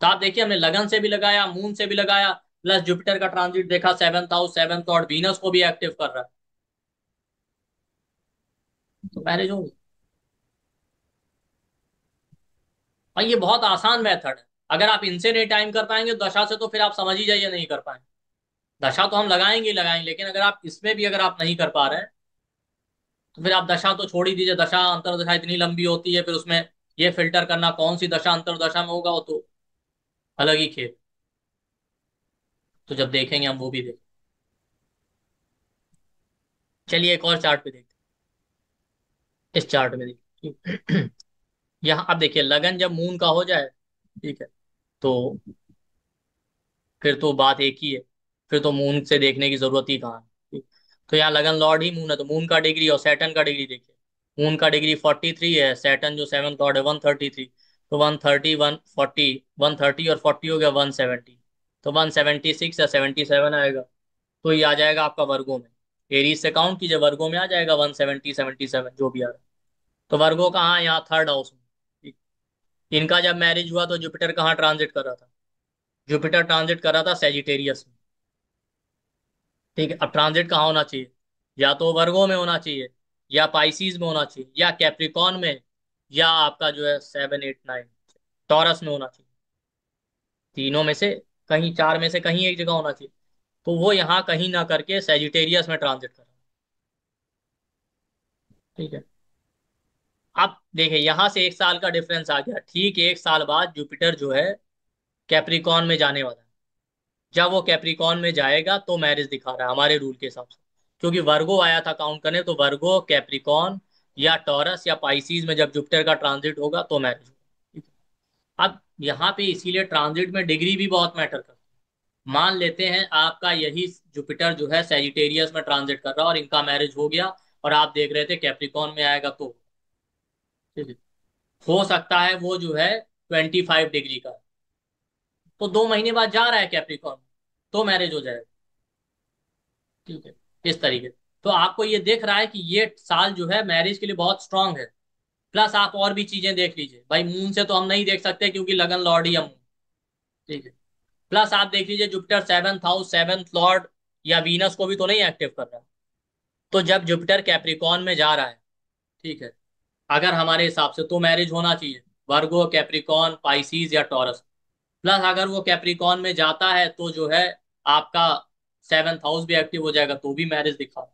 तो आप देखिए हमने लगन से भी लगाया, मून से भी लगाया, प्लस जुपिटर का ट्रांजिट देखा 7th हाउस, 7th और वीनस को भी एक्टिव कर रहा है। मैरिज होगी। और ये बहुत आसान मेथड है। अगर आप इनसे नहीं टाइम कर पाएंगे दशा से, तो फिर आप समझ ही जाइए नहीं कर पाएंगे। दशा तो हम लगाएंगे ही लगाएंगे, लेकिन अगर आप इसमें भी अगर आप नहीं कर पा रहे हैं, तो फिर आप दशा तो छोड़ ही दीजिए। दशा अंतरदशा इतनी लंबी होती है, फिर उसमें ये फिल्टर करना कौन सी दशा अंतरदशा में होगा, वो तो अलग ही खेल। तो जब देखेंगे हम वो भी देखेंगे। चलिए एक और चार्ट पे देखते हैं। इस चार्ट में देखिए। यहाँ अब देखिए, लगन जब मून का हो जाए, ठीक है, तो फिर तो बात एक ही है। फिर तो मून से देखने की जरूरत ही कहाँ है। ठीक। तो यहाँ लगन लॉर्ड ही मून है, तो मून का डिग्री और सैटर्न का डिग्री देखिए। मून का डिग्री 43 है, सैटर्न जो सेवंथ लॉर्ड है 133। तो 130 140, 130 और 40 हो गया 170। तो 176 या 77 आएगा। तो ये आ जाएगा आपका वर्गों में। एरीज से काउंट कीजिए, वर्गों में आ जाएगा 170 77 जो भी आ रहा है। तो वर्गों कहाँ, यहाँ थर्ड हाउस में। ठीक। इनका जब मैरिज हुआ तो जुपिटर कहाँ ट्रांजिट कर रहा था? जुपिटर ट्रांजिट कर रहा था सेजिटेरियस में। ठीक है, अब ट्रांजिट कहाँ होना चाहिए? या तो वर्गो में होना चाहिए, या पाइसीज में होना चाहिए, या कैप्रिकॉन में, या आपका जो है 7 8 9 टॉरस में होना चाहिए। तीनों में से कहीं, चार में से कहीं एक जगह होना चाहिए। तो वो यहाँ कहीं ना करके सेजिटेरियस में ट्रांजिट कर रहा है। ठीक है। अब देखिए, यहां से 1 साल का डिफरेंस आ गया। ठीक 1 साल बाद जुपिटर जो है कैप्रिकॉन में जाने वाला है। जब वो कैप्रिकॉन में जाएगा तो मैरिज दिखा रहा है हमारे रूल के हिसाब से। क्योंकि वर्गो आया था काउंट करने, तो वर्गो, कैप्रिकॉन या टॉरस या पाइसीज में जब जुपिटर का ट्रांजिट होगा तो मैरिज होगा। ठीक है। अब यहाँ पे इसीलिए ट्रांजिट में डिग्री भी बहुत मैटर करती है। मान लेते हैं आपका यही जुपिटर जो है सेजिटेरियस में ट्रांजिट कर रहा है और इनका मैरिज हो गया, और आप देख रहे थे कैप्रिकॉन में आएगा तो। ठीक है। हो सकता है वो जो है 25 डिग्री का है, तो 2 महीने बाद जा रहा है कैप्रिकॉन, तो मैरिज हो जाएगा। ठीक है। इस तरीके। तो आपको ये देख रहा है कि ये साल जो है मैरिज के लिए बहुत स्ट्रांग है। प्लस आप और भी चीजें देख लीजिए भाई, मून से तो हम नहीं देख सकते क्योंकि लगन लॉर्ड ही है मून। ठीक है। प्लस आप देख लीजिए Jupiter seventh house, seventh lord या वीनस को भी तो नहीं एक्टिव कर रहा है। तो जब जुपिटर कैप्रिकॉन में जा रहा है, ठीक है, अगर हमारे हिसाब से तो मैरिज होना चाहिए वर्गो, कैप्रिकॉन, पाइसीज या टॉरस। प्लस अगर वो कैप्रिकॉन में जाता है तो जो है आपका सेवंथ हाउस भी एक्टिव हो जाएगा, तो भी मैरिज दिखा।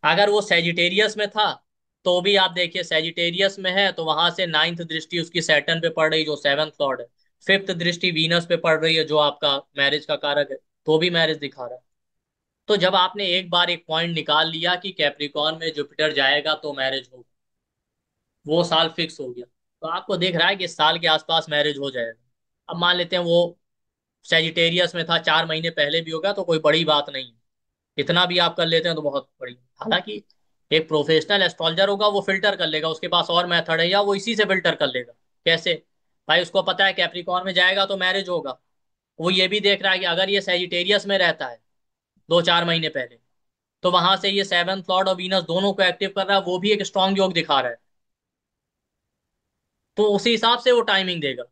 अगर वो सेजिटेरियस में था, तो भी आप देखिए सेजिटेरियस में है तो वहां से नाइन्थ दृष्टि उसकी सैटर्न पे पड़ रही जो सेवंथ लॉर्ड है। फिफ्थ दृष्टि वीनस पे पड़ रही है जो आपका मैरिज का कारक है, तो भी मैरिज दिखा रहा है। तो जब आपने एक बार एक पॉइंट निकाल लिया कि कैप्रिकॉन में जुपिटर जाएगा तो मैरिज होगा, वो साल फिक्स हो गया, तो आपको देख रहा है कि इस साल के आसपास मैरिज हो जाएगा। अब मान लेते हैं वो सेजिटेरियस में था 4 महीने पहले भी होगा, तो कोई बड़ी बात नहीं है। इतना भी आप कर लेते हैं तो बहुत बड़ी। हालांकि एक प्रोफेशनल एस्ट्रोलॉजर होगा वो फिल्टर कर लेगा, उसके पास और मेथड है, या वो इसी से फिल्टर कर लेगा। कैसे? भाई उसको पता है कैप्रिकॉर्न में जाएगा तो मैरिज होगा। वो ये भी देख रहा है कि अगर ये सेजिटेरियस में रहता है 2 4 महीने पहले, तो वहां से ये सेवंथ लॉर्ड और वीनस दोनों को एक्टिव कर रहा है, वो भी एक स्ट्रांग योग दिखा रहा है। तो उसी हिसाब से वो टाइमिंग देगा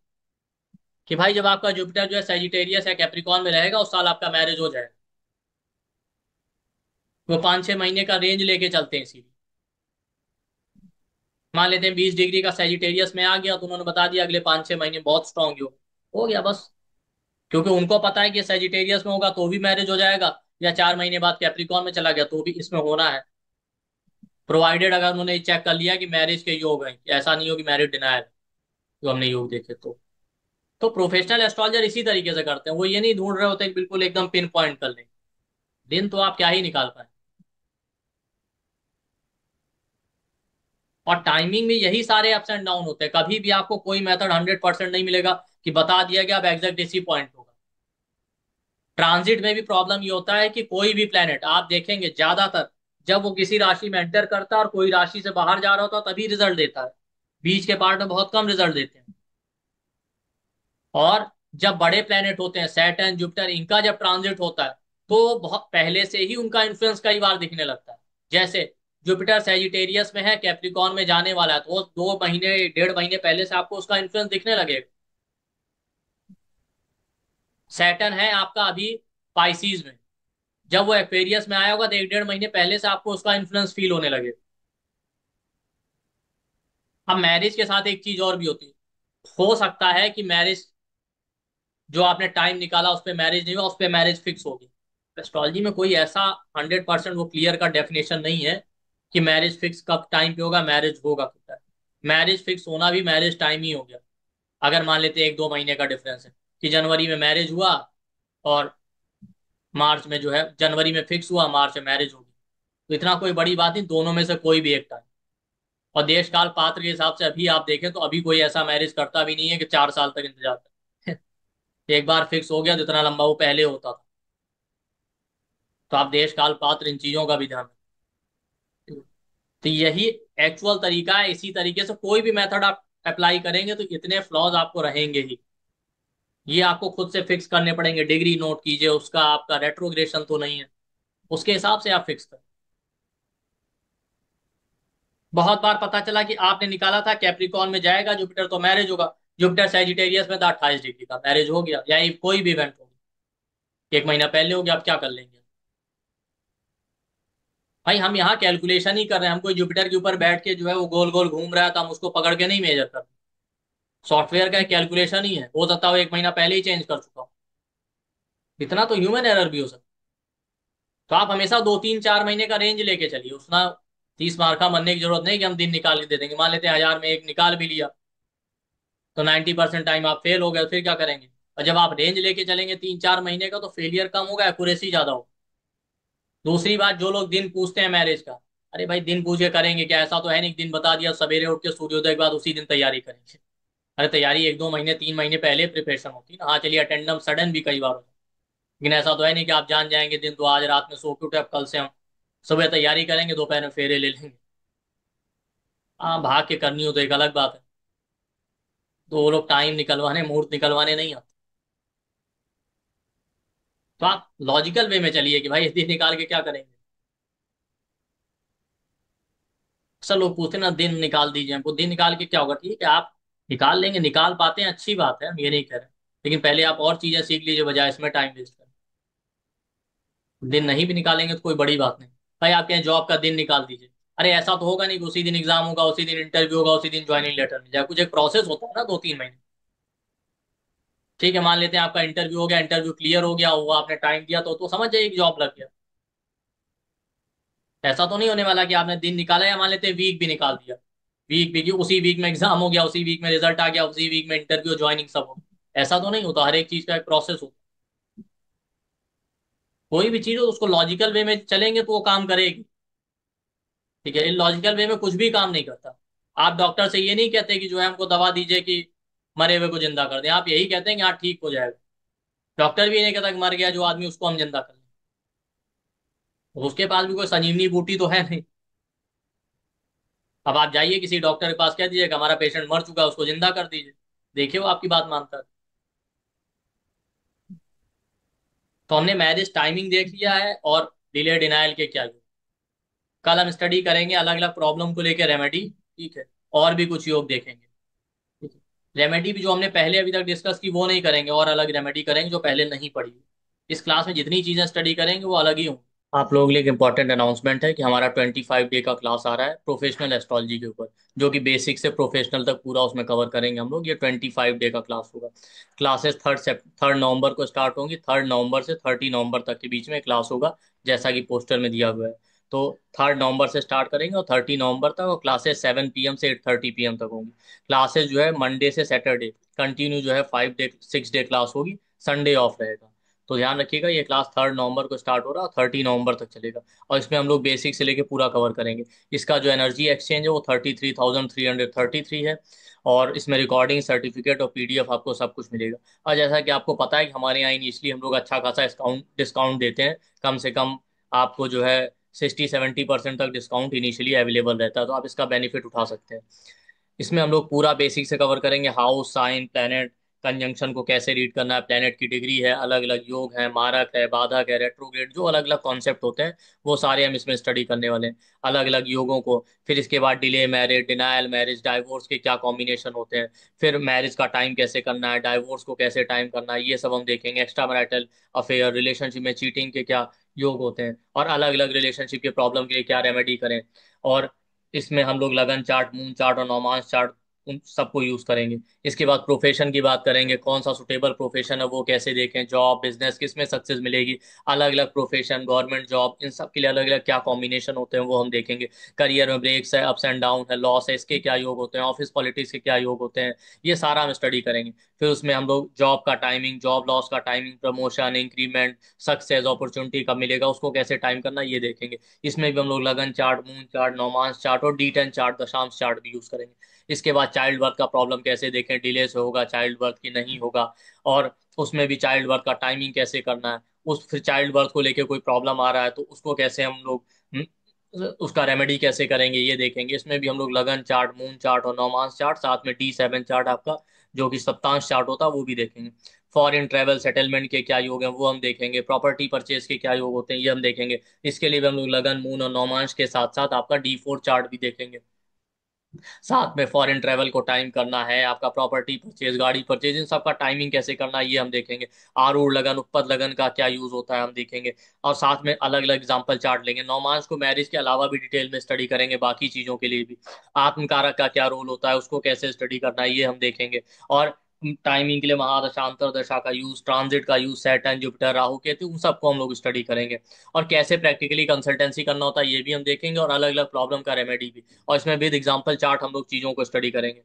कि भाई जब आपका जुपिटर जो है सेजिटेरियस या कैप्रिकॉर्न में रहेगा उस साल आपका मैरिज हो जाएगा। वो 5 6 महीने का रेंज लेके चलते हैं इसीलिए। मान लेते हैं 20 डिग्री का सेजिटेरियस में आ गया, तो उन्होंने बता दिया अगले 5 6 महीने बहुत स्ट्रांग हो गया बस। क्योंकि उनको पता है कि सेजिटेरियस में होगा तो भी मैरिज हो जाएगा, या 4 महीने बाद कैप्रिकॉन में चला गया तो भी इसमें होना है। प्रोवाइडेड अगर उन्होंने चेक कर लिया कि मैरिज के योग हैं, ऐसा नहीं हो कि मैरिज डिनायल, जो हमने योग देखे तो प्रोफेशनल एस्ट्रोलॉजर इसी तरीके से करते हैं। वो ये नहीं ढूंढ रहे होते कि बिल्कुल एकदम पिन पॉइंट कर लें। दिन तो आप क्या ही निकाल पाए। और टाइमिंग में यही सारे अप्स एंड डाउन होते हैं, कभी भी आपको कोई मेथड 100% नहीं मिलेगा कि बता दिया गया अब एग्जैक्ट इसी पॉइंट होगा। ट्रांजिट में भी प्रॉब्लम ये होता है कि कोई भी प्लेनेट आप देखेंगे ज्यादातर जब वो किसी राशि में एंटर करता है और कोई राशि से बाहर जा रहा होता है तभी रिजल्ट देता है। बीच के पार्ट में बहुत कम रिजल्ट देते हैं। और जब बड़े प्लेनेट होते हैं सैटर्न जुपिटर, इनका जब ट्रांजिट होता है तो बहुत पहले से ही उनका इन्फ्लुएंस कई बार दिखने लगता है। जैसे जुपिटर सेजिटेरियस में है, कैप्रिकॉन में जाने वाला है, तो वो 2 महीने 1.5 महीने पहले से आपको उसका इन्फ्लुएंस दिखने लगेगा। सैटर्न है आपका अभी पाइसीज में, जब वो एक्वेरियस में आया होगा तो 1 1.5 महीने पहले से आपको उसका इन्फ्लुएंस फील होने लगेगा। अब मैरिज के साथ एक चीज और भी होती है, हो सकता है कि मैरिज जो आपने टाइम निकाला उस पर मैरिज नहीं हुआ, उस पर मैरिज फिक्स होगी। एस्ट्रोलॉजी में कोई ऐसा 100% वो क्लियर का डेफिनेशन नहीं है कि मैरिज फिक्स कब टाइम पे होगा, मैरिज होगा कब टाइम। मैरिज फिक्स होना भी मैरिज टाइम ही हो गया। अगर मान लेते हैं 1-2 महीने का डिफरेंस है, कि जनवरी में मैरिज हुआ और मार्च में जो है, जनवरी में फिक्स हुआ, मार्च में मैरिज होगी, तो इतना कोई बड़ी बात नहीं, दोनों में से कोई भी एक टाइम। और देश काल पात्र के हिसाब से अभी आप देखें तो अभी कोई ऐसा मैरिज करता भी नहीं है कि 4 साल तक इंतजार कर एक बार फिक्स हो गया तो इतना लंबा वो पहले होता था। तो आप देश काल पात्र इन चीजों का भी ध्यान रखें। तो यही एक्चुअल तरीका है, इसी तरीके से कोई भी मेथड आप अप्लाई करेंगे तो इतने फ्लॉज आपको रहेंगे ही। ये आपको खुद से फिक्स करने पड़ेंगे, डिग्री नोट कीजिए उसका, आपका रेट्रोग्रेशन तो नहीं है, उसके हिसाब से आप फिक्स करें। बहुत बार पता चला कि आपने निकाला था कैप्रिकॉन में जाएगा जुपिटर तो मैरिज होगा, जुपिटर सैजिटेरियस में था 28 डिग्री का, मैरिज हो गया, या कोई भी इवेंट हो गया, 1 महीना पहले हो गया, आप क्या कर लेंगे। भाई हम यहाँ कैलकुलेशन ही कर रहे हैं, हम कोई जुपिटर के ऊपर बैठ के जो है वो गोल गोल घूम रहा है तो हम उसको पकड़ के नहीं मेजर कर। सॉफ्टवेयर का कैलकुलेशन ही है, हो सकता हो 1 महीना पहले ही चेंज कर चुका हो। इतना तो ह्यूमन एरर भी हो सकता है। तो आप हमेशा 2-3-4 महीने का रेंज लेके चलिए, उतना 30 मार्क का बनने की जरूरत नहीं कि हम दिन निकाल के दे देंगे। मान लेते हैं 1000 में एक निकाल भी लिया तो 90% टाइम आप फेल हो गए, फिर क्या करेंगे। और जब आप रेंज लेके चलेंगे 3-4 महीने का तो फेलियर कम होगा, एक्यूरेसी ज्यादा होगा। दूसरी बात, जो लोग दिन पूछते हैं मैरिज का, अरे भाई दिन पूछ के करेंगे क्या, ऐसा तो है नहीं कि दिन बता दिया सवेरे उठ के सूर्योदय के बाद उसी दिन तैयारी करेंगे। अरे तैयारी 1-2 महीने 3 महीने पहले प्रिपरेशन होती है ना। हाँ चलिए अटेंडम सडन भी कई बार होता है, लेकिन ऐसा तो है नहीं कि आप जान जाएंगे दिन तो आज रात में सो के उठे अब कल से हम सुबह तैयारी करेंगे दोपहर में फेरे ले लेंगे। हाँ भाग के करनी हो तो एक अलग बात है, तो वो लोग टाइम निकलवाने मुहूर्त निकलवाने नहीं आते। तो आप लॉजिकल वे में चलिए कि भाई इस दिन निकाल के क्या करेंगे। अक्सर लोग पूछते हैं ना दिन निकाल दीजिए हमको, दिन निकाल के क्या होगा, ठीक है आप निकाल लेंगे, निकाल पाते हैं अच्छी बात है, हम ये नहीं कह रहे, लेकिन पहले आप और चीजें सीख लीजिए बजाय इसमें टाइम वेस्ट करें। दिन नहीं भी निकालेंगे तो कोई बड़ी बात नहीं। भाई आप कहें जॉब का दिन निकाल दीजिए, अरे ऐसा तो होगा नहीं कि उसी दिन एग्जाम होगा, उसी दिन इंटरव्यू होगा, उसी दिन ज्वाइनिंग लेटर मिल जाएगा, कुछ एक प्रोसेस होता है ना 2-3 महीने। ठीक है मान लेते हैं आपका इंटरव्यू हो गया, इंटरव्यू क्लियर हो गया, वो आपने टाइम दिया तो समझ जाइए कि जॉब लग गया। ऐसा तो नहीं होने वाला कि आपने दिन निकाला, या मान लेते हैं वीक भी निकाल दिया, वीक भी, उसी वीक में एग्जाम हो गया, उसी वीक में रिजल्ट आ गया, उसी वीक में इंटरव्यू ज्वाइनिंग सब हो गया। ऐसा तो नहीं होता, हर एक चीज का एक प्रोसेस होता है। कोई भी चीज हो उसको लॉजिकल वे में चलेंगे तो वो काम करेगी। ठीक है, लॉजिकल वे में कुछ भी काम नहीं करता। आप डॉक्टर से ये नहीं कहते कि जो है हमको दवा दीजिए कि मरे हुए को जिंदा कर दें, आप यही कहते हैं कि हाँ ठीक हो जाएगा। डॉक्टर भी ये नहीं कहता कि मर गया जो आदमी उसको हम जिंदा कर लें, उसके पास भी कोई संजीवनी बूटी तो है नहीं। अब आप जाइए किसी डॉक्टर के पास, कह दीजिएगा हमारा पेशेंट मर चुका है उसको जिंदा कर दीजिए, देखिए वो आपकी बात मानता है। तो हमने मैरिज टाइमिंग देख लिया है और डिले डिनायल के क्या योग। कल हम स्टडी करेंगे अलग अलग प्रॉब्लम को लेकर रेमेडी, ठीक है, और भी कुछ योग देखेंगे। ठीक है, रेमेडी भी जो हमने पहले अभी तक डिस्कस की वो नहीं करेंगे, और अलग रेमेडी करेंगे जो पहले नहीं पढ़ी। इस क्लास में जितनी चीजें स्टडी करेंगे वो अलग ही होंगी। आप लोगों के लिए एक इंपॉर्टेंट अनाउंसमेंट है कि हमारा 25 डे का क्लास आ रहा है प्रोफेशनल एस्ट्रोलॉजी के ऊपर, जो कि बेसिक से प्रोफेशनल तक पूरा उसमें कवर करेंगे हम लोग। ये 25 डे का क्लास होगा। क्लासेस 3 नवंबर को स्टार्ट होंगी, 3 नवंबर से 30 नवंबर तक के बीच में क्लास होगा, जैसा कि पोस्टर में दिया हुआ है। तो 3 नवंबर से स्टार्ट करेंगे और 30 नवंबर तक, और क्लासेस 7 PM से 8:30 PM तक होंगी। क्लासेस जो है मंडे से सैटरडे कंटिन्यू जो है 5 डे 6 डे क्लास होगी, संडे ऑफ रहेगा। तो ध्यान रखिएगा ये क्लास 3 नवंबर को स्टार्ट हो रहा है और 30 नवंबर तक चलेगा, और इसमें हम लोग बेसिक से लेके पूरा कवर करेंगे। इसका जो एनर्जी एक्सचेंज है वो 33,333 है, और इसमें रिकॉर्डिंग सर्टिफिकेट और PDF आपको सब कुछ मिलेगा। और जैसा कि आपको पता है कि हमारे यहाँ इनिशियली हम लोग अच्छा खासा डिस्काउंट डिस्काउंट देते हैं, कम से कम आपको जो है 60-70% तक डिस्काउंट इनिशियली अवेलेबल रहता है, तो आप इसका बेनिफिट उठा सकते हैं। इसमें हम लोग पूरा बेसिक से कवर करेंगे, हाउस साइन प्लैनेट कंजंक्शन को कैसे रीड करना है, प्लैनेट की डिग्री है, अलग अलग योग है, मारक है, बाधक है, रेट्रोग्रेड, जो अलग अलग कॉन्सेप्ट होते हैं वो सारे हम इसमें स्टडी करने वाले हैं, अलग अलग योगों को। फिर इसके बाद delay marriage, denial marriage, divorce के क्या कॉम्बिनेशन होते हैं, फिर मैरिज का टाइम कैसे करना है, डाइवोर्स को कैसे टाइम करना है, ये सब हम देखेंगे। एक्स्ट्रा मैरिटल अफेयर, रिलेशनशिप में चीटिंग के क्या योग होते हैं, और अलग अलग रिलेशनशिप के प्रॉब्लम के लिए क्या रेमेडी करें। और इसमें हम लोग लगन चार्ट, मून चार्ट और नौमांस चार्ट उन सबको यूज करेंगे। इसके बाद प्रोफेशन की बात करेंगे, कौन सा सुटेबल प्रोफेशन है वो कैसे देखें, जॉब बिजनेस किस में सक्सेस मिलेगी, अलग अलग प्रोफेशन, गवर्नमेंट जॉब, इन सब के लिए अलग अलग क्या कॉम्बिनेशन होते हैं वो हम देखेंगे। करियर में ब्रेक्स है, अप्स एंड डाउन है, लॉस है, इसके क्या योग होते हैं, ऑफिस पॉलिटिक्स के क्या योग होते हैं, ये सारा हम स्टडी करेंगे। फिर उसमें हम लोग जॉब का टाइमिंग, जॉब लॉस का timing, promotion, increment, success, opportunity कब मिलेगा उसको कैसे टाइम करना, ये देखेंगे। इसमें भी हम लोग लगन चार्ट, मून चार्ट, नौमांस चार्ट और D10 चार्ट, दशांश चार्ट भी यूज करेंगे। इसके बाद चाइल्ड बर्थ का प्रॉब्लम कैसे देखें, डिले से होगा चाइल्ड बर्थ की नहीं होगा, और उसमें भी चाइल्ड बर्थ का टाइमिंग कैसे करना है। उस फिर चाइल्ड बर्थ को लेके कोई प्रॉब्लम आ रहा है तो उसको कैसे हम लोग उसका रेमेडी कैसे करेंगे ये देखेंगे। इसमें भी हम लोग लगन चार्ट, मून चार्ट और नौमांस चार्ट, साथ में D7 चार्ट आपका जो कि सप्तांश चार्ट होता है वो भी देखेंगे। फॉरेन ट्रेवल सेटलमेंट के क्या योग हैं वो हम देखेंगे, प्रॉपर्टी परचेज के क्या योग होते हैं ये हम देखेंगे। इसके लिए भी हम लोग लगन, मून और नौमांश के साथ साथ आपका D4 चार्ट भी देखेंगे। साथ में फॉरेन ट्रेवल को टाइम करना है, आपका प्रॉपर्टी परचेज, गाड़ी परचेज, इन सब का टाइमिंग कैसे करना है ये हम देखेंगे। आरूढ़ लगन, उत्पद लगन का क्या यूज होता है हम देखेंगे। और साथ में अलग अलग एग्जाम्पल चार्ट लेंगे। नौमांस को मैरिज के अलावा भी डिटेल में स्टडी करेंगे, बाकी चीजों के लिए भी। आत्मकारक का क्या रोल होता है उसको कैसे स्टडी करना है ये हम देखेंगे। और टाइमिंग के लिए महादशा, अंतरदशा का यूज, ट्रांजिट का use, Saturn, Jupiter, Rahu, Ketu, उन सबको हम लोग स्टडी करेंगे। और कैसे प्रैक्टिकली कंसल्टेंसी करना होता है ये भी हम देखेंगे, और अलग अलग प्रॉब्लम का रेमेडी भी। और इसमें विद एग्जांपल चार्ट हम लोग चीजों को स्टडी करेंगे।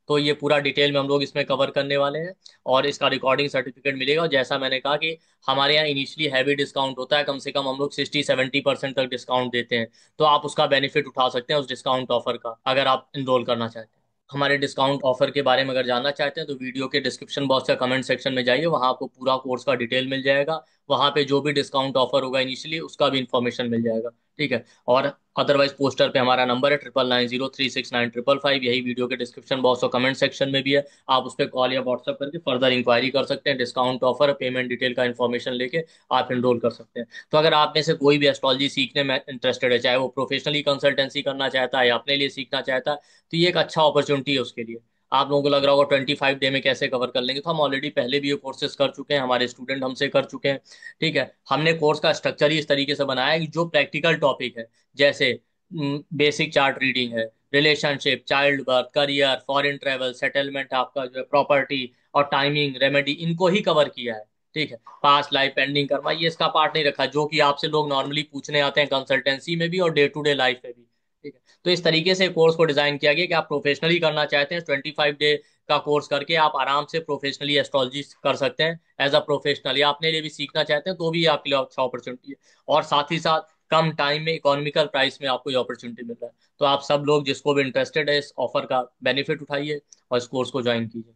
तो ये पूरा डिटेल में हम लोग इसमें कवर करने वाले हैं। और इसका रिकॉर्डिंग सर्टिफिकेट मिलेगा। और जैसा मैंने कहा कि हमारे यहाँ इनिशियली हैवी डिस्काउंट होता है, कम से कम हम लोग 60-70% तक डिस्काउंट देते हैं। तो आप उसका बेनिफिट उठा सकते हैं उस डिस्काउंट ऑफर का, अगर आप इनरोल करना चाहते हैं। हमारे डिस्काउंट ऑफर के बारे में अगर जानना चाहते हैं तो वीडियो के डिस्क्रिप्शन बॉक्स या कमेंट सेक्शन में जाइए, वहां आपको पूरा कोर्स का डिटेल मिल जाएगा। वहां पे जो भी डिस्काउंट ऑफर होगा इनिशियली उसका भी इंफॉर्मेशन मिल जाएगा। ठीक है। और अदरवाइज पोस्टर पे हमारा नंबर है 9990369555, यही वीडियो के डिस्क्रिप्शन बॉक्स और कमेंट सेक्शन में भी है। आप उस पर कॉल या व्हाट्सएप करके फर्दर इंक्वायरी कर सकते हैं, डिस्काउंट ऑफर, पेमेंट डिटेल का इन्फॉर्मेशन लेके आप एनरोल कर सकते हैं। तो अगर आप में से कोई भी एस्ट्रोलॉजी सीखने में इंटरेस्टेड है, चाहे वो प्रोफेशनली कंसल्टेंसी करना चाहता है या अपने लिए सीखना चाहता है, तो ये एक अच्छा अपॉर्चुनिटी है उसके लिए। आप लोगों को लग रहा होगा 25 डे में कैसे कवर कर लेंगे, तो हम ऑलरेडी पहले भी ये कोर्सेज कर चुके हैं, हमारे स्टूडेंट हमसे कर चुके हैं। ठीक है। हमने कोर्स का स्ट्रक्चर ही इस तरीके से बनाया है कि जो प्रैक्टिकल टॉपिक है, जैसे बेसिक चार्ट रीडिंग है, relationship, child birth, career, foreign travel, settlement, आपका जो है प्रॉपर्टी और टाइमिंग, रेमेडी, इनको ही कवर किया है। ठीक है। पास्ट लाइफ पेंडिंग करवा, ये इसका पार्ट नहीं रखा, जो कि आपसे लोग नॉर्मली पूछने आते हैं कंसल्टेंसी में भी और डे टू डे लाइफ में भी। ठीक है। तो इस तरीके से कोर्स को डिजाइन किया गया कि आप प्रोफेशनली करना चाहते हैं, 25 डे का कोर्स करके आप आराम से प्रोफेशनली एस्ट्रोलॉजी कर सकते हैं एज अ प्रोफेशनल, या अपने लिए भी सीखना चाहते हैं तो भी आपके लिए अच्छा अपॉर्चुनिटी है। और साथ ही साथ कम टाइम में इकोनॉमिकल प्राइस में आपको ये अपॉर्चुनिटी मिल रहा है। तो आप सब लोग जिसको भी इंटरेस्टेड है इस ऑफर का बेनिफिट उठाइए और इस कोर्स को ज्वाइन कीजिए।